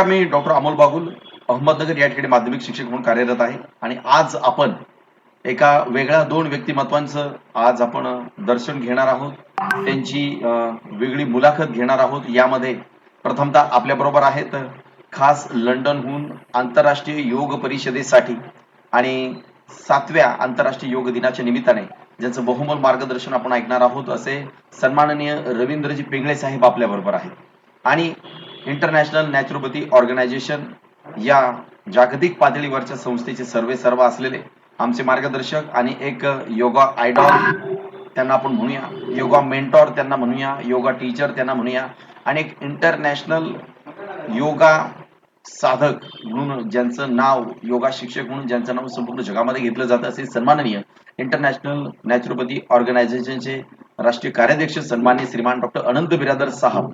नमस्कार, मी डॉक्टर अमोल बागुल, अहमदनगर या ठिकाणी माध्यमिक शिक्षक म्हणून कार्यरत आहे. आणि आज आपण एका वेगळ्या दोन व्यक्तिमत्वांचं आज आपण दर्शन घेणार आहोत. त्यांची वेगळी मुलाखत घेणार आहोत. यामध्ये प्रथमतः आपल्याबरोबर आहेत खास लंडनहून आंतरराष्ट्रीय योग परिषदेसाठी आणि 7व्या आंतरराष्ट्रीय योग दिनाच्या निमित्ताने ज्यांचं बहुमोल मार्गदर्शन आपण ऐकणार आहोत, असे सन्माननीय रवींद्रजी पिंगळे साहेब आपल्याबरोबर आहेत. आणि इंटरनॅशनल नॅचरोपॅथी ऑर्गनायझेशन या जागतिक पातळीवरच्या संस्थेचे सर्वेसर्वा असलेले आमचे मार्गदर्शक आणि एक योगा आयडॉल त्यांना आपण म्हणूया, योगा मेंटॉर त्यांना म्हणूया, योगा टीचर त्यांना म्हणूया, आणि एक इंटरनॅशनल योगा साधक म्हणून ज्यांचं नाव, योगा शिक्षक म्हणून ज्यांचं नाव संपूर्ण जगामध्ये घेतलं जातं, असे सन्माननीय इंटरनॅशनल नॅचरोपॅथी ऑर्गनायझेशनचे राष्ट्रीय कार्याध्यक्ष सन्माननीय श्रीमान डॉक्टर अनंत बिरादर साहब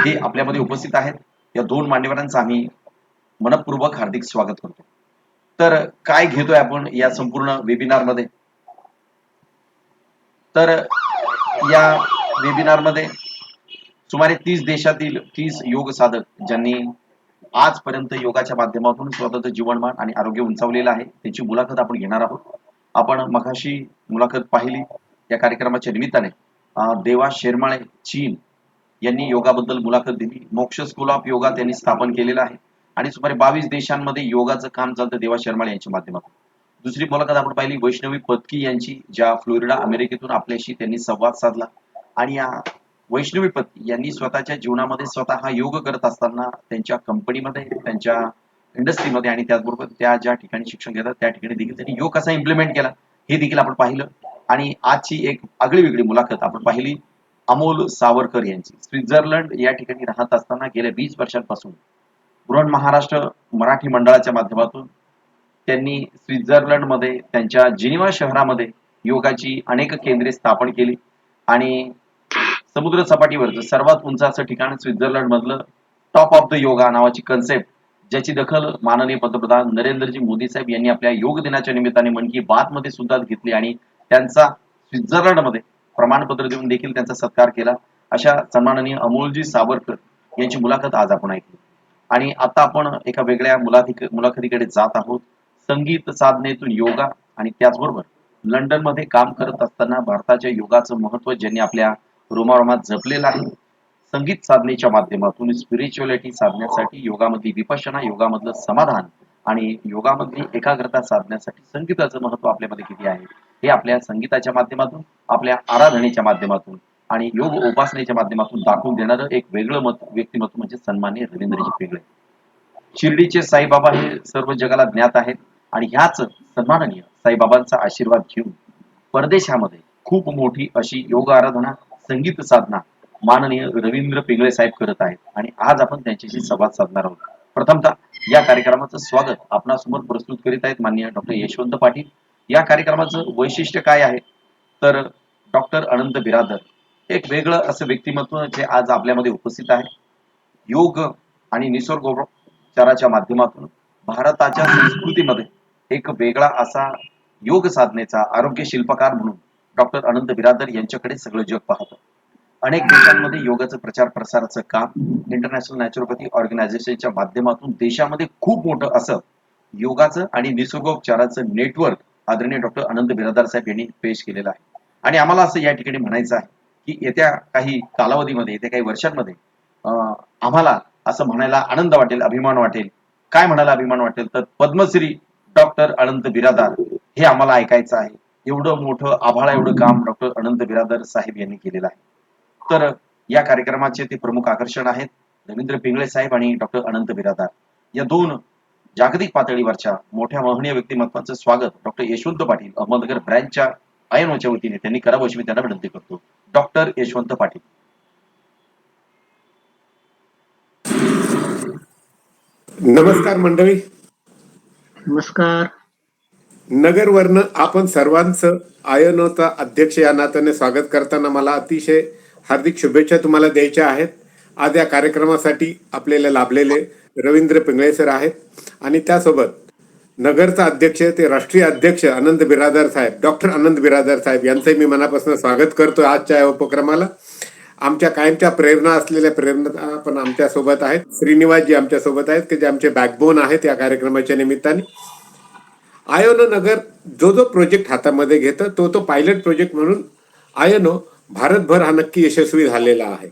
हे आपल्यामध्ये उपस्थित आहेत. या दोन मान्यवरांचं आम्ही मनपूर्वक हार्दिक स्वागत करतो. तर काय घेतोय आपण या संपूर्ण वेबिनारमध्ये? तर या वेबिनारमध्ये सुमारे 30 देशातील 30 योग साधक ज्यांनी आजपर्यंत योगाच्या माध्यमातून स्वतःचं जीवनमान आणि आरोग्य उंचावलेलं आहे, त्यांची मुलाखत आपण घेणार आहोत. आपण मगाशी मुलाखत पाहिली या कार्यक्रमाच्या निमित्ताने. देवा शेरमाळे चीन यांनी योगाबद्दल मुलाखत दिली. मोक्ष स्कूल ऑफ योगा त्यांनी स्थापन केलेलं आहे आणि सुमारे 22 देशांमध्ये योगाचं काम चालतं देवा शर्माळे यांच्या माध्यमातून. दुसरी मुलाखत आपण पाहिली वैष्णवी पत्की यांची, ज्या फ्लोरिडा अमेरिकेतून आपल्याशी त्यांनी संवाद साधला. आणि या वैष्णवी पत्की यांनी स्वतःच्या जीवनामध्ये स्वतः हा योग करत असताना त्यांच्या कंपनीमध्ये, त्यांच्या इंडस्ट्रीमध्ये आणि त्याचबरोबर त्या ज्या ठिकाणी शिक्षण घेतात त्या ठिकाणी देखील त्यांनी योग कसा इम्प्लिमेंट केला हे देखील आपण पाहिलं. आणि आजची एक आगळी वेगळी मुलाखत आपण पाहिली अमोल सावरकर यांची. स्वित्झर्लंड या ठिकाणी राहत असताना गेल्या 20 वर्षांपासून बृहन महाराष्ट्र मराठी मंडळाच्या माध्यमातून त्यांनी स्वित्झर्लंडमध्ये त्यांच्या जिनिव्हा शहरामध्ये योगाची अनेक केंद्रे स्थापन केली. आणि समुद्र सपाटीवरचं सर्वात उंच असं ठिकाण स्वित्झर्लंड मधलं टॉप ऑफ द योगा नावाची कन्सेप्ट, ज्याची दखल माननीय पंतप्रधान नरेंद्रजी मोदी साहेब यांनी आपल्या योग दिनाच्या निमित्ताने मन की बात मध्ये सुद्धा घेतली आणि त्यांचा स्वित्झर्लंडमध्ये प्रमाणपत्र देऊन देखील त्यांचा सत्कार केला. अशा सन्माननीय अमोलजी सावरकर यांची मुलाखत आज आपण ऐकली. आणि आता आपण एका वेगळ्या मुलाखतीकडे जात आहोत. संगीत साधनेतून योगा आणि त्याचबरोबर लंडनमध्ये काम करत असताना भारताच्या योगाचं महत्व ज्यांनी आपल्या रोमारोमात जपलेलं आहे. संगीत साधनेच्या माध्यमातून स्पिरिच्युअलिटी साधण्यासाठी, योगामधली विपश्यना, योगामधलं समाधान आणि योगामधली एकाग्रता साधण्यासाठी संगीताचं महत्व आपल्यामध्ये किती आहे हे आपल्या संगीताच्या माध्यमातून, आपल्या आराधनेच्या माध्यमातून आणि योग उपासनेच्या माध्यमातून दाखवून देणारं एक वेगळं व्यक्तिमत्व म्हणजे सन्माननीय रवींद्रजी पिंगळे. शिर्डीचे साईबाबा हे सर्व जगाला ज्ञात आहेत आणि ह्याच सन्माननीय साईबाबांचा आशीर्वाद घेऊन परदेशामध्ये खूप मोठी अशी योग आराधना, संगीत साधना माननीय रवींद्र पिंगळे साहेब करत आहेत आणि आज आपण त्यांच्याशी संवाद साधणार आहोत. प्रथमतः या कार्यक्रमाचं स्वागत आपणासमोर प्रस्तुत करीत आहेत माननीय डॉक्टर यशवंत पाटील. या कार्यक्रमाचं वैशिष्ट्य काय आहे तर डॉक्टर अनंत बिरादर एक वेगळं असं व्यक्तिमत्व जे आज आपल्यामध्ये उपस्थित आहे. योग आणि निसर्गोपचाराच्या माध्यमातून भारताच्या संस्कृतीमध्ये एक वेगळा असा योग साधनेचा आरोग्य शिल्पकार म्हणून डॉक्टर अनंत बिरादर यांच्याकडे सगळं जग पाहतं. अनेक देशांमध्ये योगाचं प्रचार प्रसाराचं काम इंटरनॅशनल नॅचरोपॅथी ऑर्गनायझेशनच्या माध्यमातून देशामध्ये खूप मोठं असं योगाचं आणि निसर्गोपचाराचं नेटवर्क आदरणीय डॉक्टर अनंत बिरादर साहेब यांनी पेश केलेलं आहे. आणि आम्हाला असं या ठिकाणी म्हणायचं आहे की येत्या काही कालावधीमध्ये, येत्या काही वर्षांमध्ये आम्हाला असं म्हणायला आनंद वाटेल, अभिमान वाटेल. काय म्हणायला अभिमान वाटेल तर पद्मश्री डॉक्टर अनंत बिरादार हे आम्हाला ऐकायचं आहे. एवढं मोठं आभाळा एवढं काम डॉक्टर अनंत बिरादर साहेब यांनी केलेलं आहे. तर या कार्यक्रमाचे ते प्रमुख आकर्षण आहेत रवींद्र पिंगळे साहेब आणि डॉक्टर अनंत बिरादार. या दोन जागतिक पातळीवरच्या मोठ्या महनीय व्यक्तिमत्वाचं स्वागत डॉक्टर यशवंत पाटील अहमदनगर ब्रँचच्या आयनोच्या वतीने त्यांनी करावं अशी मी त्यांना विनंती करतो. डॉक्टर यशवंत पाटील. नमस्कार मंडळी. नमस्कार. नगरवरनं आपण सर्वांचं आयनोचा अध्यक्ष या नात्याने स्वागत करताना मला अतिशय हार्दिक शुभेच्छा तुम्हाला द्यायच्या आहेत. आज या कार्यक्रमासाठी आपल्याला लाभलेले रवींद्र पिंगळे सर आहेत आणि त्यासोबत नगरचा अध्यक्ष ते राष्ट्रीय अध्यक्ष अनंत बिरादर साहेब, डॉक्टर अनंत बिरादर साहेब यांचंही मी मनापासून स्वागत करतो आजच्या या उपक्रमाला. आमच्या कायमच्या प्रेरणा असलेल्या प्रेरणा पण आमच्यासोबत आहेत. श्रीनिवासजी आमच्यासोबत आहेत की जे आमचे बॅकबोन आहेत या कार्यक्रमाच्या निमित्ताने. आयोनो नगर जो जो प्रोजेक्ट हातामध्ये घेतं तो पायलट प्रोजेक्ट म्हणून आयोनो भारतभर हा नक्की यशस्वी झालेला आहे.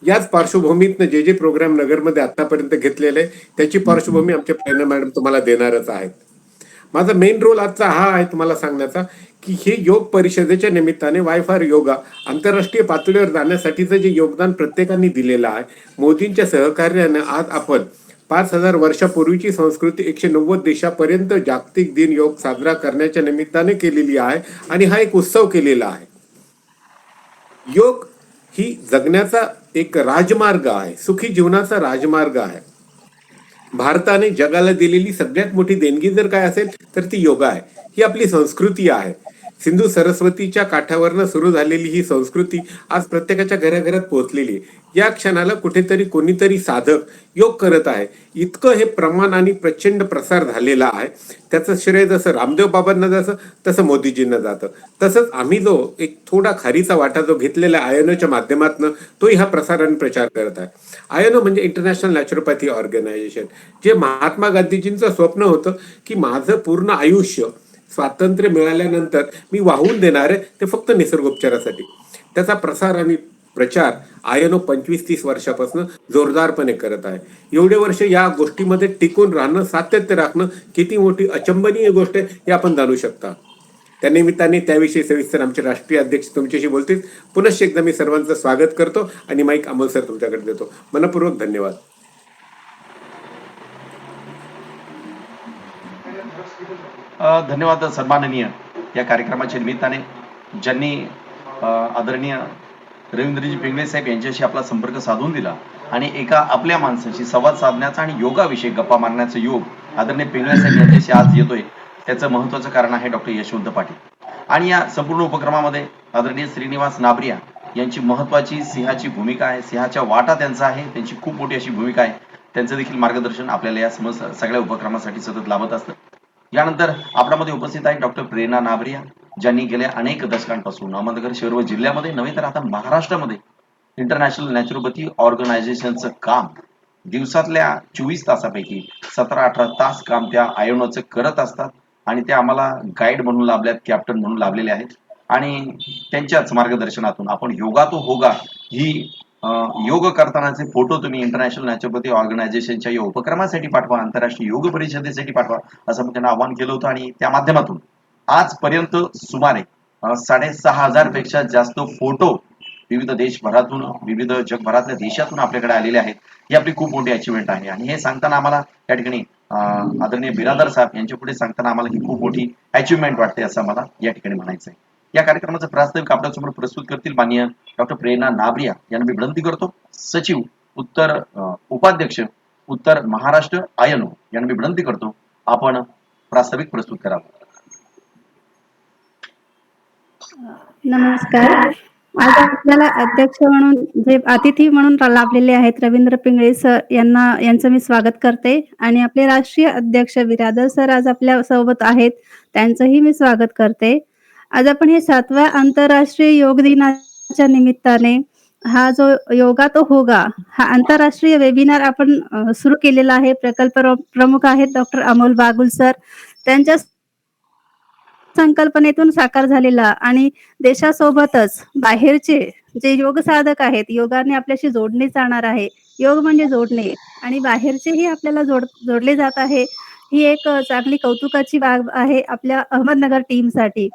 याच पार्श्वभूमीतनं जे प्रोग्राम नगरमध्ये आतापर्यंत घेतलेले आहे त्याची पार्श्वभूमी आमच्या प्रेरणा मॅडम तुम्हाला देणारच आहेत. माझा मेन रोल आजचा हा आहे तुम्हाला सांगण्याचा की हे योग परिषदेच्या निमित्ताने वाय फॉर योगा आंतरराष्ट्रीय पातळीवर जाण्यासाठीचं जे योगदान प्रत्येकाने दिलेलं आहे, मोदींच्या सहकार्यानं आज आपण 5,000 वर्षापूर्वीची संस्कृती 190 देशापर्यंत जागतिक दिन योग साजरा करण्याच्या निमित्ताने केलेली आहे आणि हा एक उत्सव केलेला आहे. योग ही जगण्याचा एक राजमार्ग आहे, सुखी जीवनाचा राजमार्ग आहे. भारताने जगाला दिलेली सगळ्यात मोठी देणगी जर काय असेल तर ती योगा आहे. ही आपली संस्कृती आहे. सिंधू सरस्वतीच्या काठावरनं सुरू झालेली ही संस्कृती आज प्रत्येकाच्या घराघरात पोहोचलेली आहे. या क्षणाला कुठेतरी कोणीतरी साधक योग करत आहे. इतकं हे प्रमाण आणि प्रचंड प्रसार झालेला आहे. त्याचं श्रेय जसं रामदेव बाबांना जातं तसं मोदीजींना जातं. तसंच आम्ही जो एक थोडा खारीचा वाटा जो घेतलेला आयोनोच्या माध्यमातून तोही हा प्रसार आणि प्रचार करत आहे. आयोनो म्हणजे इंटरनॅशनल नॅचरोपॅथी ऑर्गनायझेशन, जे महात्मा गांधीजींचं स्वप्न होतं की माझं पूर्ण आयुष्य स्वातंत्र्य मिळाल्यानंतर मी वाहून देणार आहे ते फक्त निसर्गोपचारासाठी. त्याचा प्रसार आणि प्रचार आयोनो 25-30 वर्षापासून जोरदारपणे करत आहे. एवढे वर्ष या गोष्टीमध्ये टिकून राहणं, सातत्य राखणं किती मोठी अचंबनीय गोष्ट आहे हे आपण जाणू शकता. त्यानिमित्ताने त्याविषयी सविस्तर आमचे राष्ट्रीय अध्यक्ष तुमच्याशी बोलतील. पुनश्च एकदा मी सर्वांचं स्वागत करतो आणि माईक अमोल सर तुमच्याकडे देतो. मनपूर्वक धन्यवाद. धन्यवाद सन्माननीय या कार्यक्रमाच्या निमित्ताने ज्यांनी आदरणीय रवींद्रजी पिंगळे साहेब यांच्याशी आपला संपर्क साधून दिला आणि एका आपल्या माणसाशी संवाद साधण्याचा आणि योगाविषयी गप्पा मारण्याचा योग आदरणीय पिंगळे साहेब यांच्याशी आज येतोय, त्याचं महत्वाचं कारण आहे डॉक्टर यशवंत पाटील. आणि या संपूर्ण उपक्रमामध्ये आदरणीय श्रीनिवास नाबरिया यांची महत्वाची सिंहाची भूमिका आहे. सिंहाच्या वाटा त्यांचा आहे, त्यांची खूप मोठी अशी भूमिका आहे. त्यांचं देखील मार्गदर्शन आपल्याला या सगळ्या उपक्रमासाठी सतत लाभत असतं. यानंतर आपल्यामध्ये उपस्थित आहे डॉक्टर प्रेरणा नाबरिया, ज्यांनी गेल्या अनेक दशकांपासून अहमदनगर शहर व जिल्ह्यामध्ये नव्हे तर आता महाराष्ट्रामध्ये इंटरनॅशनल नॅचरोपॅथी ऑर्गनायझेशनचं काम दिवसातल्या 24 तासापैकी 17-18 तास काम त्या आयोनोचं करत असतात आणि ते आम्हाला गाईड म्हणून लाभल्यात, कॅप्टन म्हणून लाभलेले आहेत. आणि त्यांच्याच मार्गदर्शनातून आपण योगा तो होगा ही योग करतानाचे फोटो तुम्ही इंटरनॅशनल नॅचरोपॅथी ऑर्गनायझेशनच्या या उपक्रमासाठी पाठवा, आंतरराष्ट्रीय योग परिषदेसाठी पाठवा असं मी त्यांना आवाहन केलं होतं. आणि त्या माध्यमातून आजपर्यंत सुमारे 6,500 पेक्षा जास्त फोटो विविध देशभरातून, विविध जगभरातल्या देशातून आपल्याकडे आलेले आहेत. ही आपली खूप मोठी अचिव्हमेंट आहे. आणि हे सांगताना आम्हाला या ठिकाणी आदरणीय बिरादर साहेब यांच्या पुढे सांगताना आम्हाला ही खूप मोठी अचिव्हमेंट वाटते असं मला या ठिकाणी म्हणायचं आहे. या कार्यक्रमाचं प्रास्ताविक आपल्यासमोर प्रस्तुत करतील माननीय डॉक्टर प्रेरणा नाबरिया यांना मी विनंती करतो. सचिव उपाध्यक्ष उत्तर महाराष्ट्र आयोनो यांना मी विनंती करतो आपण प्रास्ताविक प्रस्तुत करावं. नमस्कार. आज आपल्याला अध्यक्ष म्हणून जे अतिथी म्हणून लाभलेले आहेत रवींद्र पिंगळे सर यांचं मी स्वागत करते आणि आपले राष्ट्रीय अध्यक्ष बिरादर सर आज आपल्या सोबत आहेत, त्यांचंही मी स्वागत करते. आज आपण हे 7व्या आंतरराष्ट्रीय योग दिनाच्या निमित्ताने हा जो योगा तो होगा हा आंतरराष्ट्रीय वेबिनार आपण सुरू केलेला आहे. प्रकल्प प्रमुख आहेत डॉक्टर अमोल बागुल सर. त्यांच्या संकल्पनेतून साकार झालेला आणि देशासोबतच बाहेरचे जे योग साधक आहेत, योगाने आपल्याशी जोडणे जाणार आहे. योग म्हणजे जोडणे आणि बाहेरचेही आपल्याला जोडले जात आहे. ही एक चांगली कौतुकाची बाब आहे आपल्या अहमदनगर टीमसाठी.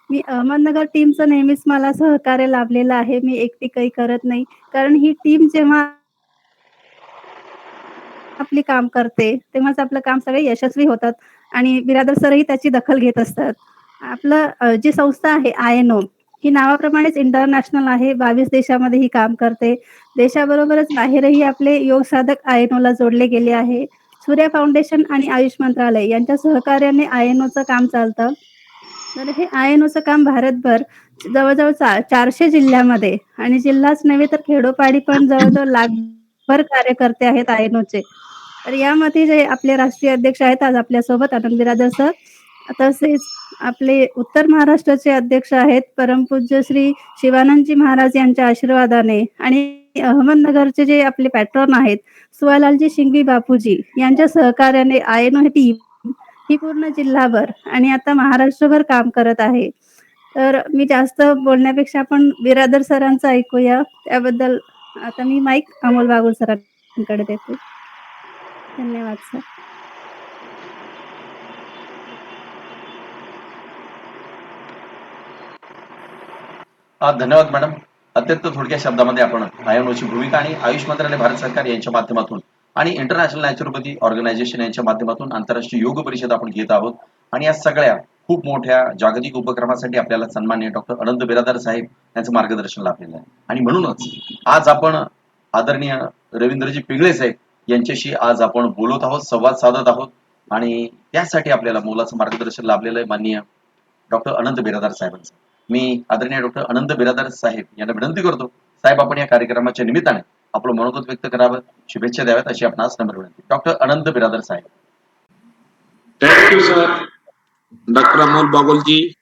मी अहमदनगर टीमचं नेहमीच मला सहकार्य लाभलेलं आहे. मी एकटी काही करत नाही, कारण ही टीम जेव्हा आपली काम करते तेव्हाच आपलं काम सगळे यशस्वी होतात आणि बिरादर सरही त्याची दखल घेत असतात. आपलं जी संस्था आहे आयएनओ ही नावाप्रमाणेच इंटरनॅशनल आहे. 22 देशामध्ये ही काम करते. देशाबरोबरच बाहेरही आपले योग साधक आयएनओला जोडले गेले आहे. सूर्य फाउंडेशन आणि आयुष मंत्रालय यांच्या सहकार्याने आयएनओचं काम चालतं. तर हे आयएनओचं काम भारतभर जवळजवळ 400 जिल्ह्यामध्ये आणि जिल्हाच नव्हे तर खेडोपाडी पण जवळजवळ लाखभर कार्यकर्ते आहेत आयएनओचे. तर यामध्ये जे आपले राष्ट्रीय अध्यक्ष आहेत आज आपल्यासोबत आनंद बिरादर सर, तसेच आपले उत्तर महाराष्ट्राचे अध्यक्ष आहेत परमपूज्य श्री शिवानंदजी महाराज यांच्या आशीर्वादाने आणि अहमदनगरचे जे आपले पॅट्रॉन आहेत सुवालालजी शिंगवी बापूजी यांच्या सहकार्याने आयनो ही टीम ही पूर्ण जिल्हाभर आणि आता महाराष्ट्रभर काम करत आहे. तर मी जास्त बोलण्यापेक्षा आपण बिरादर सरांचं ऐकूया. त्याबद्दल आता मी माईक अमोल बागुल सरांकडे देते. धन्यवाद सर. धन्यवाद मॅडम. अत्यंत थोडक्या शब्दामध्ये आपण आयनोची भूमिका आणि आयुष मंत्रालय भारत सरकार यांच्या माध्यमातून आणि इंटरनॅशनल नॅचरोपॅथी ऑर्गनायझेशन यांच्या माध्यमातून आंतरराष्ट्रीय योग परिषद आपण घेत आहोत आणि या सगळ्या खूप मोठ्या जागतिक उपक्रमासाठी आपल्याला सन्माननीय डॉक्टर अनंत बिरादार साहेब यांचं मार्गदर्शन लाभलेलं आहे. आणि म्हणूनच आज आपण आदरणीय रवींद्रजी पिंगळे साहेब यांच्याशी आज आपण बोलत आहोत, संवाद साधत आहोत आणि त्यासाठी आपल्याला मोलाचं मार्गदर्शन लाभलेलं आहे माननीय डॉक्टर अनंत बिरादार साहेबांचं. मी आदरणीय डॉक्टर अनंत बिरादार साहेब यांना विनंती करतो, साहेब आपण या कार्यक्रमाच्या निमित्ताने आपलं मनोगत व्यक्त करावं, शुभेच्छा द्याव्यात अशी आपणास नम्र विनंती. Doctor Anant Biradar saheb. Thank you sir, doctor Amol Bagul ji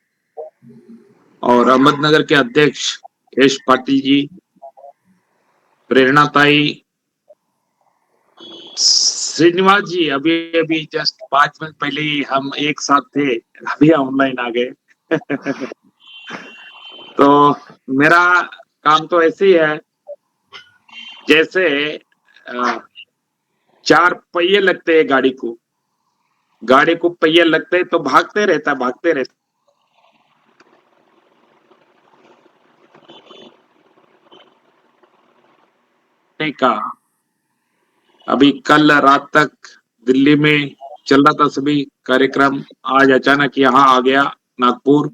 और अहमदनगर के अध्यक्ष यश पाटिल जी, प्रेरणाताई, श्रीनिवास जी, अभी अभी जस्ट 5 मिनट पहले ही हम एक साथ थे, अभी ऑनलाइन आ गए तो मेरा काम तो ऐसे ही है जैसे 4 पहिए लगते हैं गाड़ी को पहिए लगते हैं तो भागते रहता का अभी कल रात तक दिल्ली में चल रहा था सभी कार्यक्रम, आज अचानक यहाँ आ गया नागपुर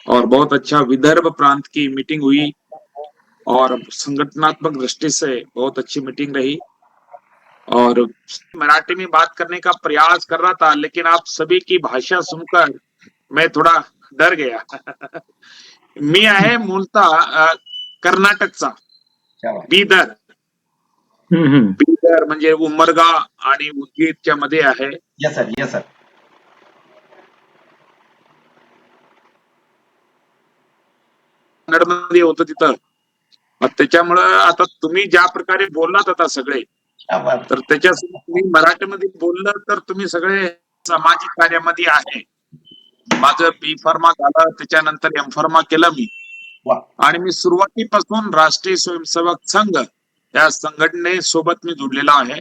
और बहुत अच्छा विदर्भ प्रांत की मीटिंग हुई और संगठनात्मक दृष्टि से बहुत अच्छी मीटिंग रही और मराठी में बात करने का प्रयास कर रहा था लेकिन आप सभी की भाषा सुनकर मैं थोडा डर गया मी आहे मूलतः कर्नाटकचा, क्या बात. बीदर म्हणजे उमरगा आणि उदगीरच्या मध्ये आहे. Yes sir, yes sir. कन्नडमध्ये होतं तिथं, मग त्याच्यामुळं आता तुम्ही ज्या प्रकारे बोललात आता सगळे, क्या बात. तर त्याच्यासोबत तुम्ही मराठीमध्ये बोललं तर तुम्ही सगळे सामाजिक कार्यामध्ये आहे. माझं बी फार्मा झालं, त्याच्यानंतर एम फार्मा केलं मी वा. आणि मी सुरुवातीपासून राष्ट्रीय स्वयंसेवक संघ या संघटने सोबत मी जुड़लेला आहे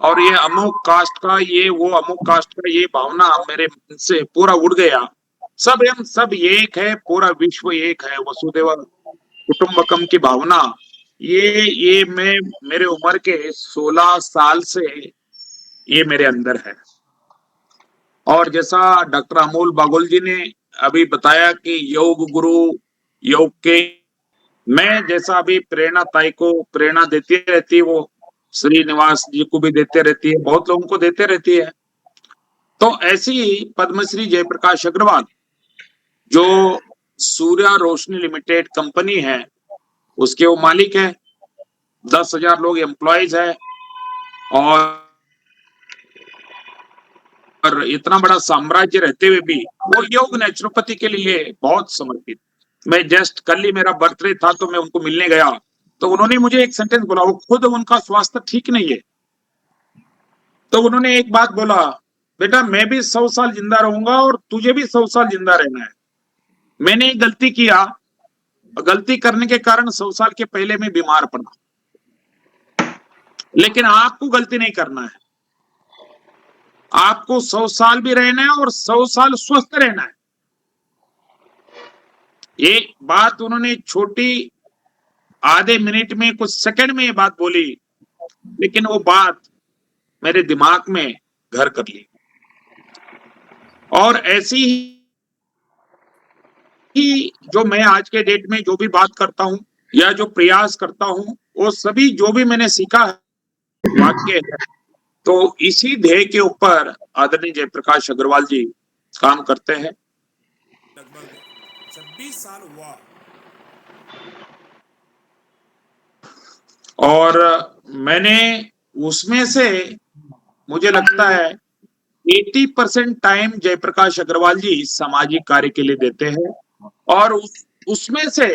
और ये अमुक कास्ट का ये वो अमुक कास्ट का ये भावना मेरे मन से पूरा उड़ गया. सब हम सब एक है, पूरा विश्व एक है, वसुदेव कुटुंबकम की भावना ये मैं मेरे उम्र के 16 साल से ये मेरे अंदर है. और जैसा डॉक्टर अमोल बागुल जी ने अभी बताया कि योग गुरु योग के, मैं जैसा अभी प्रेरणा ताई को प्रेरणा देती रहती है, वो श्रीनिवास जी को भी देते रहती है, बहुत लोगों को देते रहती है. तो ऐसी ही पद्मश्री जयप्रकाश अग्रवाल जो सूर्या रोशनी लिमिटेड कंपनी है उसके वो मालिक है, 10,000 लोग एम्प्लॉयज है और इतना बड़ा साम्राज्य रहते हुए भी वो योग नेचुरोपैथी के लिए बहुत समर्पित. मैं जस्ट कल ही मेरा बर्थडे था तो मैं उनको मिलने गया तो उन्होंने मुझे एक सेंटेंस बोला, वो खुद उनका स्वास्थ्य ठीक नहीं है तो उन्होंने एक बात बोला, बेटा मैं भी 100 साल जिंदा रहूंगा और तुझे भी 100 साल जिंदा रहना है. मैंने एक गलती किया, गलती करने के कारण 100 साल के पहले मैं बीमार पड़ा, लेकिन आपको गलती नहीं करना है, आपको 100 साल भी रहना है और 100 साल स्वस्थ रहना है. ये बात उन्होंने छोटी आधे मिनट में कुछ सेकंड में ये बात बोली, लेकिन वो बात मेरे दिमाग में घर कर ली. और ऐसी ही जो मैं आज के डेट में जो भी बात करता हूं या जो प्रयास करता हूं वो सभी जो भी मैंने सीखा है वाक्य है, तो इसी ध्येय के ऊपर आदरणीय जयप्रकाश अग्रवाल जी काम करते हैं. लगभग 26 साल हुआ और मैंने उसमें से मुझे लगता है 80% टाइम जयप्रकाश अग्रवाल जी सामाजिक कार्य के लिए देते हैं और उसमें से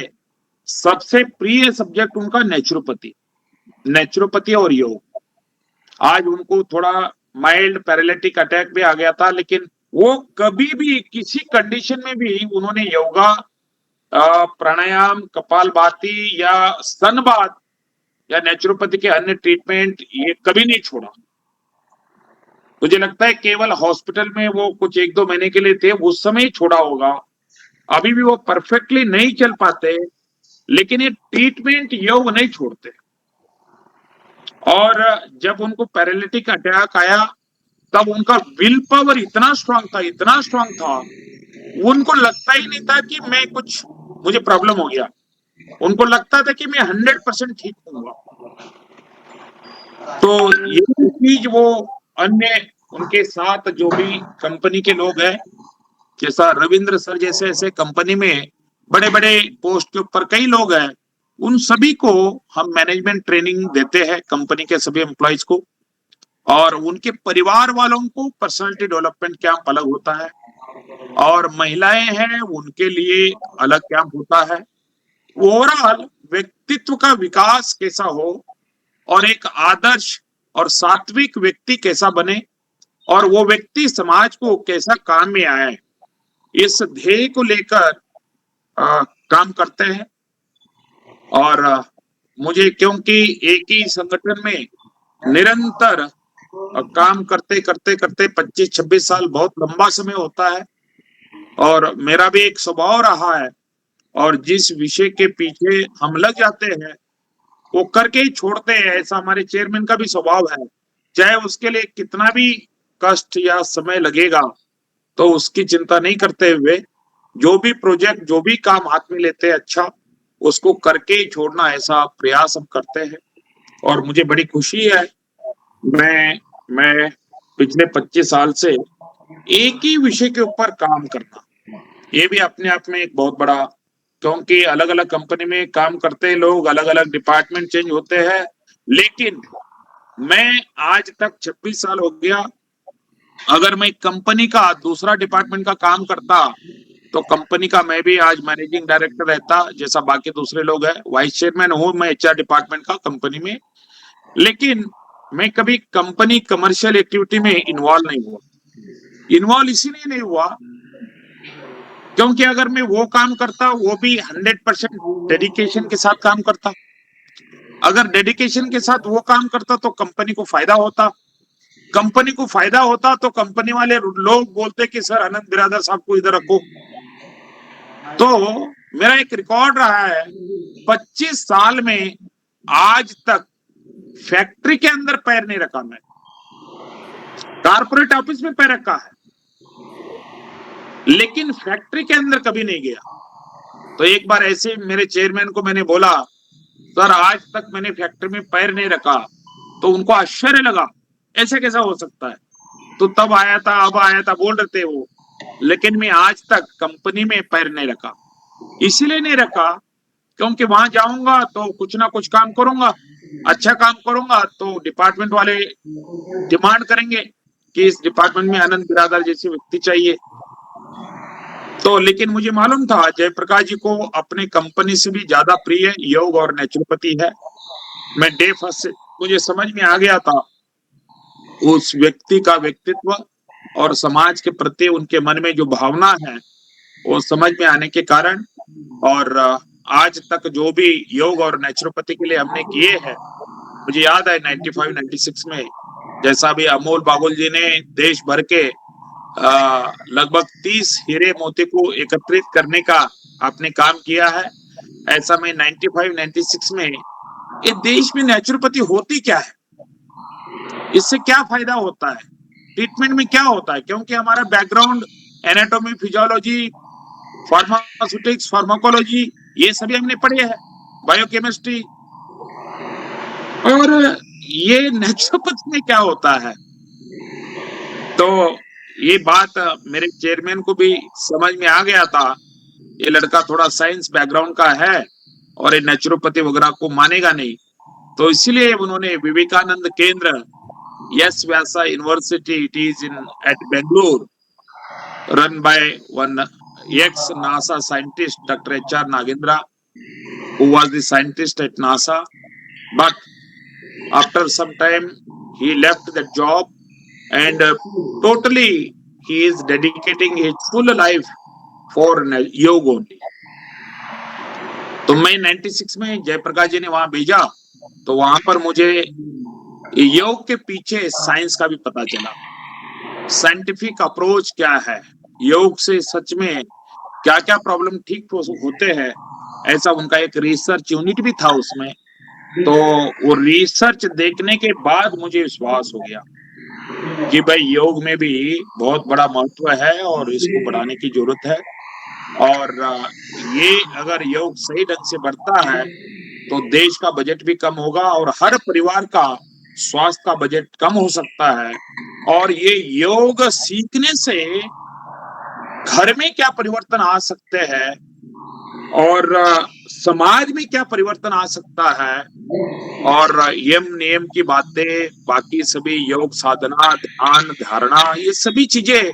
सबसे प्रिय सब्जेक्ट उनका नेचुरोपैथी और योग। आज उनको थोड़ा माइल्ड पैरालिटिक अटैक भी आ गया था, लेकिन वो कभी भी किसी कंडीशन में भी उन्होंने योगा, प्राणायाम, कपालभाति या स्तनबाथ या नेचुरोपैथी के अन्य ट्रीटमेंट ये कभी नहीं छोड़ा। मुझे लगता है केवल हॉस्पिटल में वो कुछ 1-2 महीने के लिए थे, उस समय ही छोड़ा होगा। अभी भी वो परफेक्टली नहीं चल पाते, लेकिन ये ट्रीटमेंट योग नहीं छोड़ते। और जब उनको पैरालिटिक अटैक आया तब उनका विल पावर इतना स्ट्रांग था, उनको लगता ही नहीं था कि मुझे प्रॉब्लम हो गया। उनको लगता था कि मैं 100% ठीक होऊंगा। तो ये चीज वो अन्य उनके साथ जो भी कंपनी के लोग हैं, जैसा रविंद्र सर जैसे ऐसे कंपनी में बड़े बड़े पोस्ट के ऊपर कई लोग हैं, उन सभी को हम मैनेजमेंट ट्रेनिंग देते हैं, कंपनी के सभी एम्प्लॉइज को। और उनके परिवार वालों को पर्सनालिटी डेवलपमेंट कैंप अलग होता है, और महिलाएं हैं उनके लिए अलग कैंप होता है। ओवरऑल व्यक्तित्व का विकास कैसा हो और एक आदर्श और सात्विक व्यक्ति कैसा बने और वो व्यक्ति समाज को कैसा काम में आए, इस ध्येय को लेकर काम करते हैं। और मुझे क्योंकि एक ही संगठन में निरंतर काम करते 25-26 साल बहुत लंबा समय होता है, और मेरा भी एक स्वभाव रहा है, और जिस विषय के पीछे हम लग जाते हैं वो करके ही छोड़ते हैं, ऐसा हमारे चेयरमैन का भी स्वभाव है। चाहे उसके लिए कितना भी कष्ट या समय लगेगा तो उसकी चिंता नहीं करते हुए जो भी प्रोजेक्ट, जो भी काम हाथ में लेते हैं अच्छा, उसको करके ही छोड़ना, ऐसा प्रयास हम करते हैं। और मुझे बड़ी खुशी है, मैं पिछले 25 साल से एक ही विषय के ऊपर काम करना, ये भी अपने आप में एक बहुत बड़ा, क्योंकि अलग अलग कंपनी में काम करते हैं लोग, अलग अलग डिपार्टमेंट चेंज होते हैं, लेकिन मैं आज तक 26 साल हो गया, अगर मैं कंपनी का दूसरा डिपार्टमेंट का काम करता तो कंपनी का मैं भी आज मैनेजिंग डायरेक्टर रहता, जैसा बाकी दूसरे लोग हैं। वाइस चेयरमैन हूं मैं HR डिपार्टमेंट का कंपनी में, लेकिन मैं कभी कंपनी कमर्शियल एक्टिविटी में इन्वॉल्व नहीं हुआ। इन्वॉल्व इसीलिए नहीं हुआ क्योंकि अगर मैं वो काम करता, वो भी 100% डेडिकेशन के साथ काम करता, अगर डेडिकेशन के साथ वो काम करता तो कंपनी को फायदा होता, कंपनी को फायदा होता तो कंपनी वाले लोग बोलते कि सर अनंत बिरादर साहब को इधर रखो। तो मेरा एक रिकॉर्ड रहा है 25 साल में, आज तक फैक्ट्री के अंदर पैर नहीं रखा, मैं कारपोरेट ऑफिस में पैर रखा है, लेकिन फैक्ट्री के अंदर कभी नहीं गया। तो एक बार ऐसे मेरे चेयरमैन को मैंने बोला, सर आज तक मैंने फैक्ट्री में पैर नहीं रखा, तो उनको आश्चर्य लगा, ऐसे कैसा हो सकता है। तो तब आया था, अब आया था बोल रहे थे वो, लेकिन मैं आज तक कंपनी में पैर नहीं रखा। इसीलिए नहीं रखा क्योंकि वहां जाऊंगा तो कुछ ना कुछ काम करूंगा, अच्छा काम करूंगा तो डिपार्टमेंट वाले डिमांड करेंगे कि इस डिपार्टमेंट में अनंत बिरादर जैसे व्यक्ति चाहिए। तो लेकिन मुझे मालूम था जयप्रकाश जी को अपने कंपनी से भी ज्यादा प्रिय योग और नेचुरोपैथी है। मैं डे फर्स्ट से मुझे समझ में आ गया था उस व्यक्ति का व्यक्तित्व और समाज के प्रति उनके मन में जो भावना है वो समझ में आने के कारण, और आज तक जो भी योग और नेचुरोपैथी के लिए हमने किए हैं, मुझे याद है 95-96 में जैसा भी अमोल बाबुल जी ने देश भर के लगभग 30 हीरे मोती को एकत्रित करने का आपने काम किया है, ऐसा मैं 95-96 में ये देश में नेचुरोपैथी होती क्या है, इससे क्या फायदा होता है, ट्रीटमेंट में क्या होता है, क्योंकि हमारा background anatomy, physiology, pharmaceutics, pharmacology ये सभी हमने पढ़े हैं, बायोकेमिस्ट्री, और ये नेचुरोपैथी में क्या होता है। तो ये बात मेरे चेयरमैन को भी समझ में आ गया था, ये लड़का थोड़ा साइंस बैकग्राउंड का है और ये नेचुरोपैथी वगैरह को मानेगा नहीं, तो इसलिए उन्होंने विवेकानंद केंद्र Yes Vyasa University. It is in at Bangalore, run by one ex NASA scientist, Dr. H.R. Nagendra, who was the scientist at NASA. But after some time, he left that job and totally he is dedicating his full life for योग only. तो मैं 96 में जयप्रकाश जी ने वहां भेजा, तो वहां पर मुझे योग के पीछे साइंस का भी पता चला, साइंटिफिक अप्रोच क्या है, योग से सच में क्या क्या प्रॉब्लम ठीक होते हैं, ऐसा उनका एक रिसर्च यूनिट भी था उसमें। तो वो रिसर्च देखने के बाद मुझे विश्वास हो गया कि भाई योग में भी बहुत बड़ा महत्व है और इसको बढ़ाने की जरूरत है। और ये अगर योग सही ढंग से बढ़ता है तो देश का बजट भी कम होगा और हर परिवार का स्वास्थ्य का बजट कम हो सकता है। और ये योग सीखने से घर में क्या परिवर्तन आ सकते हैं और समाज में क्या परिवर्तन आ सकता है, और यम नियम की बातें, बाकी सभी योग साधना, ध्यान, धारणा, ये सभी चीजें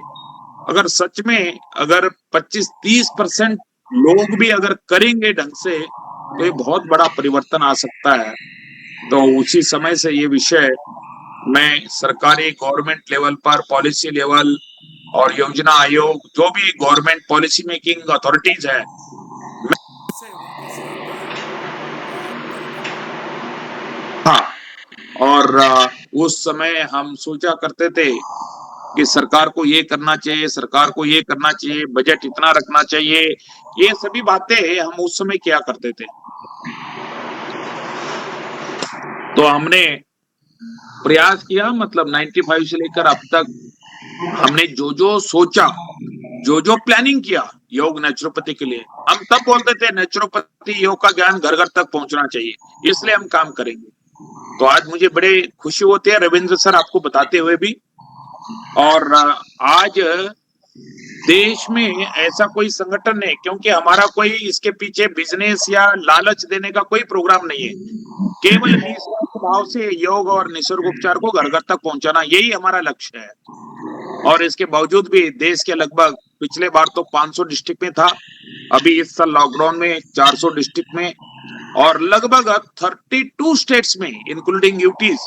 अगर सच में अगर 25-30% लोग भी अगर करेंगे ढंग से तो ये बहुत बड़ा परिवर्तन आ सकता है। तो उसी समय से ये विषय मैं सरकारी गवर्नमेंट लेवल पर, पॉलिसी लेवल और योजना आयोग, जो भी गवर्नमेंट पॉलिसी मेकिंग अथॉरिटीज है, से उनके साथ हाँ, और उस समय हम सोचा करते थे कि सरकार को ये करना चाहिए, सरकार को ये करना चाहिए, बजट इतना रखना चाहिए, ये सभी बातें हम उस समय किया करते थे। तो हमने प्रयास किया, मतलब 95 से लेकर अब तक हमने जो जो सोचा, जो जो प्लानिंग किया योग नेचुरोपैथी के लिए, हम तब बोलते थे नेचुरोपैथी योग का ज्ञान घर घर तक पहुंचना चाहिए, इसलिए हम काम करेंगे। तो आज मुझे बड़े खुशी होती है रविंद्र सर आपको बताते हुए भी, और आज देश में ऐसा कोई संगठन नहीं, क्योंकि हमारा कोई इसके पीछे बिजनेस या लालच देने का कोई प्रोग्राम नहीं है, केवल निस्वार्थ भाव से योग और निसर्ग उपचार को घर घर तक पहुंचाना, यही हमारा लक्ष्य है। और इसके बावजूद भी देश के लगभग, पिछले बार तो 500 डिस्ट्रिक्ट में था, अभी इस साल लॉकडाउन में 400 डिस्ट्रिक्ट में, और लगभग 32 स्टेट्स में इंक्लूडिंग यूटीज।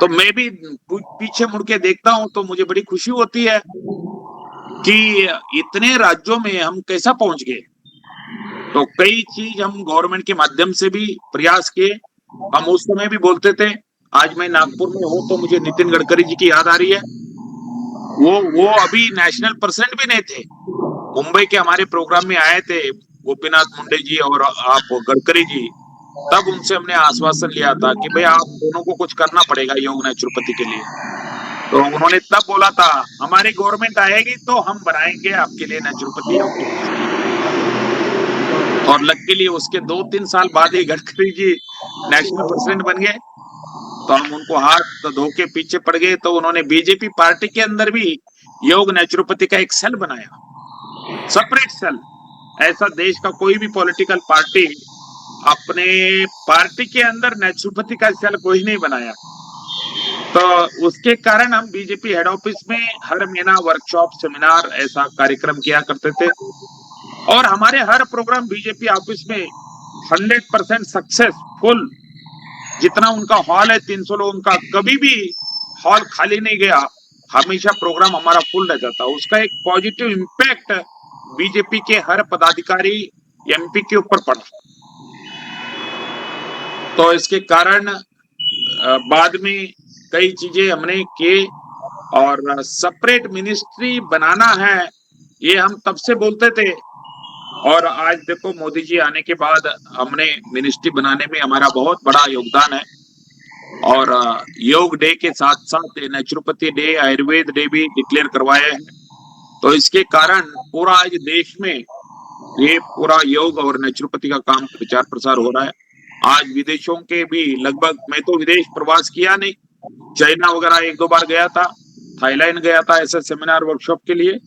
तो मैं भी पीछे मुड़ के देखता हूं तो मुझे बड़ी खुशी होती है कि इतने राज्यों में हम कैसा पहुंच गए। तो कई चीज हम गवर्नमेंट के माध्यम से भी प्रयास किए। हम उस समय भी बोलते थे, आज मैं नागपुर में हूं तो मुझे नितिन गडकरी जी की याद आ रही है, वो अभी नेशनल प्रेसिडेंट भी नहीं थे, मुंबई के हमारे प्रोग्राम में आए थे गोपीनाथ मुंडे जी और आप गडकरी जी, तब उनसे हमने आश्वासन लिया था कि भाई आप दोनों को कुछ करना पड़ेगा योग नेचुरोपैथी के लिए। तो उन्होंने तब बोला था हमारी गवर्नमेंट आएगी तो हम बनाएंगे आपके लिए नेचुरोपैथी योग यूनिवर्सिटी, और लकीली उसके 2-3 साल बाद ही गडकरी जी नेशनल प्रेसिडेंट बन गए। तो हम उनको हाथ धो के पीछे पड़ गए। तो उन्होंने बीजेपी पार्टी के अंदर भी योग नेचुरोपैथी का एक सेल बनाया, सेपरेट सेल। ऐसा देश का कोई भी पॉलिटिकल पार्टी अपने पार्टी के अंदर नेचुरोपैथी का सेल कोई नहीं बनाया। तो उसके कारण हम बीजेपी हेड ऑफिस में हर महीना वर्कशॉप, सेमिनार, ऐसा कार्यक्रम किया करते थे, और हमारे हर प्रोग्राम बीजेपी ऑफिस में 100% सक्सेसफुल। जितना उनका हॉल है 300 लोगों का, कभी भी हॉल खाली नहीं गया, हमेशा प्रोग्राम हमारा फुल रह जाता। उसका एक पॉजिटिव इम्पैक्ट बीजेपी के हर पदाधिकारी, एमपी के ऊपर पड़ा। तो इसके कारण बाद में कई चीजें हमने किए, और सेपरेट मिनिस्ट्री बनाना है ये हम तब से बोलते थे, और आज देखो मोदी जी आने के बाद हमने मिनिस्ट्री बनाने में हमारा बहुत बड़ा योगदान है। और योग डे के साथ साथ नेचुरोपैथी डे, आयुर्वेद डे भी डिक्लेयर करवाए हैं। तो इसके कारण पूरा आज देश में ये पूरा योग और नेचुरोपैथी का काम प्रचार प्रसार हो रहा है। आज विदेशों के भी लगभग, मैं तो विदेश प्रवास किया नहीं, चाइना वगैरह 1-2 बार गया था, थाईलैंड गया था ऐसे सेमिनार वर्कशॉप के लिए,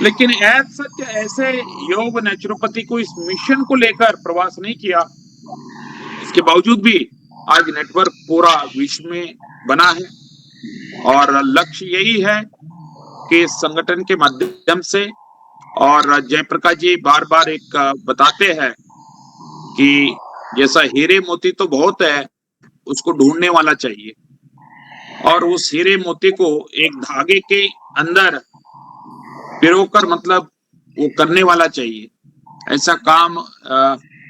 लेकिन ऐसे योग नेचुरोपैथी को, इस मिशन को लेकर प्रवास नहीं किया। इसके बावजूद भी आज नेटवर्क पूरा विश्व में बना है, और लक्ष्य यही है कि इस संगठन के माध्यम से, और जयप्रकाश जी बार बार एक बताते हैं कि जैसा हीरे मोती तो बहुत है, उसको ढूंढने वाला चाहिए, और उस हीरे मोती को एक धागे के अंदर पिरोकर मतलब वो करने वाला चाहिए। ऐसा काम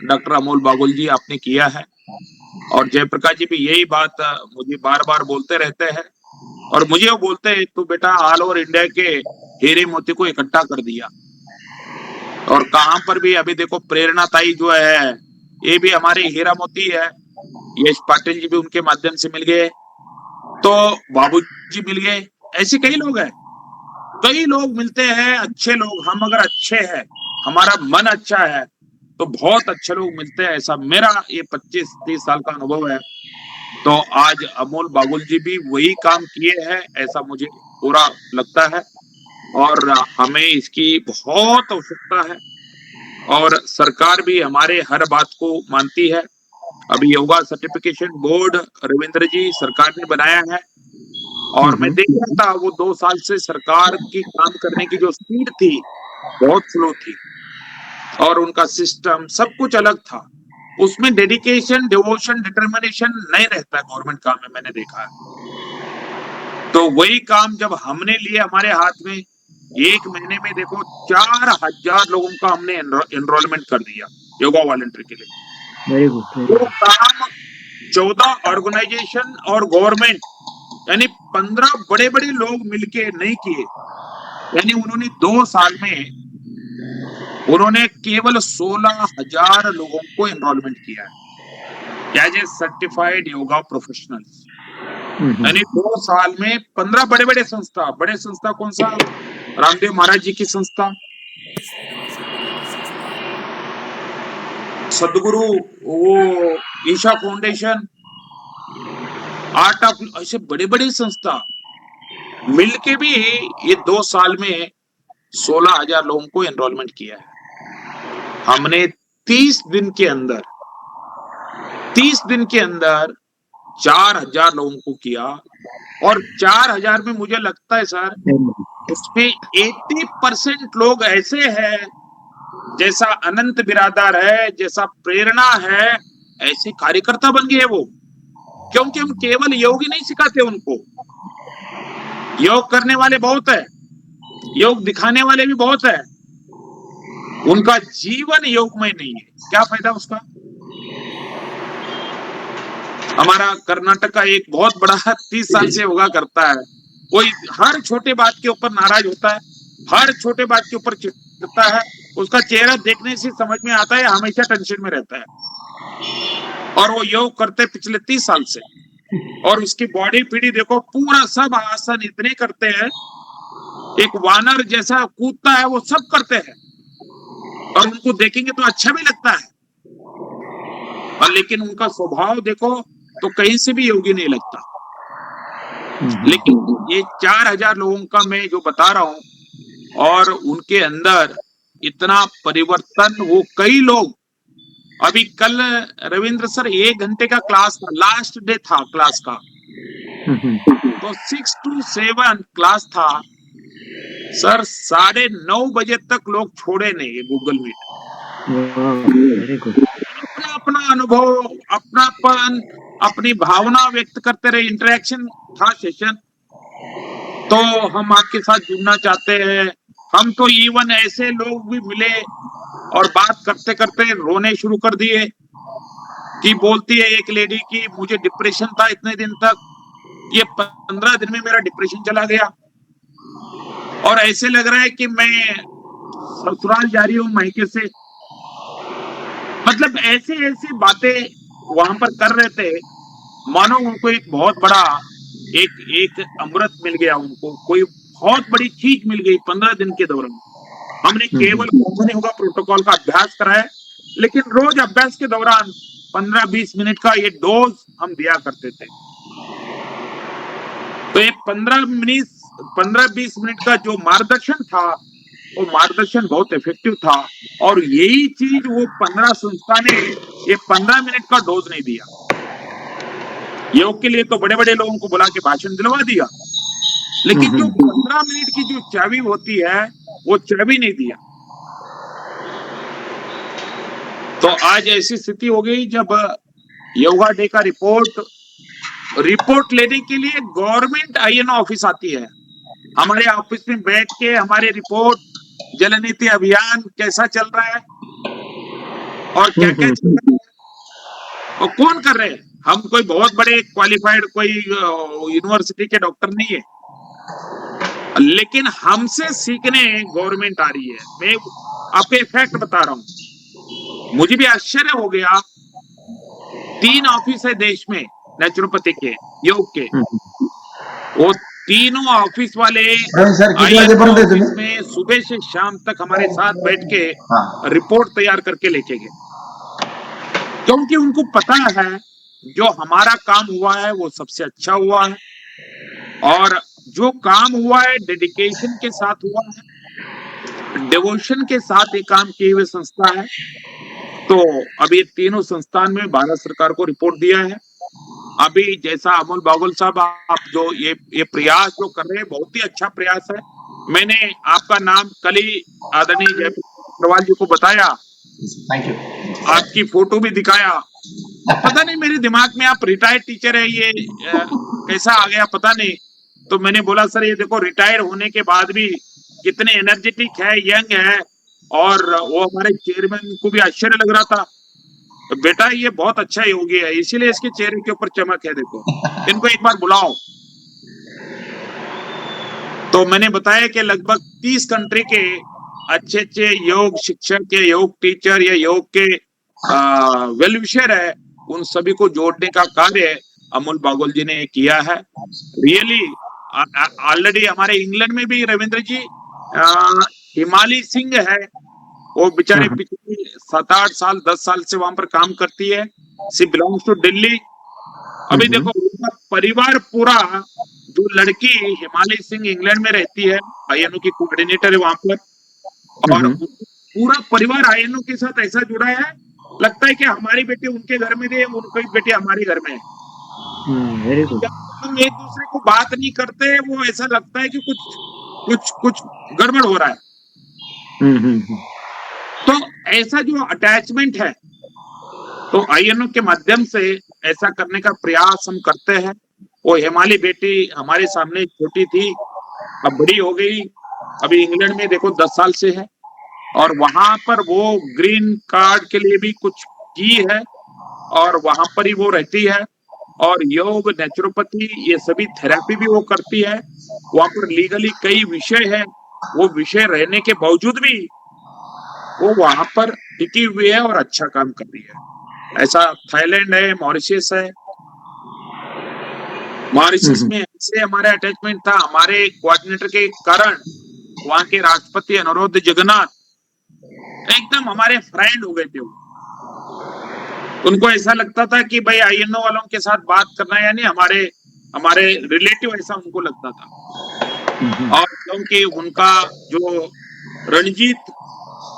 डॉक्टर अमोल बागुल जी आपने किया है, और जयप्रकाश जी भी यही बात मुझे बार बार बोलते रहते हैं, और मुझे वो बोलते हैं तू बेटा ऑल ओवर इंडिया के हीरे मोती को इकट्ठा कर दिया। और कहां पर भी अभी देखो प्रेरणाताई जो है ये भी हमारे हीरा मोती है, यश पाटिल जी भी उनके माध्यम से मिल गए, तो बाबू जी मिल गए, ऐसे कई लोग हैं, कई लोग मिलते हैं अच्छे लोग। हम अगर अच्छे हैं, हमारा मन अच्छा है, तो बहुत अच्छे लोग मिलते हैं। ऐसा मेरा ये 25-30 साल का अनुभव है। तो आज अमोल बागुल जी भी वही काम किए हैं, ऐसा मुझे पूरा लगता है, और हमें इसकी बहुत आवश्यकता है, और सरकार भी हमारे हर बात को मानती है। अभी योगा सर्टिफिकेशन बोर्ड रविंद्र जी सरकार ने बनाया है, और मैं देख रहा था वो 2 साल से सरकार की काम करने की जो स्पीड थी बहुत स्लो थी, और उनका सिस्टम सब कुछ अलग था। उसमें डेडिकेशन, डिवोशन, डिटर्मिनेशन नहीं रहता है गवर्नमेंट काम में, मैंने देखा है। तो वही काम जब हमने लिए हमारे हाथ में, 1 महीने में देखो 4000 लोगों का हमने एनरोलमेंट कर दिया योगा वॉलंटियर के लिए। Very good. वो काम 14 ऑर्गेनाइजेशन और गवर्नमेंट यानी 15 बड़े बड़े लोग मिलके नहीं किए। यानी उन्होंने 2 साल में उन्होंने केवल 16,000 लोगों को एनरोलमेंट किया है as a certified yoga professionals. यानी 2 साल में 15 बड़े बड़े संस्था, बड़े संस्था कौन सा? रामदेव महाराज जी की संस्था, सदगुरु, वो ईशा फाउंडेशन, आर्ट ऑफ, ऐसे बड़े बड़े संस्था मिलके भी ये 2 साल में 16,000 लोगों को एनरोलमेंट किया है। हमने 30 दिन के अंदर 4,000 लोगों को किया, और 4,000 में मुझे लगता है सर उसमें 80% लोग ऐसे हैं जैसा अनंत बिरादर है, जैसा प्रेरणा है, ऐसे कार्यकर्ता बन गए वो। क्योंकि हम केवल योग ही नहीं सिखाते उनको, योग करने वाले बहुत है, योग दिखाने वाले भी बहुत है, उनका जीवन योगमय नहीं है, क्या फायदा उसका? हमारा कर्नाटक का एक बहुत बड़ा 30 साल से योगा करता है, कोई हर छोटे बात के ऊपर नाराज होता है, हर छोटे बात के ऊपर चिढ़ता है, उसका चेहरा देखने से समझ में आता है हमेशा टेंशन में रहता है। और वो योग करते पिछले 30 साल से, और उसकी बॉडी पीढ़ी देखो, पूरा सब आसन इतने करते हैं, एक वानर जैसा कूदता है वो सब करते हैं, और उनको देखेंगे तो अच्छा भी लगता है, और लेकिन उनका स्वभाव देखो तो कहीं से भी योगी नहीं लगता। लेकिन ये 4,000 लोगों का मैं जो बता रहा हूं, और उनके अंदर इतना परिवर्तन, वो कई लोग, अभी कल रविंद्र सर 1 घंटे का क्लास था, लास्ट डे था क्लास का, तो 6 to 7 क्लास था सर, 9:30 बजे तक लोग छोड़े नहीं ये गूगल मीट। Very good. अपना अपना अनुभव, अपनापन, अपनी भावना व्यक्त करते रहे, इंटरेक्शन था सेशन। तो हम आपके साथ जुड़ना चाहते हैं। हम तो इवन ऐसे लोग भी मिले और बात करते करते रोने शुरू कर दिए, कि बोलती है एक लेडी की मुझे डिप्रेशन था इतने दिन तक, ये 15 दिन में मेरा डिप्रेशन चला गया, और ऐसे लग रहा है कि मैं ससुराल जा रही हूँ मायके से। मतलब ऐसे ऐसी बातें वहां पर कर रहे थे, मानो उनको एक बहुत बड़ा एक अमृत मिल गया, उनको कोई बहुत बड़ी चीज मिल गई 15 दिन के दौरान। हमने केवल कॉमन योगा प्रोटोकॉल का अभ्यास कराया, लेकिन रोज अभ्यास के दौरान 15-20 मिनट का ये डोज हम दिया करते थे। तो ये 15-20 मिनट का जो मार्गदर्शन था, वो मार्गदर्शन बहुत इफेक्टिव था, और यही चीज वो 15 संस्था ने ये 15 मिनट का डोज नहीं दिया। योग के लिए तो बड़े बड़े लोगों को बुला के भाषण दिलवा दिया, लेकिन जो 15 मिनट की जो चाबी होती है वो चाबी नहीं दिया। तो आज ऐसी स्थिति हो गई जब योगा डे का रिपोर्ट लेने के लिए गवर्नमेंट आईएनओ ऑफिस आती है, हमारे ऑफिस में बैठ के हमारे रिपोर्ट, जल नीति अभियान कैसा चल रहा है और क्या क्या चल रहा है और कौन कर रहे हैं। हम कोई बहुत बड़े क्वालिफाइड कोई यूनिवर्सिटी के डॉक्टर नहीं है, लेकिन हमसे सीखने गवर्नमेंट आ रही है। मैं आपको एक फैक्ट बता रहा हूं, मुझे भी आश्चर्य हो गया। 3 ऑफिस है देश में नेचुरोपैथी के, योग के। वो तीनों ऑफिस वाले सर किती INO वाजेपर्यंत आहे ऑफिस तुम्ही? में सुबह से शाम तक हमारे साथ बैठ के हाँ रिपोर्ट तैयार करके लेके गए, क्योंकि उनको पता है जो हमारा काम हुआ है वो सबसे अच्छा हुआ है, और जो काम हुआ है डेडिकेशन के साथ हुआ है, डिवोशन के साथ ये काम किए हुए संस्था है। तो अभी तीनों संस्थान में भारत सरकार को रिपोर्ट दिया है। अभी जैसा अमोल बागुल साहब आप जो ये प्रयास जो कर रहे हैं बहुत ही अच्छा प्रयास है। मैंने आपका नाम कल ही आदरणीय जयप्रकाश अग्रवाल जी को बताया, थैंक यू। आपकी फोटो भी दिखाया। पता नहीं मेरे दिमाग में आप रिटायर्ड टीचर है ये कैसा आ गया पता नहीं। तो मैंने बोला सर ये देखो रिटायर होने के बाद भी कितने एनर्जेटिक है, यंग है, और वो हमारे चेयरमैन को भी आश्चर्य लग रहा था, तो बेटा ये बहुत अच्छा योगी है, इसीलिए इसके चेहरे के ऊपर चमक है, देखो इनको एक बार बुलाओ। तो मैंने बताया कि लगभग 30 कंट्री के अच्छे अच्छे योग शिक्षक या योग टीचर या योग के वेल विशर है, उन सभी को जोड़ने का कार्य अमोल बागुल जी ने किया है। रियली ऑलरेडी हमारे इंग्लैंड में भी रविंद्र जी, हिमाली सिंह है, वो बेचारे पिछले 7-8 साल 10 साल से वहां पर काम करती है। शी बिलोंग्स टू दिल्ली। अभी देखो उनका परिवार पूरा, जो लड़की हिमाली सिंह इंग्लैंड में रहती है, INO की कोऑर्डिनेटर है वहां पर, और पूरा परिवार INO के साथ ऐसा जुड़ा है, लगता है कि हमारी बेटी उनके घर में है, उनकी बेटी हमारे घर में है। Very good. जब हम एक दूसरे को बात नहीं करते, वो ऐसा लगता है कि कुछ गड़बड़ हो रहा है। तो ऐसा जो अटैचमेंट है, तो INO के माध्यम से ऐसा करने का प्रयास हम करते हैं। वो हिमाली बेटी हमारे सामने छोटी थी, अब बड़ी हो गई, अभी इंग्लैंड में देखो 10 साल से है, और वहां पर वो ग्रीन कार्ड के लिए भी कुछ की है, और वहां पर ही वो रहती है, और योग नेचुरोपैथी ये सभी थेरेपी भी वो करती है। वहां पर लीगली कई विषय है, वो विषय रहने के बावजूद भी वो वहां पर टिकी हुई है और अच्छा काम कर रही है। ऐसा थाईलैंड है, मॉरिशस है। मॉरिशस में ऐसे हमारे अटैचमेंट था, हमारे कोऑर्डिनेटर के कारण वहां के राष्ट्रपति अनुरुद्ध जगन्नाथ एकदम हमारे फ्रेंड हो गए थे। उनको ऐसा लगता था कि भाई INO वालों के साथ बात करना यानी हमारे रिलेटिव, ऐसा उनको लगता था। और क्योंकि उनका जो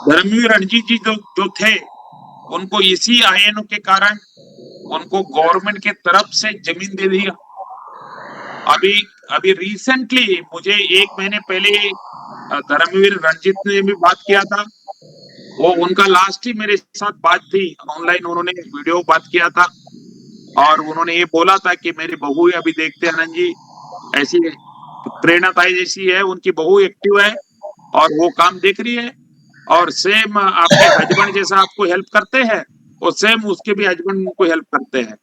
धर्मवीर रणजीत जी जो थे, उनको इसी INO के कारण उनको गवर्नमेंट के तरफ से जमीन दे दिया। अभी रिसेंटली मुझे 1 महीने पहले धर्मवीर रणजीत ने भी बात किया था। वो उनका लास्ट ही मेरे साथ बात थी ऑनलाइन, उन्होंने वीडियो बात किया था, और उन्होंने ये बोला था कि मेरी बहू है, अभी देखते हैं आनंद जी, ऐसी प्रेरणाताई जैसी है, उनकी बहू एक्टिव है और वो काम देख रही है, और सेम आपके हस्बैंड जैसा आपको हेल्प करते हैं, वो सेम उसके भी हस्बैंड उनको हेल्प करते हैं।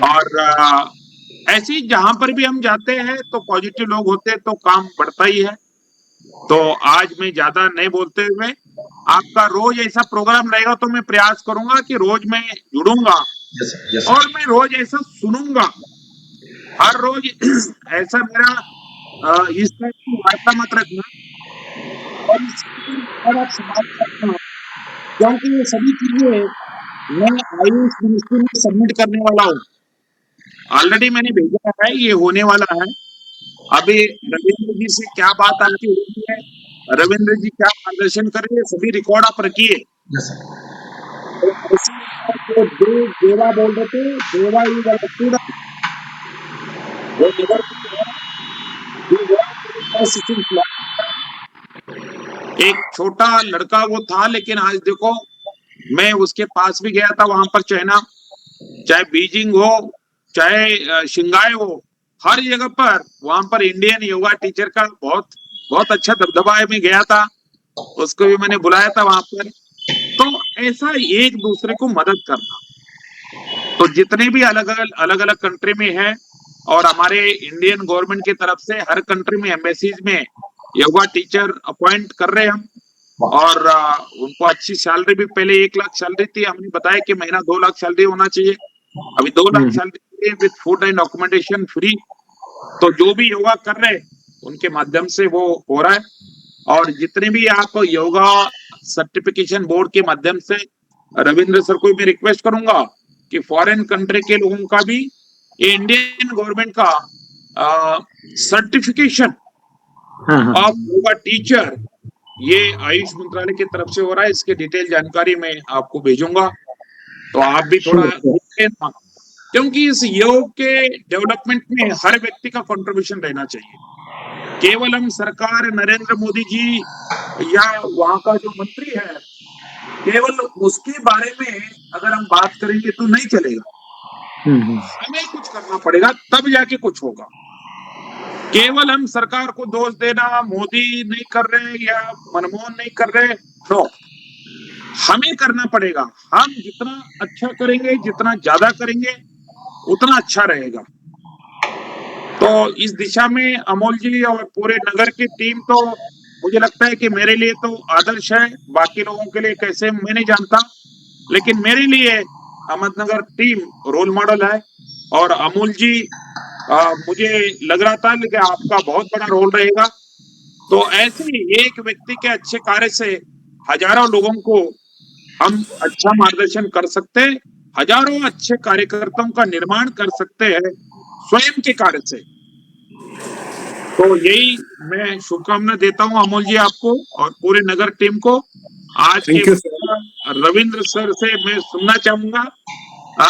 और ऐसे ही जहां पर भी हम जाते हैं तो पॉजिटिव लोग होते हैं तो काम बढ़ता ही है। तो आज मैं ज्यादा नहीं बोलते हुए, आपका रोज ऐसा प्रोग्राम रहेगा तो मैं प्रयास करूंगा कि रोज मैं जुड़ूंगा, yes, और मैं रोज ऐसा सुनूंगा, हर रोज ऐसा मेरा इस टाइप की वार्ता मत रखना, और और आप सवाल करना, क्योंकि ये सभी चीजें मैं आयुष मिनिस्ट्री में सबमिट करने वाला हूँ। ऑलरेडी मैंने भेजा है, ये होने वाला है। अभी रविंद्र जी से क्या बात आपकी होती है, रविंद्र जी क्या मार्गदर्शन कर रहे हैं, सभी रिकॉर्ड आप रखिए। yes, sir. तो ऐसे देवा बोल रहे थे, देवा ये गलत, वो निगर एक छोटा लड़का वो था, लेकिन आज देखो मैं उसके पास भी गया था वहां पर चाइना, चाहे बीजिंग हो चाहे शंघाई हो, हर जगह पर वहां पर इंडियन योगा टीचर का बहुत बहुत अच्छा दबदबा है। मैं गया था, उसको भी मैंने बुलाया था वहां पर। तो ऐसा एक दूसरे को मदद करना, तो जितने भी अलग अलग कंट्री में है, और हमारे इंडियन गवर्नमेंट की तरफ से हर कंट्री में एम्बेसीज में योगा टीचर अपॉइंट कर रहे हैं हम। और उनको अच्छी सैलरी भी, पहले 1 लाख सैलरी थी, हमने बताया कि महीना 2 लाख सैलरी होना चाहिए, अभी 2 लाख सैलरी विद फूड एंड अकोमोडेशन फ्री। तो जो भी योगा कर रहे हैं उनके माध्यम से वो हो रहा है। और जितने भी आप योगा सर्टिफिकेशन बोर्ड के माध्यम से, रविंद्र सर को भी रिक्वेस्ट करूंगा कि फॉरेन कंट्री के लोगों का भी ये इंडियन गवर्नमेंट का सर्टिफिकेशन ऑफ योगा टीचर, ये आयुष मंत्रालय की तरफ से हो रहा है। इसकी डिटेल जानकारी मैं आपको भेजूंगा, तो आप भी थोड़ा देखें ना, क्योंकि इस योग के डेवलपमेंट में हर व्यक्ति का कंट्रीब्यूशन रहना चाहिए। केवल हम सरकार, नरेंद्र मोदी जी या वहां का जो मंत्री है, केवल उसके बारे में अगर हम बात करेंगे तो नहीं चलेगा। हमें कुछ करना पड़ेगा, तब जाके कुछ होगा। केवल हम सरकार को दोष देना, मोदी नहीं कर रहे या मनमोहन नहीं कर रहे, नो, हमें करना पड़ेगा। हम जितना अच्छा करेंगे, जितना ज्यादा करेंगे, उतना अच्छा रहेगा। तो इस दिशा में अमोल जी और पूरे नगर की टीम, तो मुझे लगता है कि मेरे लिए तो आदर्श है। बाकी लोगों के लिए कैसे मैं नहीं जानता, लेकिन मेरे लिए अहमदनगर टीम रोल मॉडल है। और अमोल जी, मुझे लग रहा था कि आपका बहुत बड़ा रोल रहेगा। तो ऐसे ही एक व्यक्ति के अच्छे कार्य से हजारों लोगों को हम अच्छा मार्गदर्शन कर सकते हैं, हजारों अच्छे कार्यकर्ताओं का निर्माण कर सकते हैं स्वयं के कार्य से। तो यही मैं शुभकामना देता हूं अमोल जी आपको और पूरे नगर टीम को। आज के thank you sir. Ravindra sir से मैं सुनना चाहूंगा,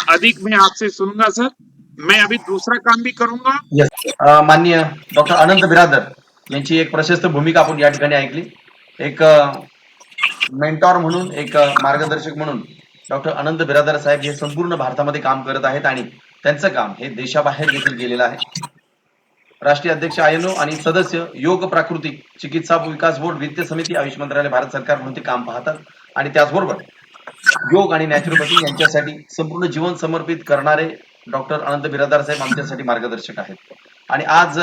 अधिक मैं आपसे सुनूंगा सर। मैं अभी दूसरा काम भी करूंगा। येस, माननीय डॉक्टर अनंत बिरादर यांची एक प्रशस्त भूमिका आपण या ठिकाणी ऐकली। एक मेंटॉर म्हणून, एक मार्गदर्शक म्हणून डॉक्टर अनंत बिरादर साहेब हे संपूर्ण भारतामध्ये काम करत आहेत आणि त्यांचं काम हे देशाबाहेर देखील गेलेलं आहे। राष्ट्रीय अध्यक्ष आयनो आणि सदस्य योग प्राकृतिक चिकित्सा विकास बोर्ड, वित्त समिती, आयुष मंत्रालय, भारत सरकार म्हणून ते काम पाहतात आणि त्याचबरोबर योग आणि नॅचरोपॅथी यांच्यासाठी संपूर्ण जीवन समर्पित करणारे डॉक्टर अनंत बिरादार साहेब आमच्यासाठी मार्गदर्शक आहेत। आणि आज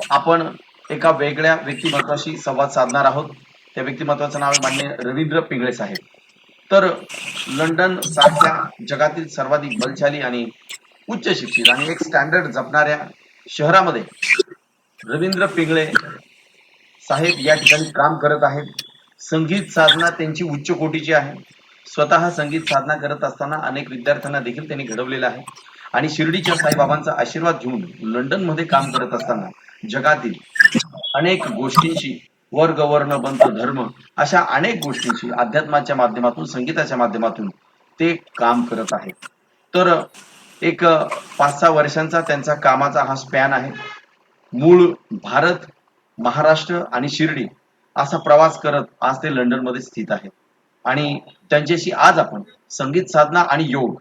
आपण एका वेगळ्या व्यक्तिमत्वाशी संवाद साधणार आहोत। त्या व्यक्तिमत्वाचं नाव आहे माननीय रवींद्र पिंगळे साहेब। तर लंडन सारख्या जगातील सर्वाधिक बलशाली आणि उच्च शिक्षित आणि एक स्टँडर्ड जपणाऱ्या शहरामध्ये रवींद्र पिंगळे साहेब या ठिकाणी काम करत आहेत। संगीत साधना त्यांची उच्च कोटीची आहे। स्वतः संगीत साधना करत असताना अनेक विद्यार्थ्यांना देखील त्यांनी घडवलेलं आहे आणि शिर्डीच्या साईबाबांचा आशीर्वाद घेऊन लंडन मध्ये काम करत असताना जगातील अनेक गोष्टींची, वर्ग, वर्ण, पंथ, धर्म अशा अनेक गोष्टींची अध्यात्माच्या माध्यमातून, संगीताच्या माध्यमातून ते काम करत आहेत। तर एक 5-6 वर्षांचा त्यांचा कामाचा हा स्पॅन आहे। मूळ भारत, महाराष्ट्र आणि शिर्डी असा प्रवास करत आज ते लंडन मध्ये स्थित आहेत आणि त्यांच्याशी आज आपण संगीत साधना आणि योग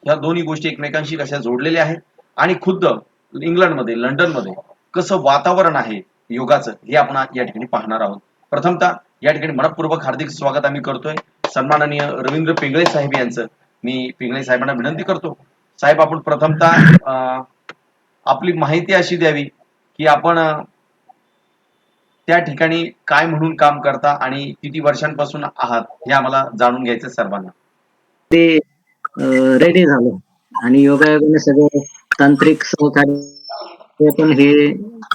या दोन्ही गोष्टी एकमेकांशी कशा जोडलेल्या आहेत आणि खुद्द इंग्लंडमध्ये, लंडनमध्ये कसं वातावरण आहे योगाचं हे आपण या ठिकाणी पाहणार आहोत। प्रथमतः या ठिकाणी मनपूर्वक हार्दिक स्वागत आम्ही करतोय सन्माननीय रवींद्र पिंगळे साहेब यांचं। मी पिंगळे साहेबांना विनंती करतो, साहेब आपण प्रथमतः आपली माहिती अशी द्यावी की आपण त्या ठिकाणी काय म्हणून काम करता आणि किती वर्षांपासून आहात हे आम्हाला जाणून घ्यायचं सर्वांना। ते रेडी झालो आणि योगायोगाने सगळं तांत्रिक सहकार्य पण हे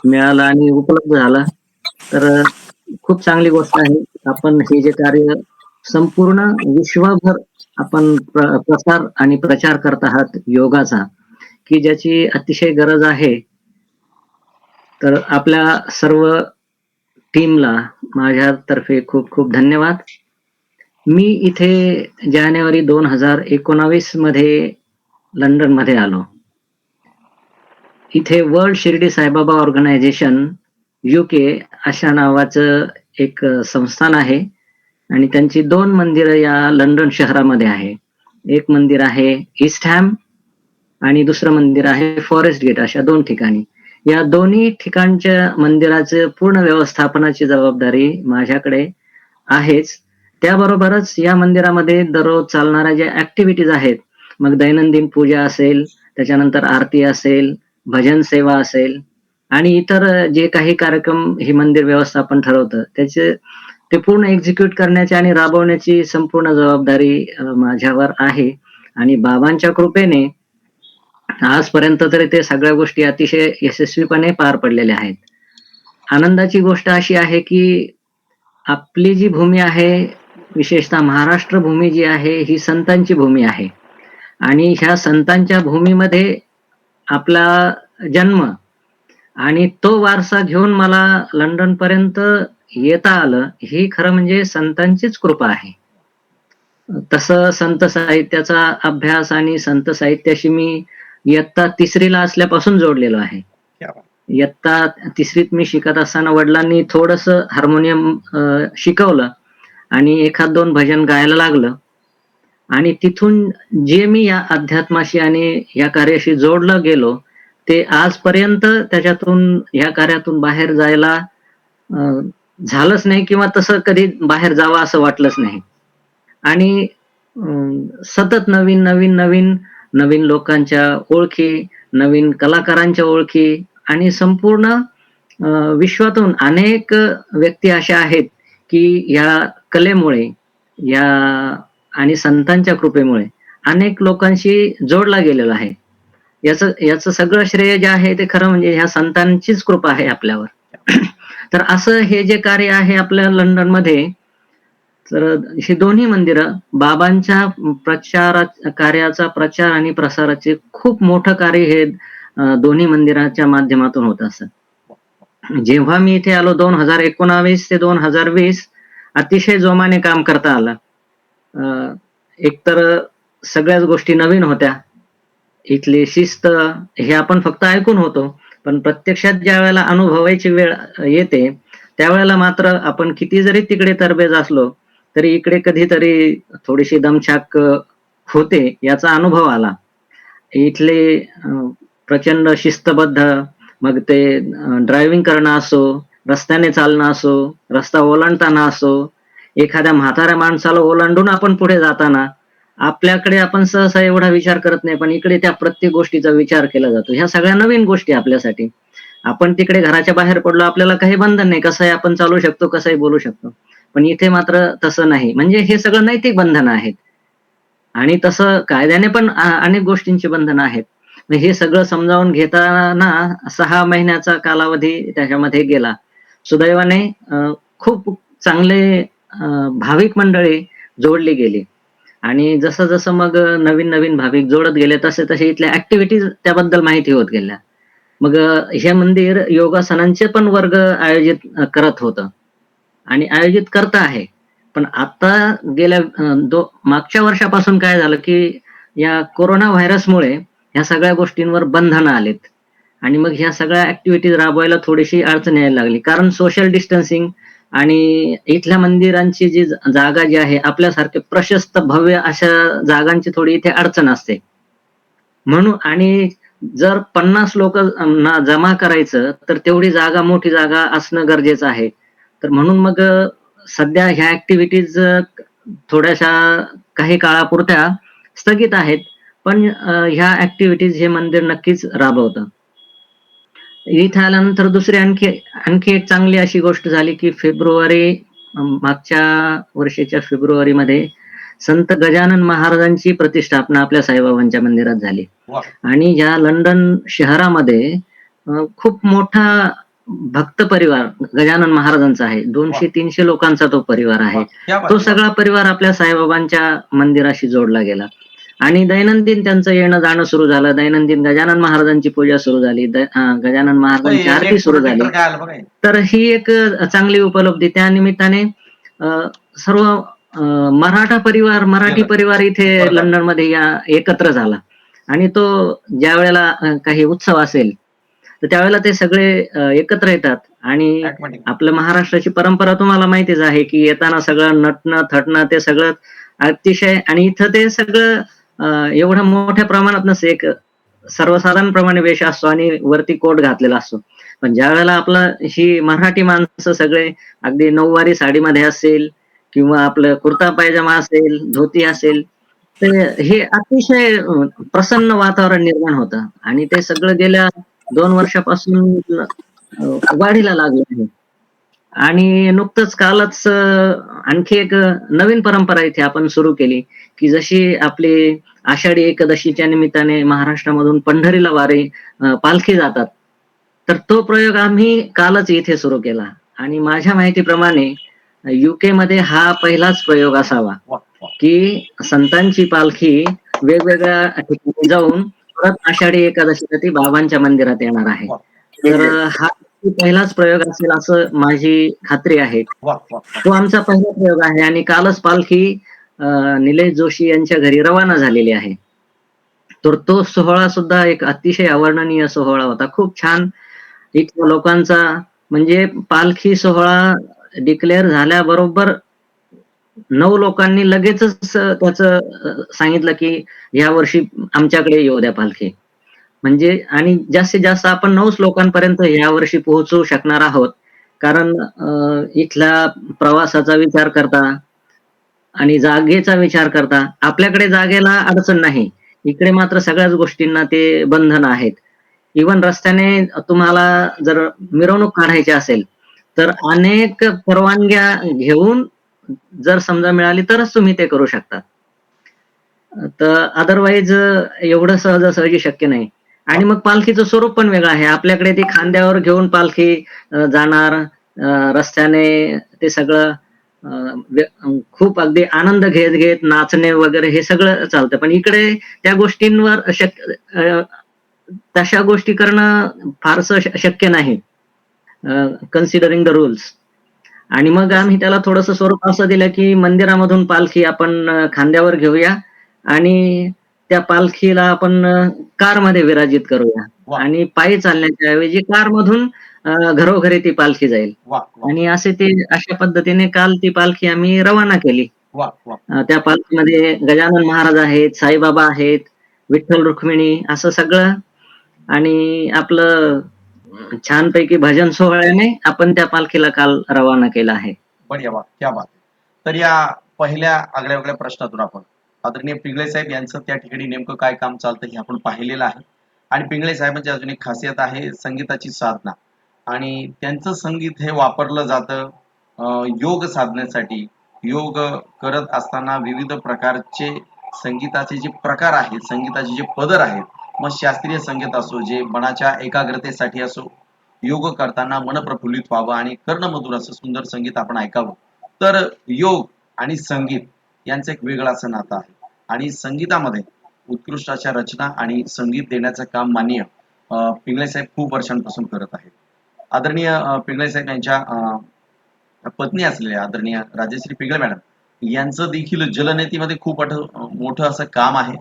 मिळालं आणि उपलब्ध झालं, तर खूप चांगली गोष्ट आहे। आपण हे जे कार्य संपूर्ण विश्वभर आपण प्रसार आणि प्रचार करत आहात योगाचा, की ज्याची अतिशय गरज आहे। तर आपल्या सर्व टीमला माझ्यातर्फे खूप खूप धन्यवाद। मी इथे जानेवारी 2019 मध्ये लंडन मध्ये आलो। इथे world Shirdi Saibaba organization UK अशा नावाचं एक संस्थान आहे आणि त्यांची 2 मंदिरं या लंडन शहरामध्ये आहे. एक मंदिर आहे ईस्ट हॅम आणि दुसरं मंदिर आहे फॉरेस्ट गेट अशा 2 ठिकाणी. या दोन्ही ठिकाणच्या मंदिराचं पूर्ण व्यवस्थापनाची जबाबदारी माझ्याकडे आहेच. त्याबरोबरच या मंदिरामध्ये दररोज चालणाऱ्या ज्या ॲक्टिव्हिटीज आहेत, मग दैनंदिन पूजा असेल, त्याच्यानंतर आरती असेल, भजन सेवा असेल आणि इतर जे काही कार्यक्रम हे मंदिर व्यवस्थापन ठरवतं, ते पूर्ण एक्झिक्यूट करण्याची आणि राबवण्याची संपूर्ण जबाबदारी माझ्यावर आहे आणि बाबांच्या कृपेने आजपर्यंत तरी ते सगळ्या गोष्टी अतिशय यशस्वीपणे पार पडलेल्या आहेत. आनंदाची गोष्ट अशी आहे, की आपली जी भूमी आहे, विशेषतः महाराष्ट्र भूमी जी आहे, ही संतांची भूमी आहे आणि ह्या संतांच्या भूमीमध्ये आपला जन्म आणि तो वारसा घेऊन मला लंडनपर्यंत येता आलं, ही खरं म्हणजे संतांचीच कृपा आहे. तसं संत साहित्याचा अभ्यास आणि संत साहित्याशी मी इयत्ता 3री ला असल्यापासून जोडलेलो आहे. क्या बात. इयत्ता 3रीत मी शिकत असताना वडिलांनी थोडंसं हार्मोनियम शिकवलं आणि 1-2 भजन गायला लागलं आणि तिथून जे मी या अध्यात्माशी आणि या कार्याशी जोडलं गेलो, ते आजपर्यंत त्याच्यातून या कार्यातून बाहेर जायला झालंच नाही किंवा तसं कधी बाहेर जावं असं वाटलंच नाही. आणि सतत नवीन लोकांच्या ओळखी, नवीन कलाकारांच्या ओळखी आणि संपूर्ण विश्वातून अनेक व्यक्ती अशा आहेत, की या कलेमुळे या आणि संतांच्या कृपेमुळे अनेक लोकांशी जोडला गेलेला आहे. याचं सगळं श्रेय जे आहे ते खरं म्हणजे ह्या संतांचीच कृपा आहे आपल्यावर. तर असं हे जे कार्य आहे आपल्या लंडनमध्ये, तर ही दोन्ही मंदिरं बाबांच्या कार्याचा प्रचार आणि प्रसाराचे खूप मोठं कार्य हे दोन्ही मंदिराच्या माध्यमातून होत असतं. जेव्हा मी इथे आलो 2019 ते 2020 अतिशय जोमाने काम करता आलं. एकतर सगळ्याच गोष्टी नवीन होत्या. इथली शिस्त हे आपण फक्त ऐकून होतो, पण प्रत्यक्षात ज्यावेळेला अनुभवायची वेळ येते, त्यावेळेला मात्र आपण किती जरी तिकडे तरबेज असलो, तरी इकडे कधीतरी थोडीशी दमछाक होते याचा अनुभव आला. इथले प्रचंड शिस्तबद्ध, मग ते ड्रायव्हिंग करणं असो, रस्त्याने चालणं असो, रस्ता ओलांडताना असो, एखाद्या म्हाताऱ्या माणसाला ओलांडून आपण पुढे जाताना आपल्याकडे आपण सहसा एवढा विचार करत नाही, पण इकडे त्या प्रत्येक गोष्टीचा विचार केला जातो. ह्या सगळ्या नवीन गोष्टी आपल्यासाठी. आपण तिकडे घराच्या बाहेर पडलो, आपल्याला काही बंधन नाही, कसंही आपण चालू शकतो, कसंही बोलू शकतो. पण इथे मात्र तसं नाही. म्हणजे हे सगळं नैतिक बंधनं आहेत आणि तसं कायद्याने पण अनेक गोष्टींची बंधनं आहेत. हे सगळं समजावून घेताना 6 महिन्याचा कालावधी त्याच्यामध्ये गेला. सुदैवाने खूप चांगले भाविक मंडळी जोडली गेली आणि जसं मग नवीन भाविक जोडत गेले, तसे इथल्या ॲक्टिव्हिटीज त्याबद्दल माहिती होत गेल्या. मग हे मंदिर योगासनांचे पण वर्ग आयोजित करत होतं आणि आयोजित करत आहे. पण आता गेल्या मागच्या वर्षापासून काय झालं, की या कोरोना व्हायरसमुळे ह्या सगळ्या गोष्टींवर बंधनं आलेत आणि मग ह्या सगळ्या ॲक्टिव्हिटीज राबवायला थोडीशी अडचण यायला लागली. कारण सोशल डिस्टन्सिंग आणि इथल्या मंदिरांची जी जागा जी आहे, आपल्यासारखे प्रशस्त भव्य अशा जागांची थोडी इथे अडचण असते. म्हणून आणि जर 50 लोकांना जमा करायचं, तर तेवढी जागा, मोठी जागा असणं गरजेचं आहे. तर म्हणून मग सध्या ह्या ॲक्टिव्हिटीज थोड्याशा काही काळापुरत्या स्थगित आहेत. पण ह्या ॲक्टिव्हिटीज हे मंदिर नक्कीच राबवतं. इथे आल्यानंतर दुसरी आणखी एक चांगली अशी गोष्ट झाली, की मागच्या वर्षीच्या फेब्रुवारीमध्ये संत गजानन महाराजांची प्रतिष्ठापना आपल्या साईबाबांच्या मंदिरात झाली. वा. आणि या लंडन शहरामध्ये खूप मोठा भक्त परिवार गजानन महाराजांचा आहे. 200-300 लोकांचा तो परिवार आहे. क्या बात. तो सगळा परिवार आपल्या साईबाबांच्या मंदिराशी जोडला गेला आणि दैनंदिन त्यांचं येणं जाणं सुरू झालं. दैनंदिन गजानन महाराजांची पूजा सुरू झाली. गजानन महाराजांची आरती सुरू झाली. काय आलं बघा हे. तर ही एक चांगली उपलब्धी. त्या निमित्ताने सर्व मराठी परिवार इथे बरोबर. लंडनमध्ये एकत्र झाला आणि तो ज्या वेळेला काही उत्सव असेल, तर त्यावेळेला ते सगळे एकत्र येतात आणि Automatic. आपल्या महाराष्ट्राची परंपरा तुम्हाला माहितीच आहे की येताना सगळं नटणं थटणं ते सगळं अतिशय, आणि इथं ते सगळं एवढं मोठ्या प्रमाणात नसते, एक सर्वसाधारणप्रमाणे वेश असतो आणि वरती कोट घातलेला असतो. पण ज्या वेळेला आपलं ही मराठी माणसं सगळे अगदी नऊवारी साडीमध्ये असेल किंवा आपलं कुर्ता पायजामा असेल, धोती असेल, तर हे अतिशय प्रसन्न वातावरण निर्माण होतं आणि ते सगळं गेल्या 2 वर्षापासून वाढीला लागलं आहे. आणि नुकतंच कालच आणखी एक नवीन परंपरा इथे आपण सुरू केली, की जशी आपली आषाढी एकादशीच्या निमित्ताने महाराष्ट्रामधून पंढरीला वारी पालखी जातात. तर तो प्रयोग आम्ही कालच इथे सुरू केला आणि माझ्या माहितीप्रमाणे मध्ये हा पहिलाच प्रयोग असावा, वा वा की संतांची पालखी वेगवेगळ्या ठिकाणी जाऊन परत आषाढी एकादशीला ती बाबांच्या मंदिरात येणार आहे. वा तर हा पहिलाच प्रयोग असेल असं माझी खात्री आहे. वा वा तो आमचा पहिला प्रयोग आहे आणि कालच पालखी निलेश जोशी यांच्या घरी रवाना झालेली आहे. तर तो सोहळा सुद्धा एक अतिशय अवर्णनीय सोहळा होता. खूप छान इथल्या लोकांचा, म्हणजे पालखी सोहळा डिक्लेअर झाल्याबरोबर 9 लोकांनी लगेचच त्याचं सांगितलं की या वर्षी आमच्याकडे येऊ द्या पालखी. म्हणजे आणि जास्तीत जास्त आपण 9च लोकांपर्यंत यावर्षी पोहोचू शकणार आहोत. कारण इथल्या प्रवासाचा विचार करता आणि जागेचा विचार करता आपल्याकडे जागेला अडचण नाही. इकडे मात्र सगळ्याच गोष्टींना ते बंधन आहेत. इव्हन रस्त्याने तुम्हाला जर मिरवणूक काढायची असेल, तर अनेक परवानग्या घेऊन जर समजा मिळाली तरच तुम्ही ते करू शकता. तर अदरवाईज एवढं सहजासहजी शक्य नाही. आणि मग पालखीचं स्वरूप पण वेगळं आहे. आपल्याकडे ती खांद्यावर घेऊन पालखी जाणार, रस्त्याने ते सगळं खूप अगदी आनंद घेत नाचणे वगैरे हे सगळं चालतं. पण इकडे त्या गोष्टींवर तशा गोष्टी करणं फारसं शक्य नाही, कन्सिडरिंग द रूल्स. आणि मग आम्ही त्याला थोडंसं स्वरूप असं दिलं की मंदिरामधून पालखी आपण खांद्यावर घेऊया आणि त्या पालखीला आपण कारमध्ये विराजित करूया वा आणि पायी चालण्याच्या ऐवजी कारमधून घरोघरी ती पालखी जाईल. वा वा आणि अशा पद्धतीने काल ती पालखी आम्ही रवाना केली. वा वा त्या पालखीमध्ये गजानन महाराज आहेत, साईबाबा आहेत, विठ्ठल रुक्मिणी असं सगळं, आणि आपलं छानपैकी भजन सोहळ्याने आपण त्या पालखीला काल रवाना केलं आहे. बढिया वा क्या बात. तर या पहिल्या आगळ्या वेगळ्या प्रश्नातून आपण आदरणीय पिंगळे साहेब यांचं त्या ठिकाणी नेमकं काय काम चालतं हे आपण पाहिलेलं आहे. आणि पिंगळे साहेबांची अजून एक खासियत आहे संगीताची साधना, आणि त्यांचं संगीत हे वापरलं जातं योग साधण्यासाठी. योग करत असताना विविध प्रकारचे संगीताचे जे प्रकार आहेत, संगीताचे जे पदर आहेत, मग शास्त्रीय संगीत असो, जे मनाच्या एकाग्रतेसाठी असो, योग करताना मन प्रफुल्लित व्हावं आणि कर्णमधुर असं सुंदर संगीत आपण ऐकावं. तर योग आणि संगीत यांचं एक वेगळं असं नातं आहे. आणि संगीतामध्ये उत्कृष्ट अशा रचना आणि संगीत देण्याचं काम माननीय पिंगळे साहेब खूप वर्षांपासून करत आहेत. आदरणीय पिंगळे साहेब यांच्या पत्नी असलेल्या आदरणीय राजश्री पिंगळे मॅडम यांचं देखील जलनेतीमध्ये खूप मोठं असं काम आहे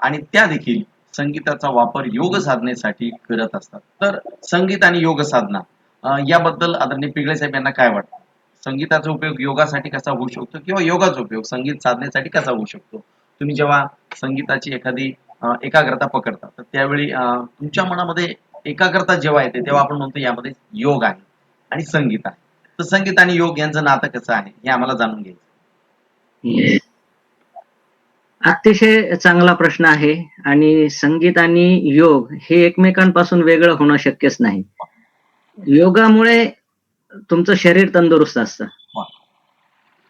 आणि त्या देखील संगीताचा वापर योग साधनेसाठी करत असतात. तर संगीत आणि योग साधना याबद्दल आदरणीय पिंगळे साहेब यांना काय वाटतं? संगीताचा उपयोग योगासाठी कसा होऊ शकतो किंवा योगाचा उपयोग संगीत साधनेसाठी कसा होऊ शकतो? तुम्ही जेव्हा संगीताची एखादी एकाग्रता पकडता तर त्यावेळी तुमच्या मनामध्ये एकाग्रता जेव्हा येते तेव्हा आपण म्हणतो यामध्ये योग आहे आणि संगीत आहे. तर संगीत आणि योग यांचं नातं कसं आहे हे आम्हाला जाणून घ्यायचं. अतिशय चांगला प्रश्न आहे. आणि संगीत आणि योग हे एकमेकांपासून वेगळं होणं शक्यच नाही. योगामुळे तुमचं शरीर तंदुरुस्त असतं. वा.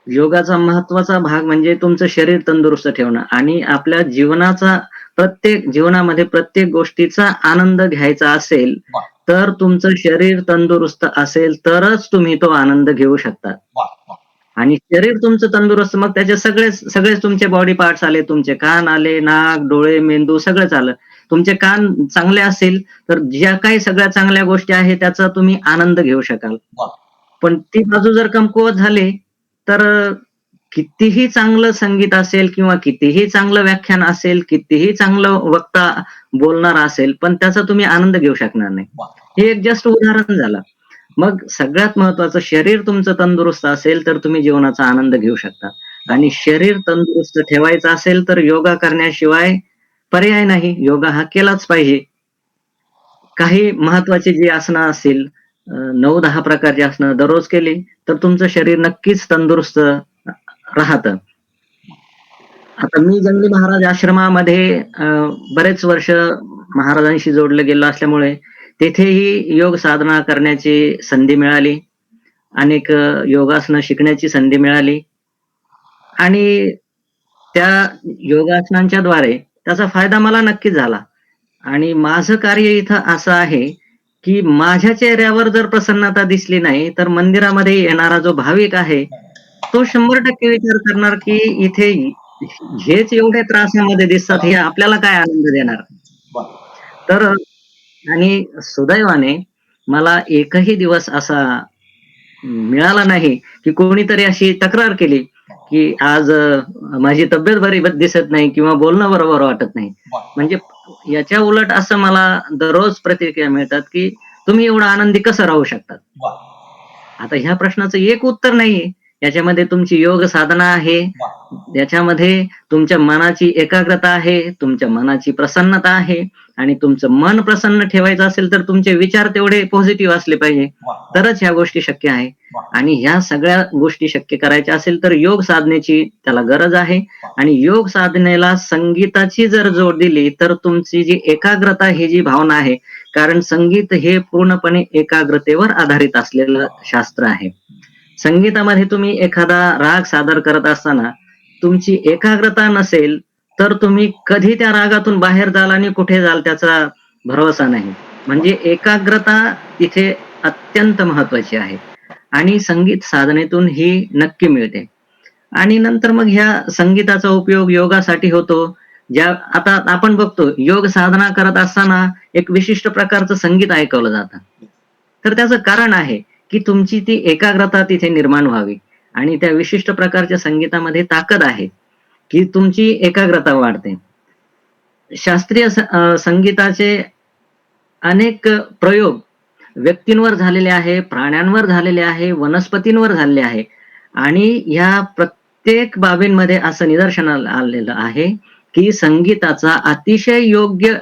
योगाचा महत्वाचा भाग म्हणजे तुमचं शरीर तंदुरुस्त ठेवणं आणि आपल्या जीवनामध्ये प्रत्येक गोष्टीचा आनंद घ्यायचा असेल वा तर तुमचं शरीर तंदुरुस्त असेल तरच तुम्ही तो आनंद घेऊ शकता. वा वा आणि शरीर तुमचं तंदुरुस्त, मग त्याचे सगळेच तुमचे बॉडी पार्ट्स आले, तुमचे कान आले, नाक, डोळे, मेंदू सगळंच आलं. तुमचे कान चांगले असेल तर ज्या काही सगळ्या चांगल्या गोष्टी आहेत त्याचा तुम्ही आनंद घेऊ शकाल. वा पण ती बाजू जर कमकुवत झाली तर कितीही चांगलं संगीत असेल किंवा कितीही चांगलं व्याख्यान असेल, कितीही चांगलं वक्ता बोलणार असेल, पण त्याचा तुम्ही आनंद घेऊ शकणार नाही. वा. हे एक जस्ट उदाहरण झालं. मग सगळ्यात महत्वाचं, शरीर तुमचं तंदुरुस्त असेल तर तुम्ही जीवनाचा आनंद घेऊ शकता. आणि शरीर तंदुरुस्त ठेवायचं असेल तर योगा करण्याशिवाय पर्याय नाही. योगा हा केलाच पाहिजे. काही महत्वाची जी आसनं असतील, 9-10 प्रकारची आसनं दररोज केली तर तुमचं शरीर नक्कीच तंदुरुस्त राहतं. आता मी जंगली महाराज आश्रमामध्ये बरेच वर्ष महाराजांशी जोडलं गेलो असल्यामुळे तेथेही योग साधना करण्याची संधी मिळाली. अनेक योगासनं शिकण्याची संधी मिळाली आणि त्या योगासनांच्या द्वारे त्याचा फायदा मला नक्कीच झाला. आणि माझं कार्य इथं असं आहे, की माझ्या चेहऱ्यावर जर प्रसन्नता दिसली नाही, तर मंदिरामध्ये येणारा जो भाविक आहे, तो 100% विचार करणार, की इथे हेच एवढ्या त्रासामध्ये दिसतात, हे आपल्याला काय आनंद देणार? वा. तर आणि सुदैवाने मला एकही दिवस असा मिळाला नाही, की कोणीतरी अशी तक्रार केली, की आज माझी तब्येत बरी दिसत नाही किंवा बोलणं बरोबर वाटत नाही. वा. म्हणजे याच्या उलट असं मला दररोज प्रतिक्रिया मिळतात, की तुम्ही एवढं आनंदी कसं राहू शकतात? वा. आता ह्या प्रश्नाचं एक उत्तर नाहीये. याच्यामध्ये तुमची योग साधना आहे. वा. याच्यामध्ये तुमच्या मनाची एकाग्रता आहे, तुमच्या मनाची प्रसन्नता आहे आणि तुमचं मन प्रसन्न ठेवायचं असेल तर तुमचे विचार तेवढे पॉझिटिव्ह असले पाहिजे. वा. तरच ह्या गोष्टी शक्य आहे. वा. आणि ह्या सगळ्या गोष्टी शक्य करायच्या असेल तर योग साधनेची त्याला गरज आहे. आणि योग साधनेला संगीताची जर जोड दिली तर तुमची जी एकाग्रता ही जी भावना आहे, कारण संगीत हे पूर्णपणे एकाग्रतेवर आधारित असलेलं शास्त्र आहे. संगीतामध्ये तुम्ही एखादा राग सादर करत असताना तुमची एकाग्रता नसेल तर तुम्ही कधी त्या रागातून बाहेर जाल आणि कुठे जाल त्याचा भरोसा नाही. म्हणजे एकाग्रता तिथे अत्यंत महत्वाची आहे आणि संगीत साधनेतून ही नक्की मिळते. आणि नंतर मग ह्या संगीताचा उपयोग योगासाठी होतो. आता आपण बघतो योग साधना करत असताना एक विशिष्ट प्रकारचं संगीत ऐकवलं जातं. तर त्याचं कारण आहे, की तुमची ती एकाग्रता तिथे निर्माण व्हावी आणि त्या विशिष्ट प्रकारच्या संगीतामध्ये ताकद आहे, की तुमची एकाग्रता वाढते. शास्त्रीय संगीताचे अनेक प्रयोग व्यक्तींवर झालेले आहे, प्राण्यांवर झालेले आहे, वनस्पतींवर झालेले आहे आणि ह्या प्रत्येक बाबींमध्ये असं निदर्शनाला आलेलं आहे, की संगीताचा अतिशय योग्य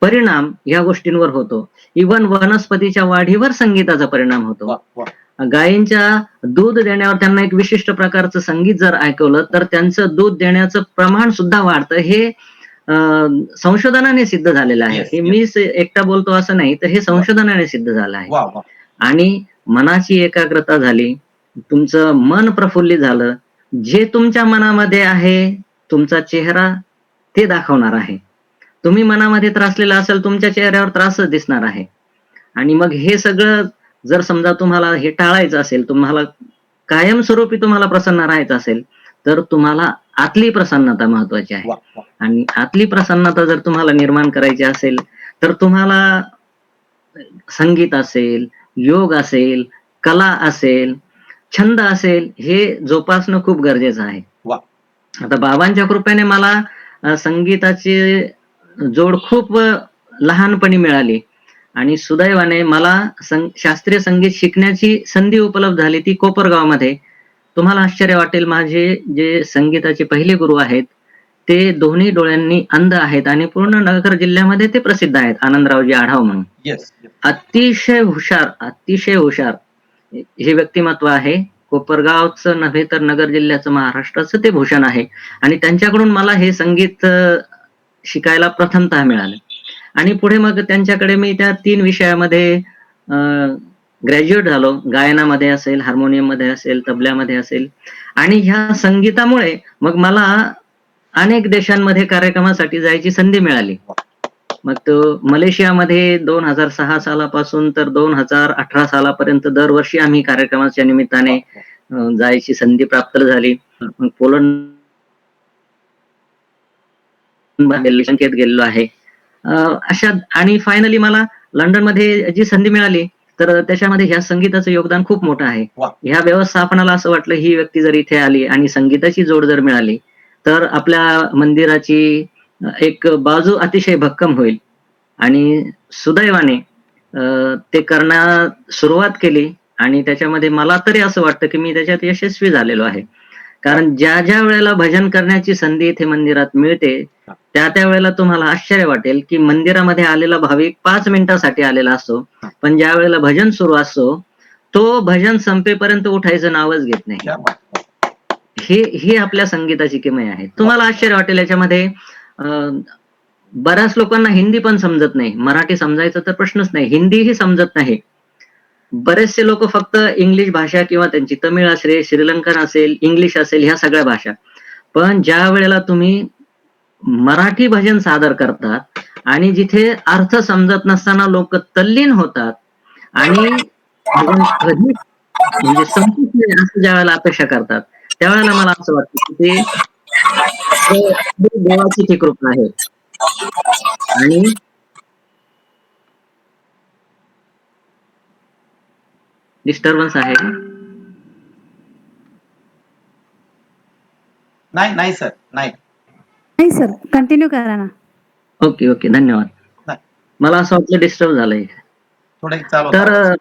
परिणाम या गोष्टींवर होतो. इव्हन वनस्पतीच्या वाढीवर संगीताचा परिणाम होतो. वा. वा. गायींच्या दूध देण्यावर त्यांना एक विशिष्ट प्रकारचं संगीत जर ऐकवलं तर त्यांचं दूध देण्याचं प्रमाण सुद्धा वाढतं. हे संशोधनाने सिद्ध झालेलं आहे. Yes, हे yes. मीच एकटा बोलतो असं नाही, तर हे संशोधनाने सिद्ध झालं आहे. वा. वा. आणि मनाची एकाग्रता झाली, तुमचं मन प्रफुल्लित झालं, जे तुमच्या मनामध्ये आहे तुमचा चेहरा ते दाखवणार आहे. तुम्ही मनामध्ये त्रासलेला असेल तुमच्या चेहऱ्यावर त्रासच दिसणार आहे. आणि मग हे सगळं जर समजा तुम्हाला हे टाळायचं असेल, तुम्हाला कायमस्वरूपी तुम्हाला प्रसन्न राहायचं असेल तर तुम्हाला आतली प्रसन्नता महत्वाची आहे. वा. वा. आणि आतली प्रसन्नता जर तुम्हाला निर्माण करायची असेल तर तुम्हाला संगीत असेल, योग असेल, कला असेल, छंद असेल, हे जोपासणं खूप गरजेचं आहे. वा. आता बाबांच्या कृपेने मला संगीताची जोड खूप लहानपणी मिळाली आणि सुदैवाने मला शास्त्रीय संगीत शिकण्याची संधी उपलब्ध झाली ती कोपरगावमध्ये. तुम्हाला आश्चर्य वाटेल, माझे जे संगीताचे पहिले गुरु आहेत ते दोन्ही डोळ्यांनी अंध आहेत आणि पूर्ण नगर जिल्ह्यामध्ये ते प्रसिद्ध आहेत, आनंदरावजी आढाव म्हणून. येस. अतिशय हुशार हे व्यक्तिमत्व आहे. कोपरगावचं नव्हे तर नगर जिल्ह्याचं, महाराष्ट्राचं ते भूषण आहे. आणि त्यांच्याकडून मला हे संगीत शिकायला प्रथमतः मिळालं. आणि पुढे मग त्यांच्याकडे मी त्या 3 विषयामध्ये ग्रॅज्युएट झालो. गायनामध्ये असेल, हार्मोनियम मध्ये असेल, तबल्यामध्ये असेल. आणि ह्या संगीतामुळे मग मला अनेक देशांमध्ये कार्यक्रमासाठी जायची संधी मिळाली. मग तो मलेशियामध्ये 2006 सालापासून तर 2018 सालापर्यंत दरवर्षी आम्ही कार्यक्रमाच्या निमित्ताने जायची संधी प्राप्त झाली. मग पोलंड संकेत गेलेलो आहे. अशा आणि फायनली मला लंडन मध्ये जी संधी मिळाली तर त्याच्यामध्ये ह्या संगीताचं योगदान खूप मोठं आहे. वा. ह्या व्यवस्थापनाला असं वाटलं ही व्यक्ती जर इथे आली आणि संगीताची जोड जर मिळाली तर आपल्या मंदिराची एक बाजू अतिशय भक्कम होईल. आणि सुदैवाने ते करण्यास सुरुवात केली आणि त्याच्यामध्ये मला तरी असं वाटतं की मी त्याच्यात यशस्वी झालेलो आहे. कारण ज्या वेळेला भजन करण्याची संधी इथे मंदिरात मिळते त्या वेळेला तुम्हाला आश्चर्य वाटेल की मंदिरामध्ये आलेला भाविक 5 मिनिटासाठी आलेला असतो, पण ज्या वेळेला भजन सुरू असतो तो भजन संपेपर्यंत उठायचं नावच घेत नाही. क्या बात. ही आपल्या संगीताची किमया आहे. तुम्हाला आश्चर्य वाटेल याच्यामध्ये बऱ्याच लोकांना हिंदी पण समजत नाही. मराठी समजायचा तर प्रश्नच नाही. हिंदीही समजत नाही. बरेचसे लोक फक्त इंग्लिश भाषा किंवा त्यांची तमिळ असेल, श्रीलंकन असेल, इंग्लिश असेल ह्या सगळ्या भाषा. पण ज्या वेळेला तुम्ही मराठी भजन सादर करतात आणि जिथे अर्थ समजत नसताना लोक तल्लीन होतात आणि भजन कधी म्हणजे संपूच नये असं ज्या वेळेला अपेक्षा करतात त्यावेळेला मला असं वाटतं की ते देवाची ती कृपा आहे. आणि डिस्टर्बन्स आहे. नाही सर, नाही. नाही सर, कंटिन्यू करा ना. ओके धन्यवाद. नाही. मला असं वाटलं डिस्टर्ब झालंय. थोडं एक चालू तर होतं.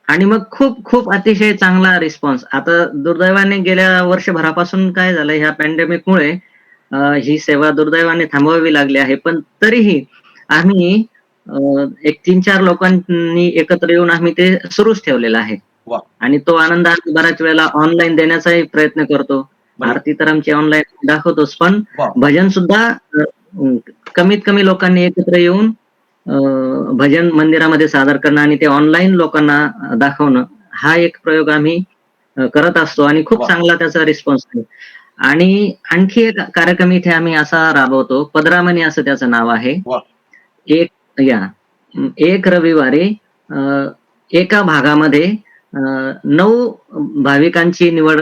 आणि मग खूप अतिशय चांगला रिस्पॉन्स. आता दुर्दैवाने गेल्या वर्षभरापासून काय झालं ह्या पॅन्डेमिकमुळे ही सेवा दुर्दैवाने थांबवावी लागली आहे. पण तरीही आम्ही एक 3-4 लोकांनी एकत्र येऊन आम्ही ते सुरूच ठेवलेलं आहे. वा. आणि तो आनंद आम्ही बऱ्याच वेळेला ऑनलाईन देण्याचाही प्रयत्न करतो. बरोबर. आरती तर आमची ऑनलाईन दाखवतोच, पण वा. भजन सुद्धा कमीत कमी लोकांनी एकत्र येऊन भजन मंदिरामध्ये सादर करणं आणि ते ऑनलाईन लोकांना दाखवणं हा एक प्रयोग आम्ही करत असतो आणि खूप वा. चांगला त्याचा रिस्पॉन्स आहे. आणि आणखी एक कार्यक्रम इथे आम्ही असा राबवतो, पदरामणी असं त्याचं नाव आहे. वा. एक रविवारी एका भागामध्ये 9 भाविकांची निवड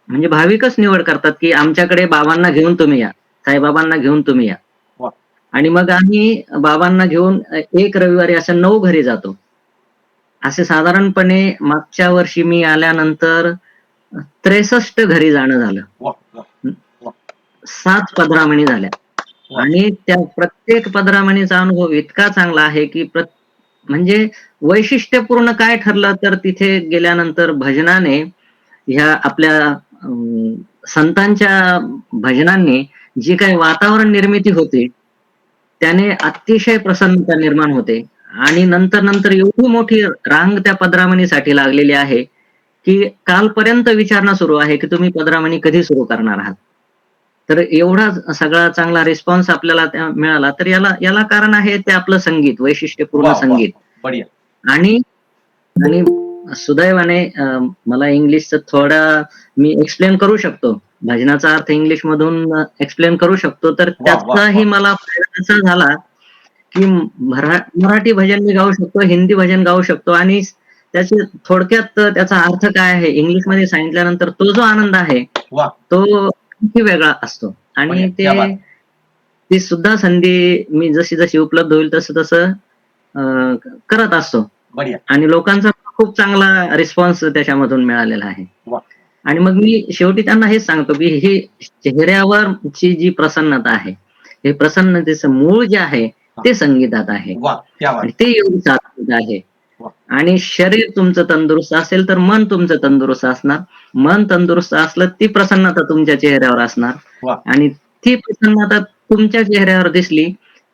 म्हणजे भाविकच निवड करतात की आमच्याकडे बाबांना घेऊन तुम्ही या, साईबाबांना घेऊन तुम्ही या. वा. आणि मग आम्ही बाबांना घेऊन एक रविवारी असं 9 घरी जातो. असे साधारणपणे मागच्या वर्षी मी आल्यानंतर 63 घरी जाणं झालं. वा. वा. 7 पदरामणी झाल्या. वा. आणि त्या प्रत्येक पदरामणीचा अनुभव इतका चांगला आहे की म्हणजे वैशिष्ट्यपूर्ण काय ठरलं तर तिथे गेल्यानंतर भजनाने ह्या आपल्या संतांच्या भजनांनी जी काही वातावरण निर्मिती होते त्याने अतिशय प्रसन्नता निर्माण होते. आणि नंतर एवढी मोठी रांग त्या पदरामणीसाठी लागलेली आहे की कालपर्यंत विचारणा सुरू आहे की तुम्ही पदरामणी कधी सुरू करणार आहात. तर एवढा सगळा चांगला रिस्पॉन्स आपल्याला मिळाला. तर याला कारण आहे ते आपलं संगीत, वैशिष्ट्यपूर्ण वा. संगीत. बढिया. आणि सुदैवाने मला इंग्लिशचं थोडा मी एक्सप्लेन करू शकतो. भजनाचा अर्थ इंग्लिश मधून एक्सप्लेन करू शकतो. तर वा. त्याचाही मला फायदा असा झाला की मराठी भजन मी गाऊ शकतो, हिंदी भजन गाऊ शकतो आणि त्याचे थोडक्यात त्याचा अर्थ काय आहे इंग्लिश मध्ये सांगितल्यानंतर तो जो आनंद आहे वा. तो आणखी वेगळा असतो. आणि बढिया. क्या बात. ती सुद्धा संधी मी जशी उपलब्ध होईल तसं करत असतो. बढिया. आणि लोकांचा खूप चांगला रिस्पॉन्स त्याच्यामधून मिळालेला आहे. वा. आणि मग मी शेवटी त्यांना हेच सांगतो की ही चेहऱ्यावरची जी प्रसन्नता आहे, हे प्रसन्नतेचं मूळ जे आहे ते संगीतात आहे वा. क्या बात. आणि ते योग साधना आहे. वा. आणि शरीर तुमचं तंदुरुस्त असेल तर मन तुमचं तंदुरुस्त असणार. मन तंदुरुस्त असलं ती प्रसन्नता तुमच्या चेहऱ्यावर असणार. वा. आणि ती प्रसन्नता तुमच्या चेहऱ्यावर दिसली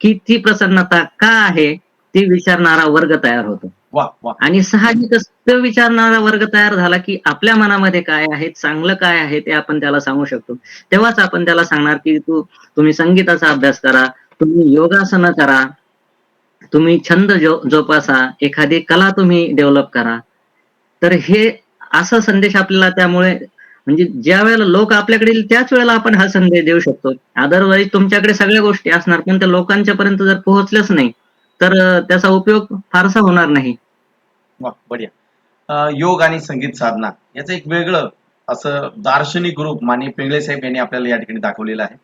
की ती प्रसन्नता का आहे ती विचारणारा वर्ग तयार होतो. वा. वा. आणि साहजिकच तो विचारणारा वर्ग तयार झाला की आपल्या मनामध्ये काय आहे, चांगलं काय आहे ते आपण त्याला सांगू शकतो. तेव्हाच आपण त्याला सांगणार की तुम्ही संगीताचा अभ्यास करा, तुम्ही योगासनं करा, तुम्ही छंद जोपासा, एखादी कला तुम्ही डेव्हलप करा. तर हे असा संदेश आपल्याला त्यामुळे म्हणजे ज्या वेळेला लोक आपल्याकडे येईल त्याच वेळेला आपण हा संदेश देऊ शकतो. अदरवाईज तुमच्याकडे सगळ्या गोष्टी असणार पण त्या लोकांच्या पर्यंत जर पोहोचल्याच नाही तर त्याचा उपयोग फारसा होणार नाही. वा. बढिया. योग आणि संगीत साधना याचं एक वेगळं असं दार्शनिक रूप माननीय पिंगळे साहेब यांनी आपल्याला या ठिकाणी दाखवलेलं आहे.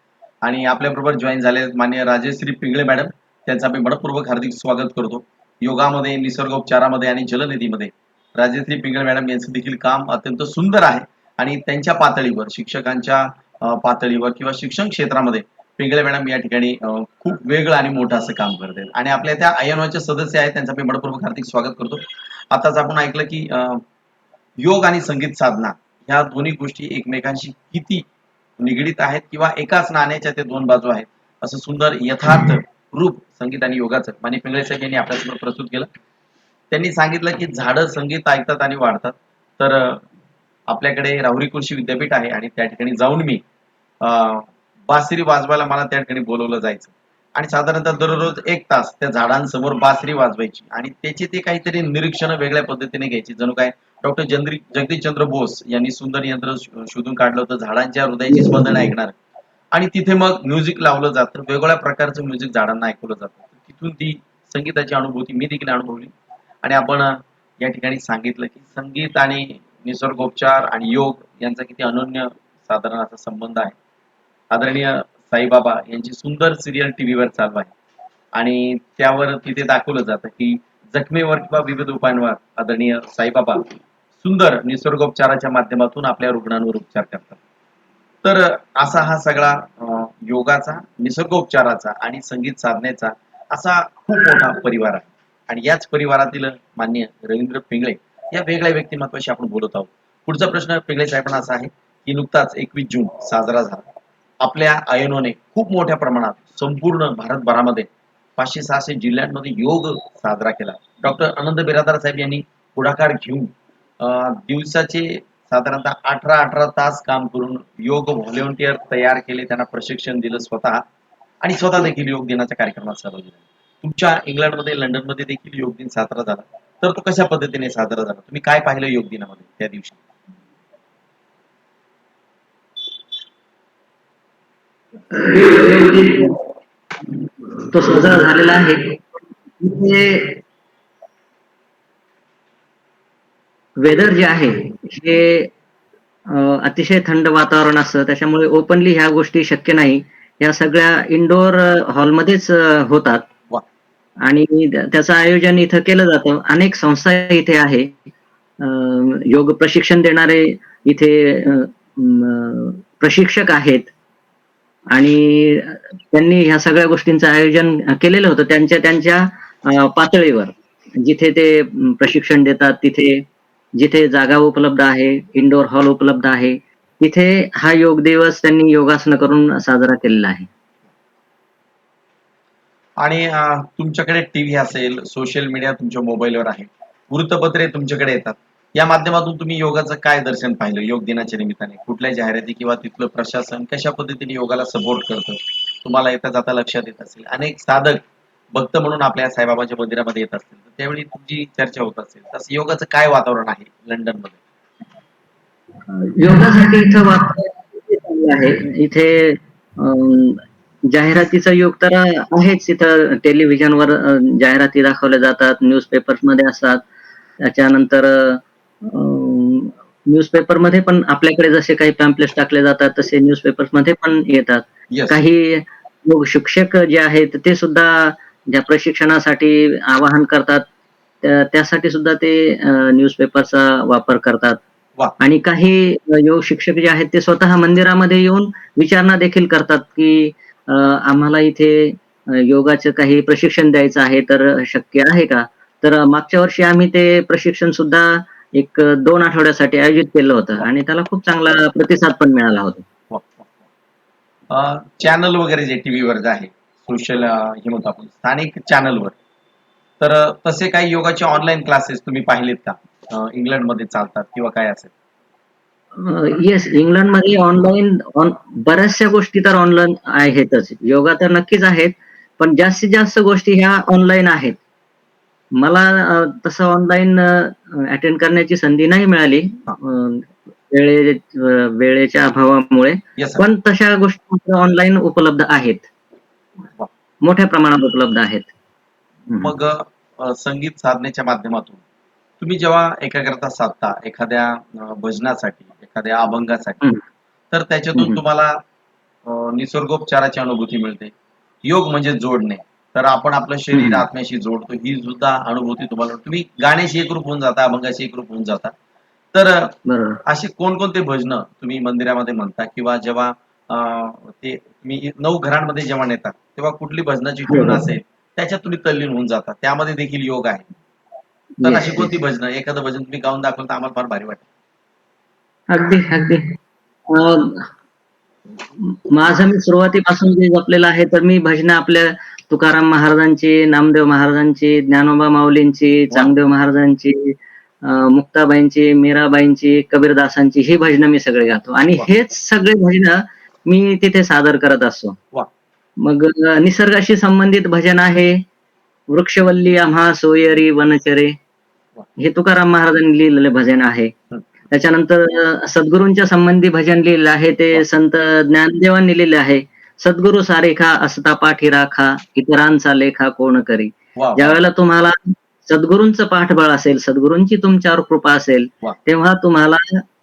आणि आपल्याबरोबर जॉईन झाले माननीय राजश्री पिंगळे मॅडम, त्यांचं आम्ही मनपूर्वक हार्दिक स्वागत करतो. योगामध्ये, निसर्गोपचारामध्ये आणि जलनिधीमध्ये राजश्री पिंगळे मॅडम यांचं देखील काम अत्यंत सुंदर आहे आणि त्यांच्या पातळीवर शिक्षकांच्या पातळीवर किंवा शिक्षण क्षेत्रामध्ये पिंगळे मॅडम या ठिकाणी खूप वेगळं आणि मोठं असं काम करतात आणि आपल्या त्या आयनोचे सदस्य आहेत त्यांचं मी मनपूर्वक हार्दिक स्वागत करतो. आताच आपण ऐकलं की योग आणि संगीत साधना ह्या दोन्ही गोष्टी एकमेकांशी किती निगडीत आहेत किंवा एकाच नाण्याच्या ते दोन बाजू आहेत असं सुंदर यथार्थ रूप संगीत आणि योगाचं माननीय पिंगळे साहेब यांनी आपल्यासमोर प्रस्तुत केलं. त्यांनी सांगितलं की झाडं संगीत ऐकतात आणि वाढतात. तर आपल्याकडे राहुरी कृषी विद्यापीठ आहे आणि त्या ठिकाणी जाऊन मी बासरी वाजवायला मला त्या ठिकाणी बोलवलं जायचं आणि साधारणतः दररोज 1 तास त्या झाडांसमोर बासरी वाजवायची आणि त्याचे ते काहीतरी निरीक्षण वेगळ्या पद्धतीने घ्यायची. जणू काय डॉक्टर जगदीशचंद्र बोस यांनी सुंदर यंत्र शोधून काढलं होतं झाडांच्या हृदयाची स्पंदन ऐकणार आणि तिथे मग म्युझिक लावलं जातं. वेगवेगळ्या प्रकारचं म्युझिक झाडांना ऐकवलं जातं. तिथून ती संगीताची अनुभूती मी देखील अनुभवली आणि आपण या ठिकाणी सांगितलं की संगीत आणि निसर्गोपचार आणि योग यांचा किती अनन्य साधारण असा संबंध आहे. आदरणीय साईबाबा यांची सुंदर सिरियल टीव्हीवर चालू आहे आणि त्यावर तिथे दाखवलं जातं की जखमेवर किंवा विविध उपायांवर आदरणीय साईबाबा सुंदर निसर्गोपचाराच्या माध्यमातून आपल्या रुग्णांवर उपचार करतात. तर असा हा सगळा योगाचा, निसर्गोपचाराचा आणि संगीत साधनेचा असा खूप मोठा परिवार आहे आणि याच परिवारातील माननीय रवींद्र पिंगळे या वेगळ्या व्यक्तिमत्वाशी आपण बोलत आहोत. पुढचा प्रश्न पिंगळे साहेबांना असा आहे की नुकताच 21 जून साजरा झाला. आपल्या आयनोने खूप मोठ्या प्रमाणात संपूर्ण भारतभरामध्ये 500-600 जिल्ह्यांमध्ये योग साजरा केला. डॉक्टर आनंद बिरादार साहेब यांनी पुढाकार घेऊन दिवसाचे साधारणतः 18-18 तास काम करून योग व्हॉलेंटियर तयार केले, त्यांना प्रशिक्षण दिलं स्वतः आणि स्वतः देखील योग दिनाच्या कार्यक्रमात सहभागी झाले. तुमच्या इंग्लंडमध्ये, लंडनमध्ये देखील योग दिन साजरा झाला. तर तो कशा पद्धतीने साजरा झाला? तुम्ही काय पाहिलं योग दिनामध्ये त्या दिवशी? तो साजरा झालेला आहे. तिथे वेदर जे आहे हे अतिशय थंड वातावरण असतं, त्याच्यामुळे ओपनली ह्या गोष्टी शक्य नाही. या सगळ्या इंडोर हॉलमध्येच होतात वा. आणि त्याचं आयोजन इथं केलं जातं. अनेक संस्था इथे आहे. योग प्रशिक्षण देणारे इथे प्रशिक्षक आहेत आणि त्यांनी ह्या सगळ्या गोष्टींचं आयोजन केलेलं होतं त्यांच्या पातळीवर. जिथे ते प्रशिक्षण देतात तिथे, जिथे जागा उपलब्ध आहे, इंडोर हॉल उपलब्ध आहे, तिथे हा योग दिवस त्यांनी योगासनं करून साजरा केलेला आहे. आणि तुमच्याकडे टीव्ही असेल, सोशल मीडिया तुमच्या मोबाईलवर आहे, वृत्तपत्रे तुमच्याकडे येतात. या माध्यमातून तुम्ही योगाचं काय दर्शन पाहिलं योग दिनाच्या निमित्ताने? कुठल्या जाहिराती किंवा तिथलं प्रशासन कशा पद्धतीने योगाला सपोर्ट करतं? तुम्हाला येता जाता लक्षात येत असेल. अनेक साधक भक्त म्हणून आपल्या साईबाबांच्या मंदिरामध्ये येत असतील. तर त्यावेळी तुमची चर्चा होत असेल. तसं योगाचं काय वातावरण आहे लंडनमध्ये? योगासाठी इथं वातावरण चांगलं आहे. इथे जाहिरातीचा योग तर आहेच. इथं टेलिव्हिजनवर जाहिराती दाखवल्या जातात, न्यूजपेपर्समध्ये असतात. त्याच्यानंतर न्यूजपेपरमध्ये पण आपल्याकडे जसे काही पॅम्पलेट्स टाकले जातात तसे न्यूजपेपर्समध्ये पण येतात. Yes. काही योग शिक्षक जे आहेत ते सुद्धा ज्या प्रशिक्षणासाठी आवाहन करतात त्यासाठी सुद्धा ते न्यूजपेपरचा वापर करतात. वा. आणि काही योग शिक्षक जे आहेत ते स्वतः मंदिरामध्ये येऊन विचारणा देखील करतात की आम्हाला इथे योगाचं काही प्रशिक्षण द्यायचं आहे तर शक्य आहे का? तर मागच्या वर्षी आम्ही ते प्रशिक्षण सुद्धा 1-2 आठवड्यासाठी आयोजित केलं होतं आणि त्याला खूप चांगला प्रतिसाद पण मिळाला होता. चॅनल वगैरे जे टीव्हीवर जे आहे, सोशल हे म्हणतो आपण स्थानिक चॅनलवर, तर तसे काही योगाचे ऑनलाईन क्लासेस तुम्ही पाहिलेत का? इंग्लंडमध्ये चालतात किंवा काय असेल? येस, इंग्लंडमध्ये ऑनलाईन बऱ्याचशा गोष्टी तर ऑनलाईन आहेतच. योगा तर नक्कीच आहेत, पण जास्तीत जास्त गोष्टी ह्या ऑनलाईन आहेत. मला तसं ऑनलाईन अटेंड करण्याची संधी नाही मिळाली वेळेच्या अभावामुळे, Yes, sir. पण तशा गोष्टी ऑनलाईन उपलब्ध आहेत. वा. मोठ्या प्रमाणात उपलब्ध आहेत. मग संगीत साधनेच्या माध्यमातून तुम्ही जेव्हा एकाग्रता साधता एखाद्या भजनासाठी, एखाद्या अभंगासाठी, हम्म. तर त्याच्यातून हम्म. तुम्हाला निसर्गोपचाराची अनुभूती मिळते. योग म्हणजे जोडणे. तर आपण आपलं शरीर हम्म. आत्म्याशी जोडतो, ही सुद्धा अनुभूती तुम्हाला तुम्ही गाण्याशी एकरूप होऊन जाता, अभंगाशी एकरूप होऊन जाता. तर बरोबर. असे कोणकोणते भजनं तुम्ही मंदिरामध्ये म्हणता किंवा जेव्हा ते तुम्ही 9 घरांमध्ये जेव्हा नेता तेव्हा कुठली भजनाची हो, ट्यून हो. असेल त्याच्यात तुम्ही तल्लीन होऊन जाता, त्यामध्ये देखील योग आहे. तर येस, अशी येस. कोणती भजनं, एखादं भजन तुम्ही गाऊन दाखवलं तर आम्हाला फार भारी वाटेल. अगदी, अगदी. अं, माझं मी सुरुवातीपासून जे जपलेलं आहे, तर मी भजनं आपल्या तुकाराम महाराजांची, नामदेव महाराजांची, ज्ञानोबा माऊलींची, वा. चांगदेव महाराजांची, मुक्ताबाईंची, मीराबाईंची, कबीरदासांची ही भजनं मी सगळे गातो आणि वा. हेच सगळे भजनं मी तिथे सादर करत असतो. वा. मग निसर्गाशी संबंधित भजन आहे, वृक्षवल्ली आम्हा सोयरी वनचरे, वा. हे तुकाराम महाराजांनी लिहिलेले भजन आहे. हं. त्याच्यानंतर सद्गुरूंच्या संबंधी भजन लिहिलेलं आहे ते वा. संत ज्ञानदेवांनी लिहिलेले आहे. सद्गुरु सारेखा असता पाठी राखा, इतरांचा लेखा कोण करी. वा. वा. ज्यावेळेला तुम्हाला सद्गुरूंचं पाठबळ असेल, सद्गुरूंची तुमच्यावर कृपा असेल, वा. तेव्हा तुम्हाला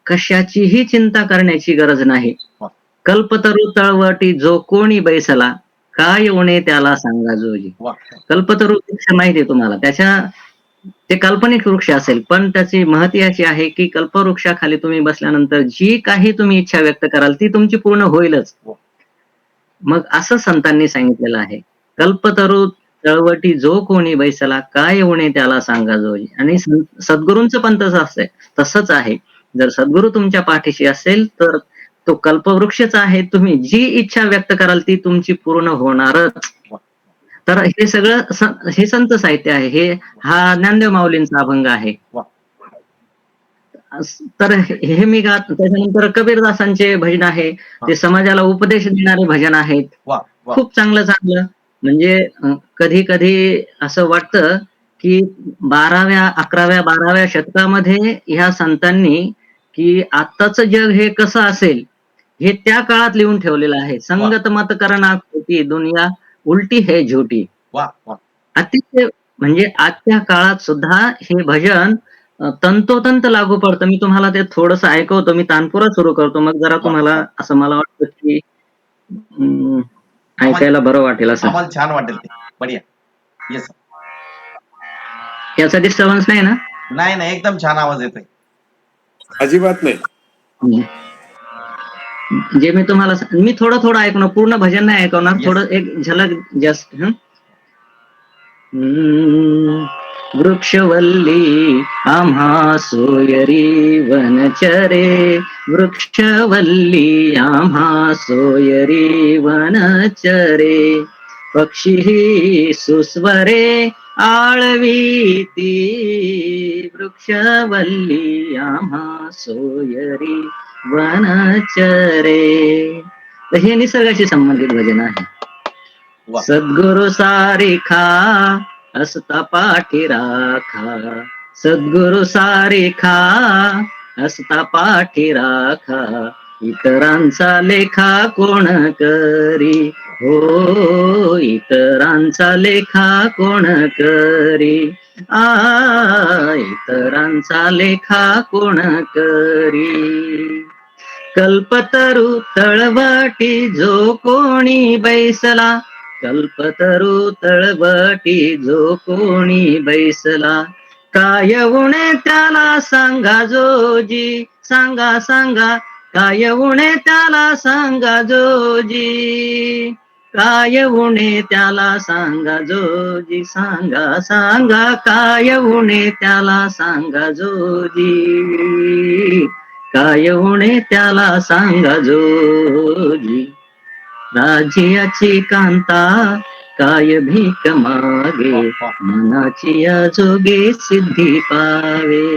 कशाचीही चिंता करण्याची गरज नाही. वा. कल्पतरू तळवटी जो कोणी बैसला, काय उणे त्याला सांगा जोजी. वा. कल्पतरू वृक्ष माहिती आहे तुम्हाला, ते काल्पनिक वृक्ष असेल, पण त्याची महती अशी आहे की कल्पवृक्षाखाली तुम्ही बसल्यानंतर जी काही तुम्ही इच्छा व्यक्त कराल ती तुमची पूर्ण होईलच. वा. मग असं संतांनी सांगितलेलं आहे. कल्पतरू तळवटी जो कोणी बैसला, काय उणे त्याला सांगा जोजी. आणि सद्गुरूंचं पण तसंच आहे. जर सद्गुरू तुमच्या पाठीशी असेल तर तो कल्पवृक्षच आहे. तुम्ही जी इच्छा व्यक्त कराल ती तुमची पूर्ण होणारच. वा. तर हे सगळं हे संत साहित्य आहे. हा ज्ञानदेव माऊलींचा अभंग आहे. वा. तर हे मी त्याच्यानंतर कबीरदासांचे भजन आहे. हा. ते समाजाला उपदेश देणारे भजन आहेत. वा. वा. खूप चांगलं म्हणजे कधी कधी असं वाटतं की 11व्या 12व्या शतकामध्ये ह्या संतांनी की आत्ताचं जग हे कसं असेल हे त्या काळात लिहून ठेवलेलं आहे. संगत मत करना खोटी, दुनिया उलटी है झोटी. वा. वा. अतिशय म्हणजे आजच्या काळात सुद्धा हे भजन तंतोतंत लागू पडतं. मी तुम्हाला ते थोडंसं ऐकवतो. मी तानपुरा सुरू करतो. मग जरा तुम्हाला असं मला वाटतं की ऐकायला बरं वाटेल असं. आम्हाला छान वाटेल ते. बढिया. येस. याचा डिस्टर्बन्स नाही ना? नाही नाही, एकदम छान आवाज येतोय. अजिबात नाही. जे मी तुम्हाला मी थोडं ऐकणार, पूर्ण भजन नाही ऐकवणार. Yes. थोडं एक झलक जस्ट. वृक्षवल्ली आम्हा सोयरी वनचरे, वृक्षवल्ली आम्हा सोयरी वनचरे, पक्षी सुस्वरे आळवीती, वृक्षवल्ली आम्हा सोयरी वनचरे. तर हे निसर्गाशी संबंधित भजन आहे. वा. सद्गुरु सारिखा असता पाठी राखा, सद्गुरु सारिखा असता पाठी राखा, इतरांचा लेखा कोण करी, हो इतरांचा लेखा कोण करी, इतरांचा लेखा कोण करी. कल्पतरू तळवटी जो कोणी बैसला, कल्पतरू तळवटी जो कोणी बैसला, काय उणे त्याला सांगा जोजी, सांगा सांगा काय उणे त्याला सांगा जोजी, काय उणे त्याला सांगा जोजी, सांगा सांगा काय उणे त्याला सांगा जोजी, काय उणे त्याला सांगा जोजी. राज्याची कांता काय भीक मागे, मनाची जोगे सिद्धी पावे.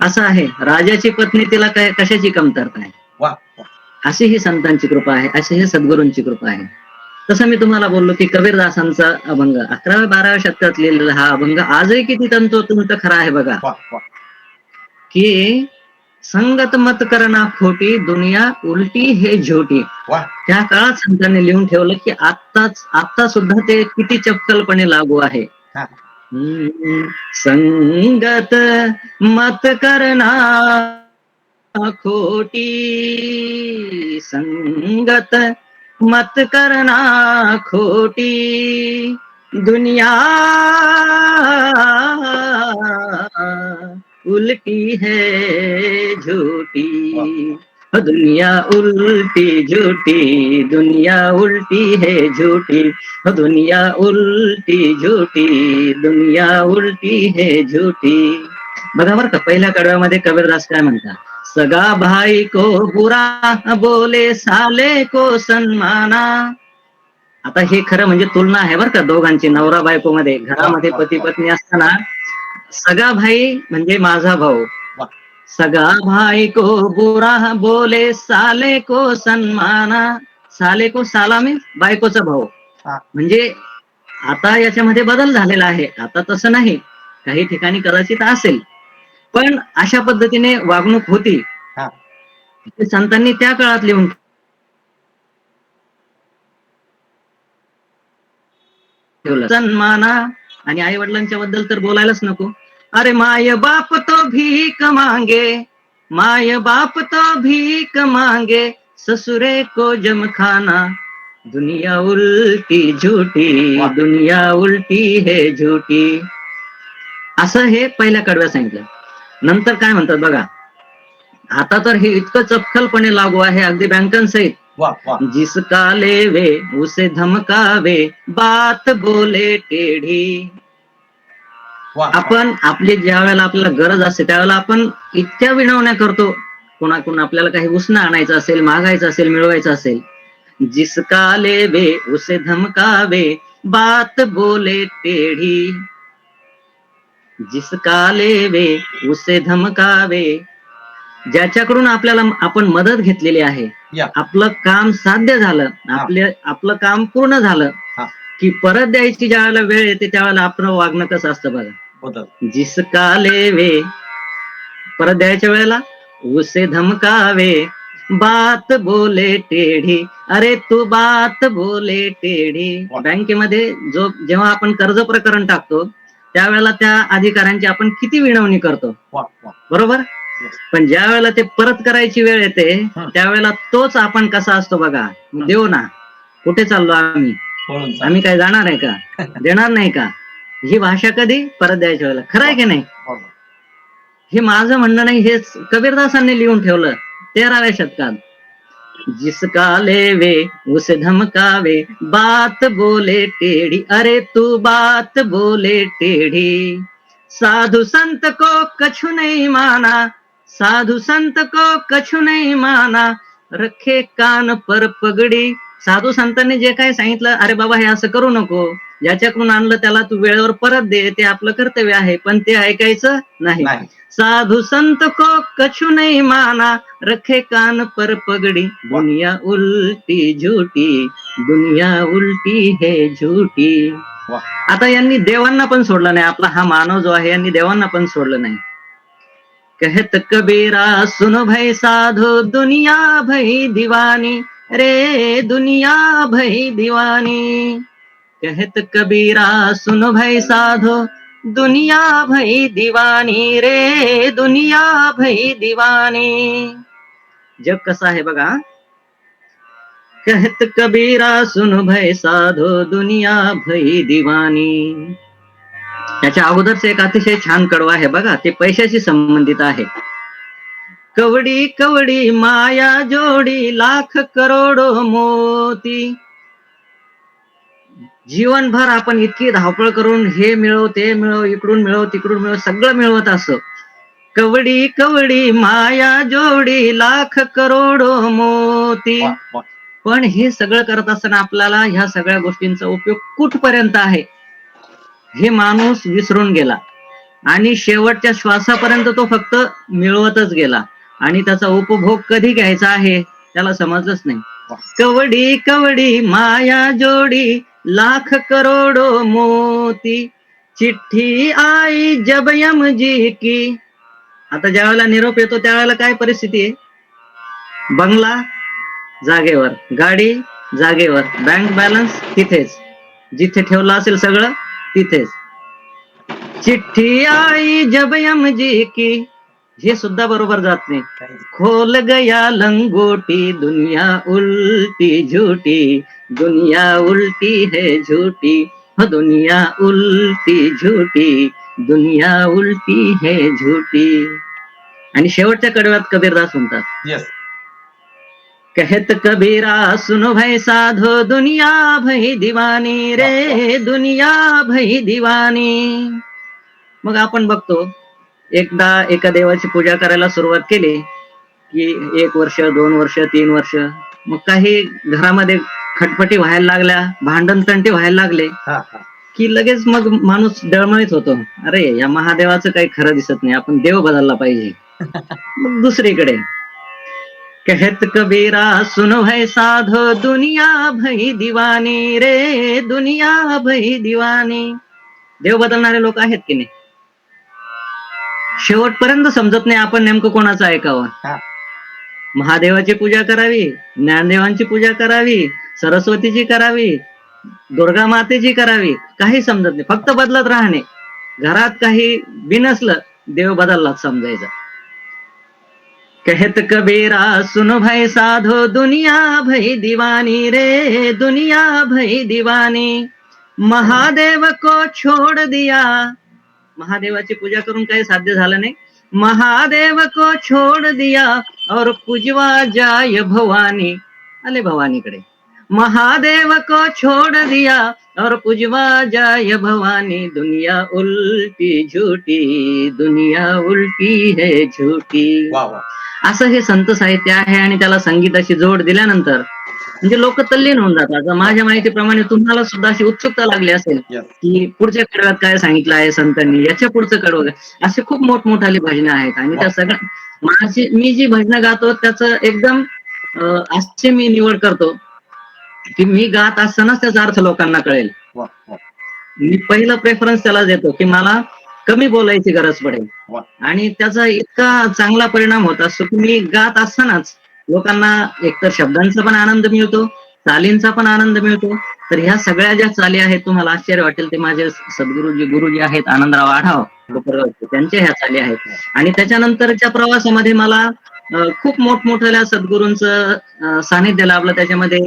असं आहे. राजाची पत्नी तिला काय कशाची कमतरता आहे. वा. वा. अशी ही संतांची कृपा आहे, अशी ही सद्गुरूंची कृपा आहे. तसं मी तुम्हाला बोललो की कबीरदासांचा अभंग 11व्या-12व्या शतकात लिहिलेला हा अभंग आजही किती तंतोतंत खरा आहे बघा. वा. वा. की संगत मत करना खोटी, दुनिया उलटी हे झोटी. वा. त्या काळात संतांनी लिहून ठेवलं की आता सुद्धा ते किती चपखलपणे लागू आहे. हा. संगत मत करना खोटी, संगत मत करना खोटी, दुनिया उल्टी है झूठी, हो दुनिया उल्टी झूठी, दुनिया उल्टी है झूठी, हो दुनिया उल्टी झूठी, दुनिया उल्टी है झूठी. बघा बरं का, पहिल्या कडव्यामध्ये कबीरदास काय म्हणतात, सगा भाई को बुरा बोले साले को सन्माना. आता हे खरं म्हणजे तुलना आहे बरं का दोघांची, नवरा बायको मध्ये. घरामध्ये पती पत्नी असताना सगा भाई म्हणजे माझा भाऊ, सगा भाई को बुरा बोले साले को सन्माना. साले को, साला मी बायकोचा भाऊ. हा. म्हणजे आता याच्यामध्ये बदल झालेला आहे. आता तसं नाही, काही ठिकाणी कदाचित असेल, पण अशा पद्धतीने वागणूक होती. हा. ते संतांनी त्या काळात लिहून ठेवलं. सन्माना. आणि आई वडिलांच्या बद्दल तर बोलायलाच नको. अरे माय बाप तो भीक मांगे, माय बाप तो भीक मांगे, ससुरे को जम खाना, दुनिया उल्टी झूठी, वाह. दुनिया उल्टी है झूठी. असं हे पहिल्या कडव्या सांगितलं. नंतर काय म्हणतात बघा, आता तर हे इतकं चपखलपणे लागू आहे, अगदी बँकांसहित. वा वा. जिसका लेवे उसे धमकावे, बात बोले टेढ़ी. वा. आपण आपली ज्या वेळेला आपल्याला गरज असते त्यावेळेला आपण इतक्या विनवण्या करतो, कोणाकडून आपल्याला काही उसणं आणायचं असेल, मागायचं असेल, मिळवायचं असेल. जिसका लेवे उसे धमकावे, बात बोले टेढ़ी. जिसका लेवे उसे धमकावे. ज्याच्याकडून आपल्याला आपण मदत घेतलेली आहे, या. आपलं काम साध्य झालं, आपलं काम पूर्ण झालं, हा. की परत द्यायची ज्या वेळेला वेळ येते त्यावेळेला आपलं वागणं कसं असतं बघा. बदल. जिसका लेवे, परत द्यायच्या वेळेला उसे धमकावे, बात बोले टेढ़ी. अरे तू बात बोले टेढ़ी. वा. बँकेमध्ये जेव्हा आपण कर्ज प्रकरण टाकतो त्यावेळेला त्या अधिकाऱ्यांची आपण किती विनवणी करतो, वा वा. बरोबर. Yes. पण ज्या वेळेला ते परत करायची वेळ येते त्यावेळेला तोच आपण कसा असतो बघा. देऊ ना, कुठे चाललो आम्ही, पळून चाल. आम्ही काय जाणार आहे का, देणार नाही का, ही भाषा कधी परत द्यायच्या वेळेला. खरं आहे की नाही. बरोबर. हे माझं म्हणणं नाही, हे कबीरदासांनी लिहून ठेवलं 13व्या शतकात. जिसका लेवे उसे धमकावे, बात बोले टेढ़ी. अरे तू बात बोले टेढ़ी. साधु संत को कछु नहीं माना, साधु संत को कछु नहीं माना, रखे कान पर पगडी. साधू संतांनी जे काय सांगितलं, अरे बाबा हे असं करू नको, ज्याच्याकडून आणलं त्याला तू वेळेवर परत दे, ते आपलं कर्तव्य आहे, पण ते ऐकायचं नाही. साधु संत को कछु नहीं माना, रखे कान पर पगड़ी. दुनिया उल्टी झूठी, दुनिया उल्टी है झूठी. आता यांनी देवांना पण सोडलं नाही. आपला हा मानव जो आहे यांनी देवांना पण सोडलं नाही. कहत कबीरा सुनो भाई साधो, दुनिया भई दीवानी रे, दुनिया भई दीवानी. कहत कबीरा सुनो भाई साधो, दुनिया भई दीवानी रे, दुनिया भई दीवानी. जग कसं आहे बघा. कहत कबीरा सुनो भाई साधो, दुनिया भई दीवानी. त्याच्या अगोदरच एक अतिशय छान कडवं आहे बघा, ते पैशाशी संबंधित आहे. कवडी कवडी माया जोडी, लाख करोडो मोती. जीवनभर आपण इतकी धावपळ करून हे मिळव ते मिळव, इकडून मिळव तिकडून मिळव, सगळं मिळवत असो. कवडी कवडी माया जोडी, लाख करोडो मोती. पण हे सगळं करत असताना आपल्याला ह्या सगळ्या गोष्टींचा उपयोग कुठपर्यंत आहे हे माणूस विसरून गेला, आणि शेवटच्या श्वासापर्यंत तो फक्त मिळवतच गेला, आणि त्याचा उपभोग कधी घ्यायचा आहे त्याला समजलंच नाही. कवडी कवडी माया जोडी, लाख करोडो मोती. चिठ्ठी आई जब यमजी की. आता ज्या वेळेला निरोप येतो त्यावेळेला काय परिस्थिती आहे. बंगला जागेवर, गाडी जागेवर, बँक बॅलन्स तिथेच, जिथे ठेवलं असेल सगळं तिथेच. चिठ्ठी आई जब यमजी की, हे सुद्धा बरोबर जात नाही. खोल गया लंगोटी, दुनिया उल्टी झूठी, दुनिया उल्टी है झूठी. हो दुनिया उलटी झूठी, दुनिया उलटी है झूठी. आणि शेवटच्या कडव्यात कबीरदास म्हणतात, येस. कहत कबीरा सुनो भाई साधो दुनिया भई दीवानी रे, दुनिया भई दीवानी. मग आपण बघतो, एकदा एका देवाची पूजा करायला सुरुवात केली की 1 वर्ष, 2 वर्ष, 3 वर्ष, मग काही घरामध्ये खटपटी व्हायला लागल्या, भांडण तंटे व्हायला लागले हा हा. की लगेच मग माणूस डळमळीत होतो. अरे या महादेवाचं काही खरं दिसत नाही, आपण देव बदलला पाहिजे. मग दुसरीकडे कहत कबीरा सुनो है साधो दुनिया भई दीवानी रे, दुनिया भई दीवानी. देव बदलणारे लोक आहेत की नाही? शेवटपर्यंत समजत नाही आपण नेमकं कोणाचं ऐकावं. हा. महादेवाची पूजा करावी, ज्ञानदेवांची पूजा करावी, सरस्वतीची करावी, दुर्गा मातेची करावी, काही समजत नाही. फक्त बदलत राहणे. घरात काही बिनसलं, देव बदललाच समजायचा. कहत कबीरा सुनो भाई साधो दुनिया भई दीवानी रे, दुनिया भई दीवानी. महादेव को छोड़ दिया. महादेवाची पूजा करून काही साध्य झालं नाही. महादेव को छोड़ दिया और पूजवा जाय भवानी. आले भवानीकडे. महादेव को छोड़ दिया और पूजवा जाय भवानी. दुनिया उलटी झूठी, दुनिया उलटी है झूठी. वा वा. असं हे संत साहित्य आहे आणि त्याला संगीताची जोड दिल्यानंतर म्हणजे लोक तल्लीन होऊन जातात. आता माझ्या माहितीप्रमाणे तुम्हाला सुद्धा अशी उत्सुकता लागली असेल येस. की पुढच्या कडव्यात काय सांगितलं आहे संतांनी, याच्या पुढचं कडवं काय. असे खूप मोठमोठाली भजनं आहेत आणि त्या सगळ्या मी जी भजनं गातो त्याचं एकदम असे मी निवड करतो की मी गात असतानाच त्याचा अर्थ लोकांना कळेल. वा वा मी पहिलं प्रेफरन्स त्याला देतो की मला कमी बोलायची गरज पडेल वा. आणि त्याचा इतका चांगला परिणाम होत असतो की मी गात असतानाच लोकांना एकतर शब्दांचा पण आनंद मिळतो, चालींचा पण आनंद मिळतो. तर ह्या सगळ्या ज्या चाली आहेत, तुम्हाला आश्चर्य वाटेल, ते माझे गुरुजी आहेत आनंदराव आढाव कोपरगावचे, त्यांच्या ह्या चाली आहेत. आणि त्याच्यानंतरच्या प्रवासामध्ये मला खूप मोठमोठ्या सद्गुरूंचं सानिध्य लाभलं. त्याच्यामध्ये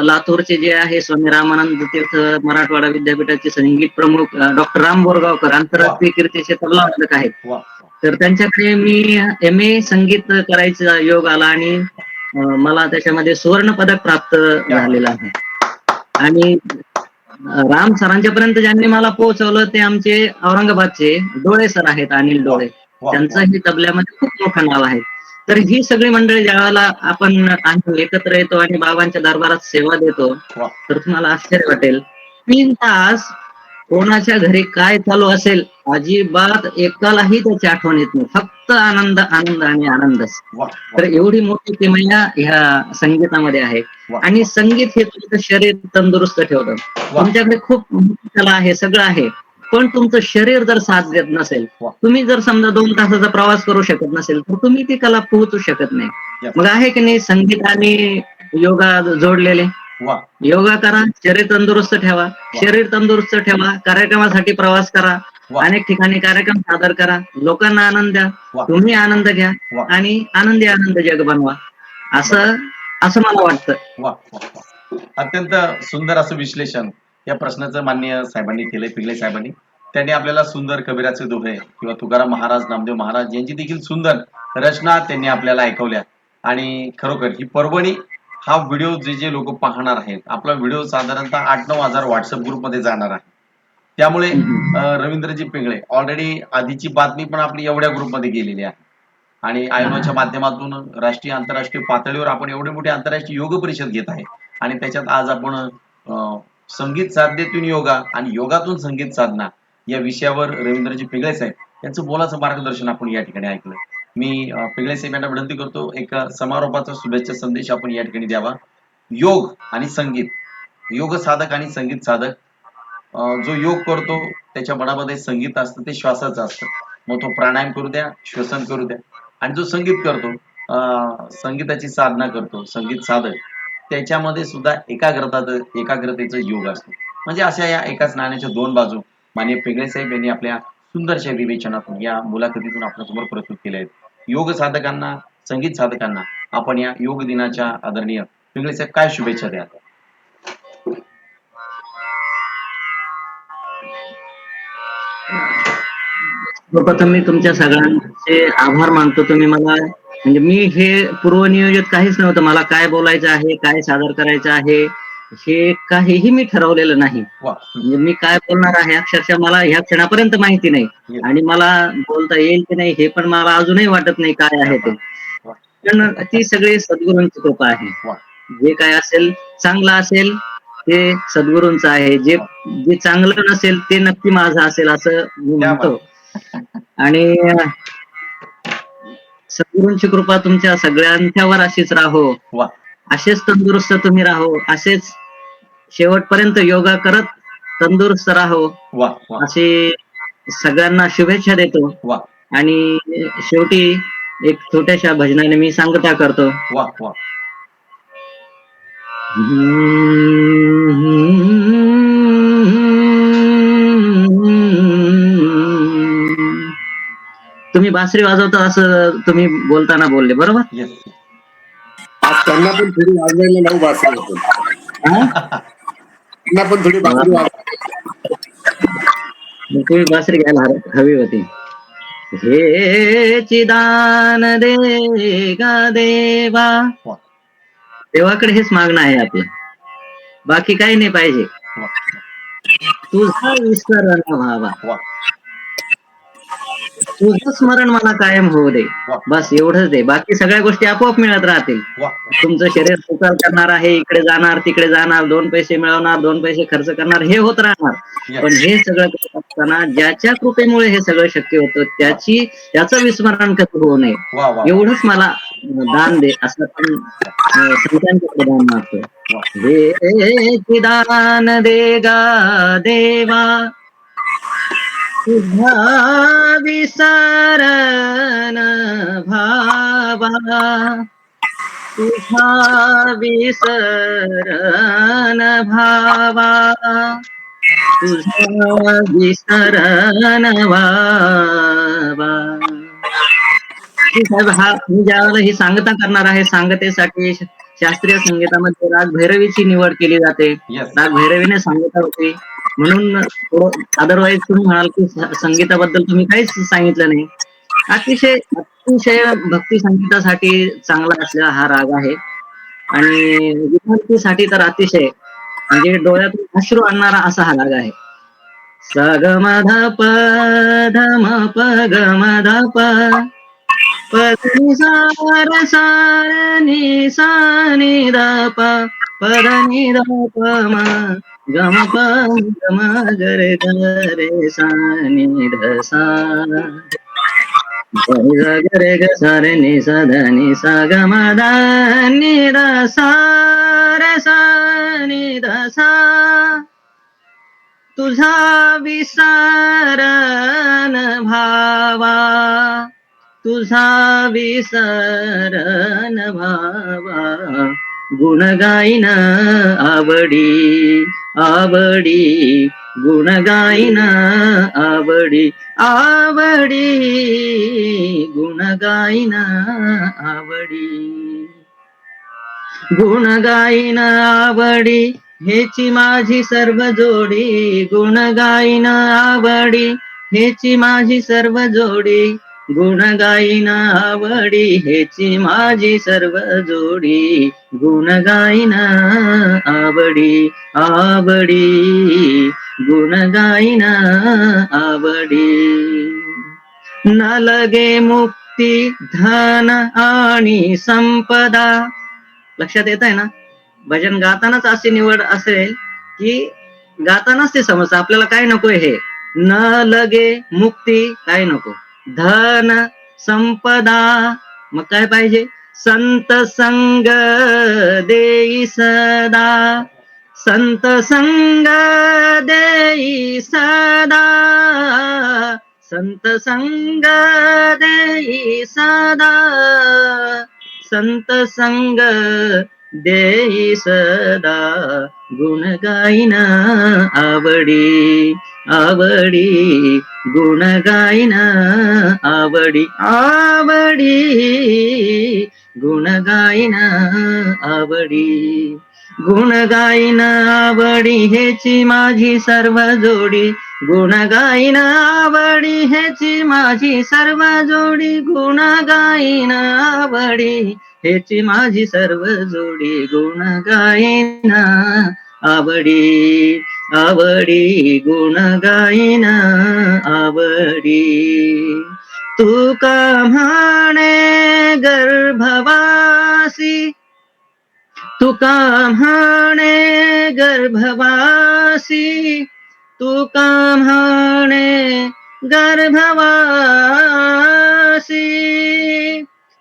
लातूरचे जे आहे स्वामी रामानंद तीर्थ मराठवाडा विद्यापीठाचे संगीत प्रमुख डॉक्टर राम बोरगावकर, आंतरराष्ट्रीय कीर्तीचे तबला वादक आहेत. वा. तर त्यांच्याकडे मी MA संगीत करायचा योग आला आणि मला त्याच्यामध्ये सुवर्ण पदक प्राप्त झालेलं आहे. आणि राम सरांच्या पर्यंत ज्यांनी मला पोहोचवलं ते आमचे औरंगाबादचे डोळे सर आहेत, अनिल डोळे. वा. त्यांचंही तबल्यामध्ये खूप मोठं नाव आहे. तर ही सगळी मंडळी ज्यावेळेला आपण आम्ही एकत्र येतो आणि बाबांच्या दरबारात सेवा देतो, वा. तर तुम्हाला आश्चर्य वाटेल, 3 तास कोणाच्या घरी काय चालू असेल अजिबात एकालाही त्याची आठवण येत नाही. फक्त आनंद आनंद आणि आनंदच. वा. तर एवढी मोठी किमया ह्या संगीतामध्ये आहे. वा. आणि संगीत हे तुमचं शरीर तंदुरुस्त ठेवतं. वा. तुमच्याकडे खूप कला आहे, सगळं आहे, पण तुमचं शरीर जर साथ देत नसेल, वा. तुम्ही जर समजा 2 तासाचा प्रवास करू शकत नसेल, तर तुम्ही ती कला पोहोचू शकत नाही. Yes. मग आहे की नाही संगीत आणि योगा जोडलेले. वा. योगा करा, शरीर तंदुरुस्त ठेवा. शरीर तंदुरुस्त ठेवा, कार्यक्रमासाठी प्रवास करा, वा. अनेक ठिकाणी कार्यक्रम सादर करा, लोकांना आनंद द्या, वा. तुम्ही आनंद घ्या वा. आणि आनंदी आनंद जग बनवा. असं मला वाटतं. वा वा वा. अत्यंत सुंदर असं विश्लेषण या प्रश्नाचं माननीय साहेबांनी केलंय, पिंगळे साहेबांनी. त्यांनी आपल्याला सुंदर कबीराचे दोहे किंवा तुकाराम महाराज, नामदेव महाराज यांची देखील सुंदर रचना त्यांनी आपल्याला ऐकवल्या. आणि खरोखर ही परभणी हा व्हिडिओ जे लोक पाहणार आहेत, आपला व्हिडिओ साधारणतः 8-9 हजार व्हॉट्सअप ग्रुपमध्ये जाणार आहे. त्यामुळे रवींद्रजी पिंगळे ऑलरेडी आधीची बातमी पण आपली एवढ्या ग्रुपमध्ये गेलेली आहे आणि आयोनाच्या माध्यमातून राष्ट्रीय आंतरराष्ट्रीय पातळीवर आपण एवढी मोठी आंतरराष्ट्रीय योग परिषद घेत आहे. आणि त्याच्यात आज आपण संगीत साधनेतून योगा आणि योगातून संगीत साधना या विषयावर रवींद्रजी पिंगळे साहेब यांचं मोलाचं मार्गदर्शन आपण या ठिकाणी ऐकलं. मी पिंगळे साहेब यांना विनंती करतो, एक समारोपाचा शुभेच्छा संदेश आपण या ठिकाणी द्यावा. योग आणि संगीत, योग साधक आणि संगीत साधक, जो योग करतो त्याच्या मनामध्ये संगीत असतं, ते श्वासाचं असतं. मग तो प्राणायाम करू द्या, श्वसन करू द्या. आणि जो संगीत करतो, संगीताची साधना करतो, संगीत साधक, त्याच्यामध्ये सुद्धा एकाग्रतेचा योग असतो. म्हणजे अशा या एकाच नाण्याच्या 2 बाजू माननीय पिंगळे साहेब यांनी आपल्या सुंदरशा विवेचनातून या मुलाखतीतून आपल्यासमोर प्रस्तुत केल्या आहेत. योग साधकांना, संगीत साधकांना आपण या योग दिनाच्या आदरणीय पिंगळे साहेब काय शुभेच्छा द्याल? सर्वप्रथम मी तुमच्या सगळ्यांचे आभार मानतो. तुम्ही मला म्हणजे मी हे पूर्वनियोजित काहीच नव्हतं. मला काय बोलायचं आहे, काय सादर करायचं आहे, हे काहीही मी ठरवलेलं नाही. वा म्हणजे मी काय बोलणार आहे अक्षरशः मला ह्या क्षणापर्यंत माहिती नाही. Yes. आणि मला बोलता येईल की नाही हे पण मला अजूनही वाटत नाही काय आहे ते. वा पण ती सगळी सद्गुरूंची कृपा आहे. वा जे काय असेल चांगलं असेल ते सद्गुरूंचं आहे. जे जे चांगलं नसेल ते नक्की माझं असेल असं मी क्या म्हणतो. आणि सद्गुरूंची कृपा तुमच्या सगळ्यांच्यावर अशीच राहो. वा असेच तंदुरुस्त तुम्ही राहो. असेच शेवटपर्यंत योगा करत तंदुरुस्त राहो वा वा अशी सगळ्यांना शुभेच्छा देतो. वा आणि शेवटी एक छोट्याशा भजनाने मी सांगता करतो. वा वा तुम्ही बासरी वाजवता असं तुम्ही बोलताना बोलले बरोबर. येस आज त्यांना पण थोडी वाजवायला लावू बासरी आपण. हा? त्यांना पण थोडी बासरी वाजवा. मग तुम्ही बासरी घ्यायला हवी होती. हे चिदान दे गा देवा. वा देवाकडे हेच मागणं आहे आपलं. बाकी काही नाही पाहिजे. वा तुझा विसर न व्हावा. वा तुझं स्मरण मला कायम होऊ दे. वा बस एवढंच दे. बाकी सगळ्या गोष्टी आपोआप मिळत राहतील. वा तुमचं शरीर सुचाल करणार आहे. इकडे जाणार तिकडे जाणार. 2 पैसे मिळवणार 2 पैसे खर्च करणार हे होत राहणार. Yes. पण हे सगळं करत असताना ज्याच्या कृपेमुळे हे सगळं शक्य होतं त्याचं विस्मरण कसं होऊ नये वा वा एवढंच मला दान दे असं आपण संतांचे दान मागतो. वा हे दान दे गा देवा. तुझा विसरण भावा. तुझा विसरण भावा. तुझा विसरण व्हावा. जी साहेब हा मी ज्यावेळेला ही सांगता करणार आहे सांगतेसाठी शास्त्रीय संगीतामध्ये राग भैरवीची निवड केली जाते. येस राग भैरवीने सांगता होती म्हणून अदरवाईज तुम्ही म्हणाल की संगीताबद्दल तुम्ही काहीच सांगितलं नाही. अतिशय अतिशय भक्ती संगीतासाठी चांगला असलेला हा राग आहे. आणि विनंतीसाठी तर अतिशय म्हणजे डोळ्यातून अश्रू आणणारा असा हा राग आहे. स ग म ध प ध म प ग म ध प प नि सा र सा र नि सा नि ध प प ध नि ध प म ग म प ग म ग रे ग रे सा नि ध सा ग रे ग सा रे नि सा ध नि सा ग म ध नि ध सा रे सा नि ध सा. तुझा विसरण भावा. तुझा विसरण भावा. गुण गाईन आवडी आवडी. गुण गाईन आवडी आवडी. गुण गाईन आवडी. गुण गाईन आवडी हेची माझी सर्व जोडी. गुण गाईन आवडी हेची माझी सर्व जोडी. गुण गाईन आवडी हेची माझी सर्व जोडी. गुण गाईन आवडी आवडी. गुण गाईन आवडी. न लगे मुक्ती धन आणि संपदा. लक्षात येत आहे ना. भजन गातानाच अशी निवड असेल की गातानाच ते समजतं आपल्याला काय नकोय हे. न लगे मुक्ती काय नको. धन संपदा मग काय पाहिजे. संत संग देई सदा. संत संग देई सदा. संत संग देई सदा. संत संग देई सदा. गुण गाईन आवडी आवडी. गुण गाईन आवडी आवडी. गुण गाईन आवडी. गुण गाईन आवडी हेची माझी सर्व जोडी. गुण गाईन आवडी हेची माझी सर्व जोडी, गुण गाईन आवडी हेची माझी सर्व जोडी, गुण गाईन आवडी आवडी, गुण गाईन आवडी. तुका म्हणे गर्भवासी, तुका म्हणे गर्भवासी, तुका म्हणे गर्भवासी,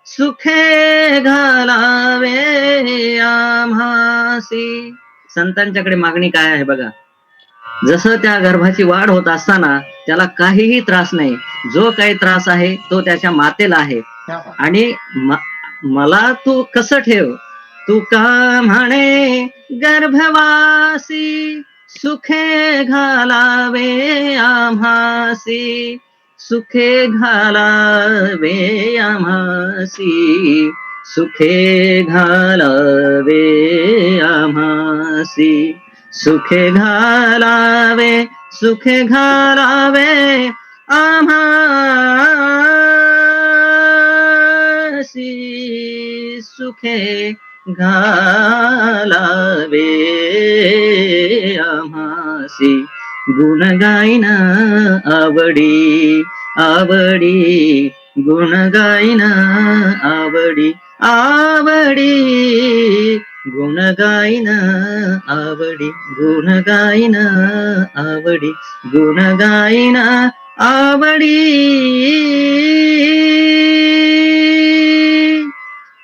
सुखे घालावे आम्हासी. संतांच्याकडे मागणी काय आहे बघा. जसं त्या गर्भाची वाढ होत असताना त्याला काहीही त्रास नाही, जो काही त्रास आहे तो त्याच्या मातेला आहे. क्या बात. आणि मला तू कसं ठेव, तू का म्हणे गर्भवासी, सुखे घालावे आम्हासी, सुखे घालावे आम्हासी, सुखे घालावे आम्हासी, सुखे घालावे, सुखे घालावे आम्हासी, सुखे घालावे आम्हासी. गुण गाईन आवडी आवडी, गुण गाईन आवडी आवडी, गुण गाईन आवडी, गुण गाईन आवडी, गुण गाईन आवडी.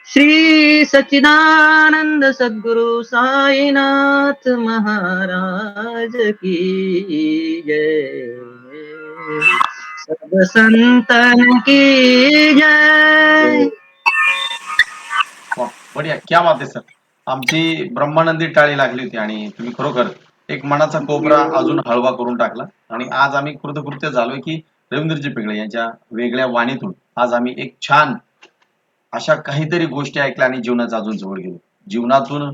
श्री सच्चिदानंद सद्गुरु साईनाथ महाराज की जय, सब संतन की जय. वा, बढिया, क्या बात आहे सर. आमची ब्रह्मानंदी टाळी लागली होती आणि तुम्ही खरोखर एक मनाचा कोपरा अजून हळवा करून टाकला. आणि आज आम्ही कृतकृत्य झालोय की रवींद्रजी पिंगळे यांच्या वेगळ्या वाणीतून आज आम्ही एक छान अशा काहीतरी गोष्टी ऐकल्या आणि जीवनाचा अजून जवळ गेलो. जीवनातून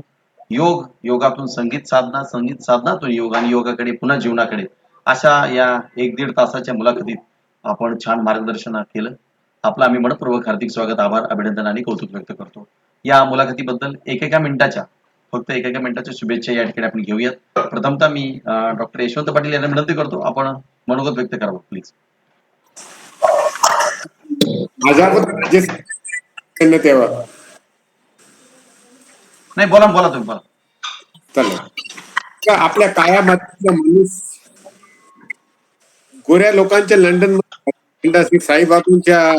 योग, योगातून संगीत साधना, संगीत साधनातून योग आणि योगाकडे पुन्हा जीवनाकडे, अशा या 1-1.5 तासाच्या मुलाखतीत आपण छान मार्गदर्शन केलं. आपलं आम्ही मनपूर्वक हार्दिक स्वागत, आभार, अभिनंदन आणि कौतुक व्यक्त करतो. या मुलाखतीबद्दल एकेका मिनिटाच्या, फक्त एकेका मिनिटाच्या शुभेच्छा या ठिकाणी आपण घेऊयात. प्रथमतः मी डॉक्टर यशवंत पाटील यांना विनंती करतो, आपण मनोगत व्यक्त करावं प्लीज. माझ्याबद्दल जे तेव्हा नाही, बोला बोला तुम्ही बोला. चालेल का. आपल्या कायामधला माणूस गोऱ्या लोकांच्या लंडन मध्ये साईबाबांच्या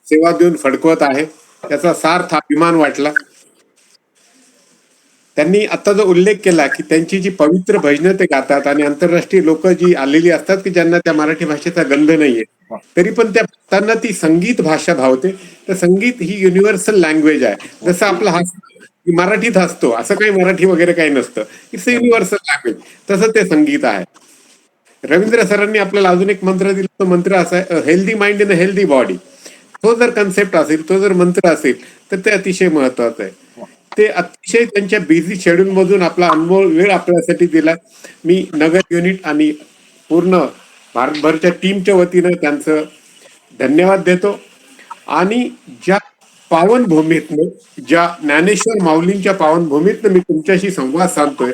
सेवा देऊन फडकवत आहे, त्याचा सार्थ अभिमान वाटला. त्यांनी आता जो उल्लेख केला की त्यांची जी पवित्र भजनं ते गातात आणि आंतरराष्ट्रीय लोक जी आलेली असतात की ज्यांना त्या मराठी भाषेचा गंध नाहीये, तरी पण त्या भक्तांना ती संगीत भाषा भावते. तर संगीत ही युनिव्हर्सल लँग्वेज आहे. जसं आपला मराठीत असतो असं काही मराठी वगैरे काही नसतं, इट्स युनिव्हर्सल लँग्वेज, तसं ते संगीत आहे. रवींद्र सरांनी आपल्याला अजून एक मंत्र दिला, तो मंत्र असा आहे, healthy mind in a healthy body. तो जर कन्सेप्ट असेल, तो जर मंत्र असेल तर ते अतिशय महत्वाचं आहे. ते अतिशय त्यांच्या बिझी शेड्यूल मधून आपला अनमोल वेळ आपल्यासाठी दिला. मी नगर युनिट आणि पूर्ण भारतभरच्या टीमच्या वतीनं त्यांचं धन्यवाद देतो. आणि ज्या पावनभूमीतनं, ज्या ज्ञानेश्वर माऊलींच्या पावनभूमीतनं मी तुमच्याशी संवाद साधतोय,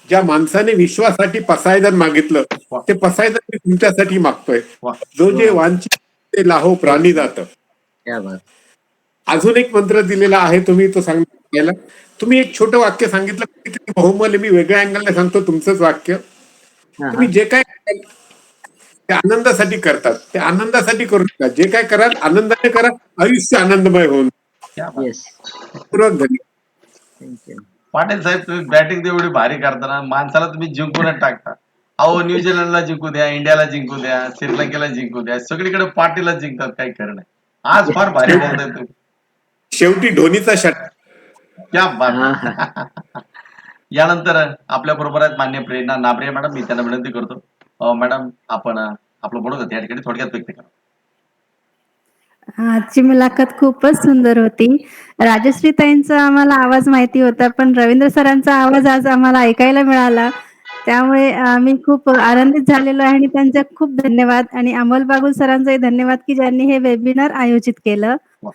ज्या माणसाने विश्वासाठी पसायदान मागितलं, ते पसायदान मी तुमच्यासाठी मागतोय. जो जे वांछित ते लाहो प्राणी जात. क्या बात. अजून एक मंत्र दिलेला आहे, तुम्ही तो सांगितलेला. तुम्ही एक छोटं वाक्य सांगितलं, किती बहुमूल्य. मी वेगळ्या अँगलने सांगतो तुमचंच वाक्य. तुम्ही जे काय कराल ते आनंदासाठी करतात, ते आनंदासाठी करू नका. जे काय कराल आनंदाने करा, आयुष्य आनंदमय होऊन. क्या बात. येस, पूर्वक धन्यवाद. थँक्यू. पाटील साहेब, तुम्ही बॅटिंग एवढी भारी करताना माणसाला तुम्ही जिंकूनच टाकता. अहो, न्यूझीलंडला जिंकू द्या, इंडियाला जिंकू द्या, श्रीलंकेला जिंकू द्या, सगळीकडे पाटीलच जिंकतात, काही खरं नाही. आज फार भारी बोलताय तुम्ही. शेवटी धोनीचा षटकार. क्या बात. यानंतर आपल्या बरोबर आहेत मान्य प्रेरणा नाबरे मॅडम. मी त्यांना विनंती करतो, मॅडम आपण आपलं मनोगत या ठिकाणी थोडक्यात व्यक्त करा. आजची मुलाखत खूपच सुंदर होती. राजश्री ताईंचा आम्हाला आवाज माहिती होता, पण रवींद्र सरांचा आवाज आज आम्हाला ऐकायला मिळाला. त्यामुळे मी खूप आनंदित झालेलो आहे आणि त्यांचे खूप धन्यवाद आणि अमोल बागुल सरांचाही धन्यवाद, की ज्यांनी हे वेबिनार आयोजित केलं. वा.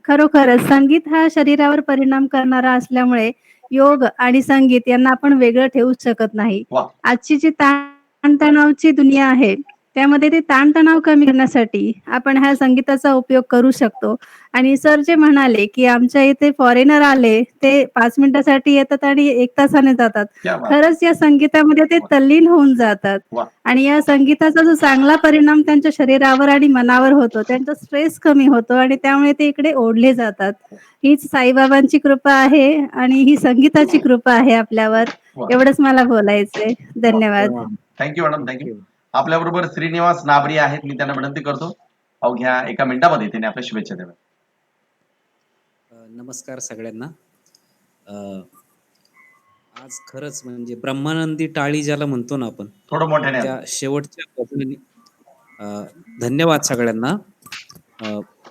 खरोखरच संगीत हा शरीरावर परिणाम करणारा असल्यामुळे योग आणि संगीत यांना आपण वेगळं ठेवूच शकत नाही. वा. आजची जी ताणतणावाची दुनिया आहे, त्यामध्ये ते ताणतणाव कमी करण्यासाठी आपण ह्या संगीताचा उपयोग करू शकतो. आणि सर जे म्हणाले, की आमच्या इथे फॉरेनर आले, ते 5 मिनिटासाठी येतात आणि 1 तासाने जातात. क्या बात. खरंच या संगीतामध्ये ते तल्लीन होऊन जातात. वा. आणि या संगीताचा जो चांगला परिणाम त्यांच्या शरीरावर आणि मनावर होतो, त्यांचा स्ट्रेस कमी होतो आणि त्यामुळे ते इकडे ओढले जातात. हीच साईबाबांची कृपा आहे आणि ही संगीताची कृपा आहे आपल्यावर. वा. एवढंच मला बोलायचंय. धन्यवाद. Thank you madam, thank you. आपल्याबरोबर श्रीनिवास नाबरी आहेत. मी त्यांना विनंती करतो अवघ्या 1 मिनिटामध्ये त्यांनी आपल्या शुभेच्छा द्याव्या. नमस्कार सगळ्यांना. आज खरंच म्हणजे ब्रह्मानंदी टाळी ज्याला म्हणतो ना आपण, थोडं मोठ्याने त्या शेवटच्या भजनाने धन्यवाद सगळ्यांना.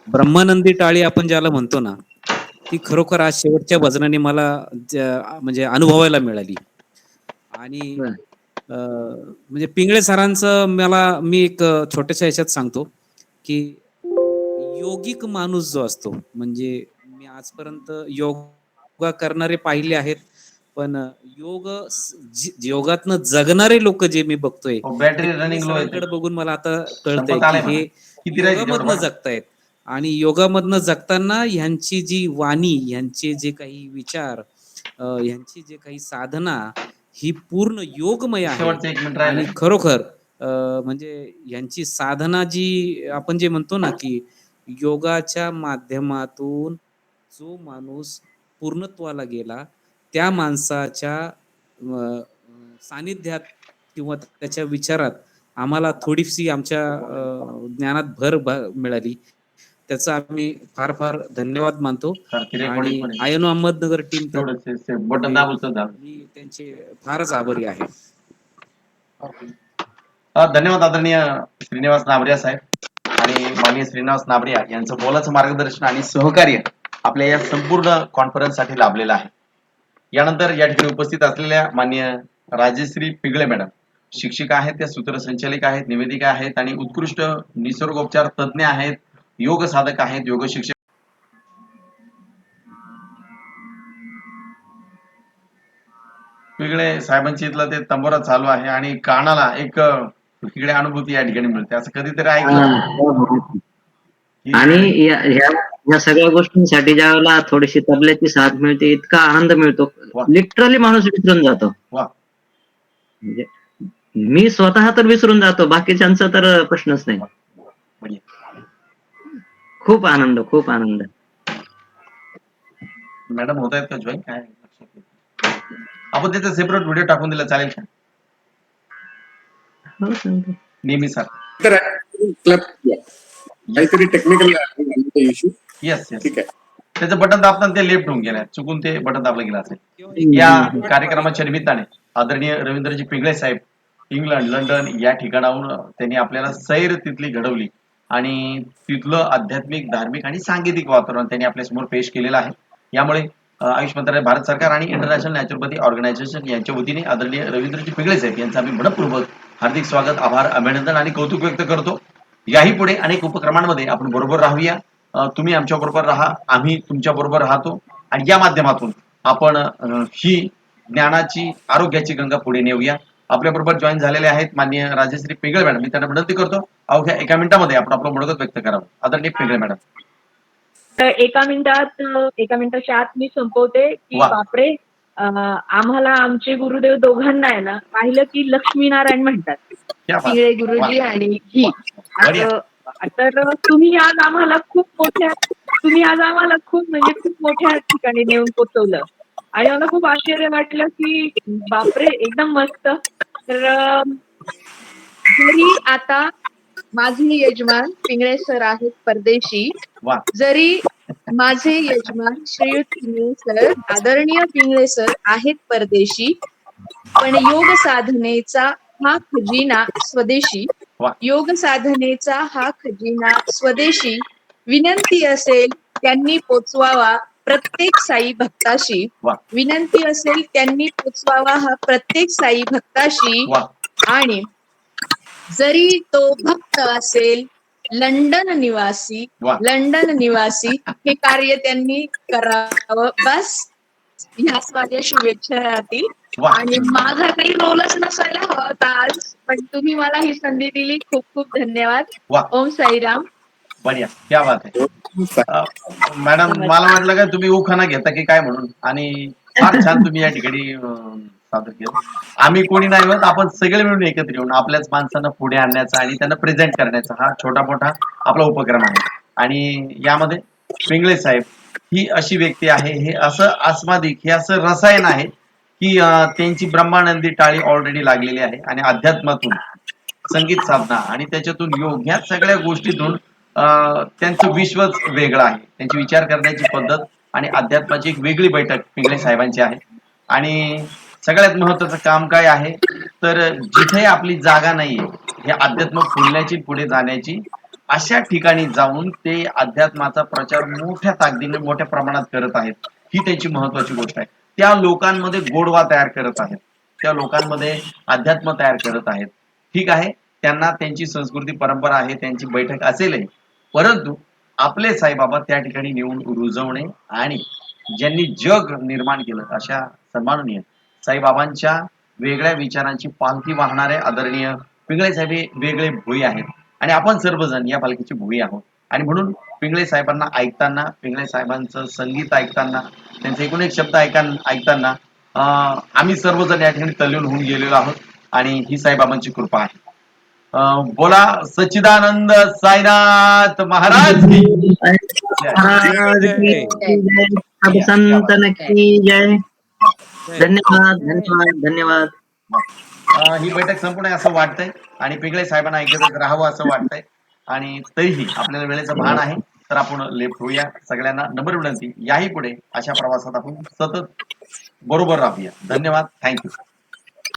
ब्रह्मानंदी टाळी आपण ज्याला म्हणतो ना, ती खरोखर आज शेवटच्या भजनाने मला म्हणजे अनुभवायला मिळाली. आणि बरं. म्हणजे पिंगळे सरांचं मी एक छोट्याशा ह्याच्यात सांगतो की योगिक माणूस जो असतो, म्हणजे मी आजपर्यंत योगा करणारे पाहिले आहेत, पण योगातनं जगणारे लोक जे मी बघतोय, ते बॅटरी पिंगळे रनिंग लो आहे. सरांकडे बघून मला आता कळतंय संपत की आलंय हे म्हणा. किती राहील तेवढं योगामधनं बघा. जगतायत. आणि योगामधनं जगताना ह्यांची जी वाणी, ह्यांचे जे काही विचार, ह्यांची जे काही साधना, ही पूर्ण योगमय आहे. शेवटचं 1 मिनिट आणि राहिलंय. खरोखर म्हणजे यांची साधना जी आपण जे म्हणतो ना, की योगाच्या माध्यमातून जो माणूस पूर्णत्वाला गेला, त्या माणसाच्या सानिध्यात किंवा त्याच्या विचारात आम्हाला थोडीशी आमच्या ज्ञानात भर मिळाली. त्याचा आम्ही फार फार धन्यवाद मानतो. सारखी आणि रेकॉर्डिंग पण आहे. आयनो अहमदनगर टीम तेवढं बटन दाबूचं झालं. मी त्यांचे फारच आभारी आहे. धन्यवाद आदरणीय श्रीनिवास नाबरिया साहेब आणि माननीय श्रीनिवास नाबरिया यांचं मोलाचं मार्गदर्शन आणि सहकार्य आपल्या या संपूर्ण कॉन्फरन्ससाठी लाभलेलं आहे. यानंतर या ठिकाणी उपस्थित असलेल्या माननीय राजश्री पिगळे मॅडम शिक्षिका आहेत, त्या सूत्रसंचालिका आहेत, निवेदिका आहेत आणि उत्कृष्ट निसर्गोपचार तज्ज्ञ आहेत, योग साधक आहेत, योग शिक्षक. पिगळे साहेबांची इथलं ते तंबोरा चालू आहे आणि कानाला एक इकडे अनुभूती या ठिकाणी मिळते. असं कधीतरी ऐकलं की आणि ह्या सगळ्या गोष्टींसाठी ज्यावेळेला थोडीशी तबल्याची साथ मिळते, इतका आनंद मिळतो. वा. लिटरली माणूस विसरून जातो. वा. म्हणजे मी स्वतः तर विसरून जातो, बाकीच्यांचा तर प्रश्नच नाही. म्हणजे खूप आनंद, खूप आनंद. मॅडम होत आहेत का जॉईन? काय लक्षात येत नाही. आपण त्याचा सेपरेट व्हिडिओ टाकून दिला चालेल का? हो, चालतंय. नेहमी सर. तर काहीतरी टेक्निकल इश्यू. Yes yes. ठीक आहे. त्याचं बटन दाबताना ते लेफ्ट होऊन गेलं, चुकून ते बटन दाबलं गेलं असेल. या कार्यक्रमाच्या निमित्ताने आदरणीय रवींद्रजी पिंगळे साहेब इंग्लंड, लंडन या ठिकाणाहून त्यांनी आपल्याला सैर तिथली घडवली आणि तिथलं आध्यात्मिक, धार्मिक आणि सांगीतिक वातावरण त्यांनी आपल्या समोर पेश केलेलं आहे. यामुळे आयुष मंत्रालय, भारत सरकार आणि इंटरनॅशनल नॅचरोपॅथी ऑर्गनायझेशन यांच्या वतीने आदरणीय रवींद्रजी पिंगळे साहेब यांचं आम्ही मनपूर्वक हार्दिक स्वागत, आभार, अभिनंदन आणि कौतुक व्यक्त करतो. याही पुढे अनेक उपक्रमांमध्ये आपण बरोबर राहूया. तुम्ही आमच्या बरोबर राहा, आम्ही तुमच्या बरोबर राहतो आणि या माध्यमातून आपण ही ज्ञानाची, आरोग्याची गंगा पुढे नेऊया. आपल्या बरोबर जॉईन झालेले आहेत माननीय राजश्री पिंगळे मॅडम. मी त्यांना विनंती करतो अवघ्या 1 मिनिटामध्ये आपण आपलं मनोगत व्यक्त करावं. आदरणीय पिंगळे मॅडम. एका मिनिटाच्या आत मी संपवते की वा. बापरे, आम्हाला आमचे गुरुदेव दोघांना आहे ना पाहिलं की लक्ष्मीनारायण म्हणतात, क्या बात. पिंगळे गुरुजी वा. आणि ही. बढिया. तर तुम्ही आज आम्हाला खूप म्हणजे खूप मोठ्या ठिकाणी नेऊन पोचवलं आणि मला खूप आश्चर्य वाटलं की बापरे, एकदम मस्त. तर जरी आता माझे यजमान पिंगळे सर आहेत परदेशी, वा. जरी माझे यजमान श्रीयुत पिंगळे सर, आदरणीय पिंगळे सर आहेत परदेशी, पण योग साधनेचा हा खजिना स्वदेशी, वा. योग साधनेचा हा खजिना स्वदेशी. विनंती असेल त्यांनी पोचवावा प्रत्येक साई भक्ताशी वा विनंती असेल त्यांनी पोचवावा हा प्रत्येक साई भक्ताशी. वा आणि जरी तो भक्त असेल लंडन निवासी हे कार्य त्यांनी करावं. बस ह्याच माझ्या शुभेच्छा राहतील. वा आणि माझा काही रोलच नसायला हवा होता आज, पण तुम्ही मला ही संधी दिली. खूप खूप धन्यवाद. वा ओम साईराम. बढिया क्या बात आहे. मॅडम मला वाटलं का तुम्ही उखाणा घेता की काय म्हणून, आणि फार छान तुम्ही या ठिकाणी सादर केलं. आम्ही कोणी नाही होत, आपण सगळे मिळून एकत्र येऊन आपल्याच माणसांना पुढे आणण्याचा आणि त्यांना प्रेझेंट करण्याचा हा छोटा मोठा आपला उपक्रम आहे. आणि यामध्ये पिंगळे साहेब ही अशी व्यक्ती आहे, हे असं आस्मादिक, हे असं रसायन आहे की त्यांची ब्रह्मानंदी टाळी ऑलरेडी लागलेली आहे आणि अध्यात्मातून संगीत साधना आणि त्याच्यातून योग ह्या सगळ्या गोष्टीतून त्यांचं विश्वच वेगळं आहे. त्यांची विचार करण्याची पद्धत आणि अध्यात्माची एक वेगळी बैठक पिंगळे साहेबांची आहे. आणि सगळ्यात महत्वाचं काम काय आहे, तर जिथे आपली जागा नाहीये हे अध्यात्म फुलण्याची पुढे जाण्याची, अशा ठिकाणी जाऊन ते अध्यात्माचा प्रचार मोठ्या ताकदीने मोठ्या प्रमाणात करत आहेत. ही त्यांची महत्वाची गोष्ट आहे. त्या लोकांमध्ये गोडवा तयार करत आहेत, त्या लोकांमध्ये अध्यात्म तयार करत आहेत. ठीक आहे, त्यांना त्यांची संस्कृती परंपरा आहे, त्यांची बैठक असेलही, परंतु आपले साईबाबा त्या ठिकाणी नेऊन रुजवणे आणि ज्यांनी जग निर्माण केलं अशा सन्माननीय साईबाबांच्या वेगळ्या विचारांची पालखी वाहणारे आदरणीय पिंगळे साहेब हे वेगळे भुई आहेत आणि आपण सर्वजण या पालखीची भुई आहोत. आणि म्हणून पिंगळे साहेबांना ऐकताना, पिंगळे साहेबांचं संगीत ऐकताना, त्यांचे एकूण एक शब्द ऐकताना आम्ही सर्वजण या ठिकाणी तल्लीन होऊन गेलेलो आहोत. आणि ही साईबाबांची कृपा आहे. बोला सच्चिदानंद साईनाथ महाराज की जय. महाराज की जय. सब संतन की जय. धन्यवाद धन्यवाद धन्यवाद. ही बैठक संपूर्ण आहे असं वाटतंय आणि पिंगळे साहेबांना ऐकतच राहावं असं वाटतंय. आणि तरीही आपल्याला वेळेचं भान आहे, तर आपण लेफ्ट होऊया. सगळ्यांना नम्र विनंती, याही पुढे अशा प्रवासात आपण सतत बरोबर राहूया. धन्यवाद, थँक्यू.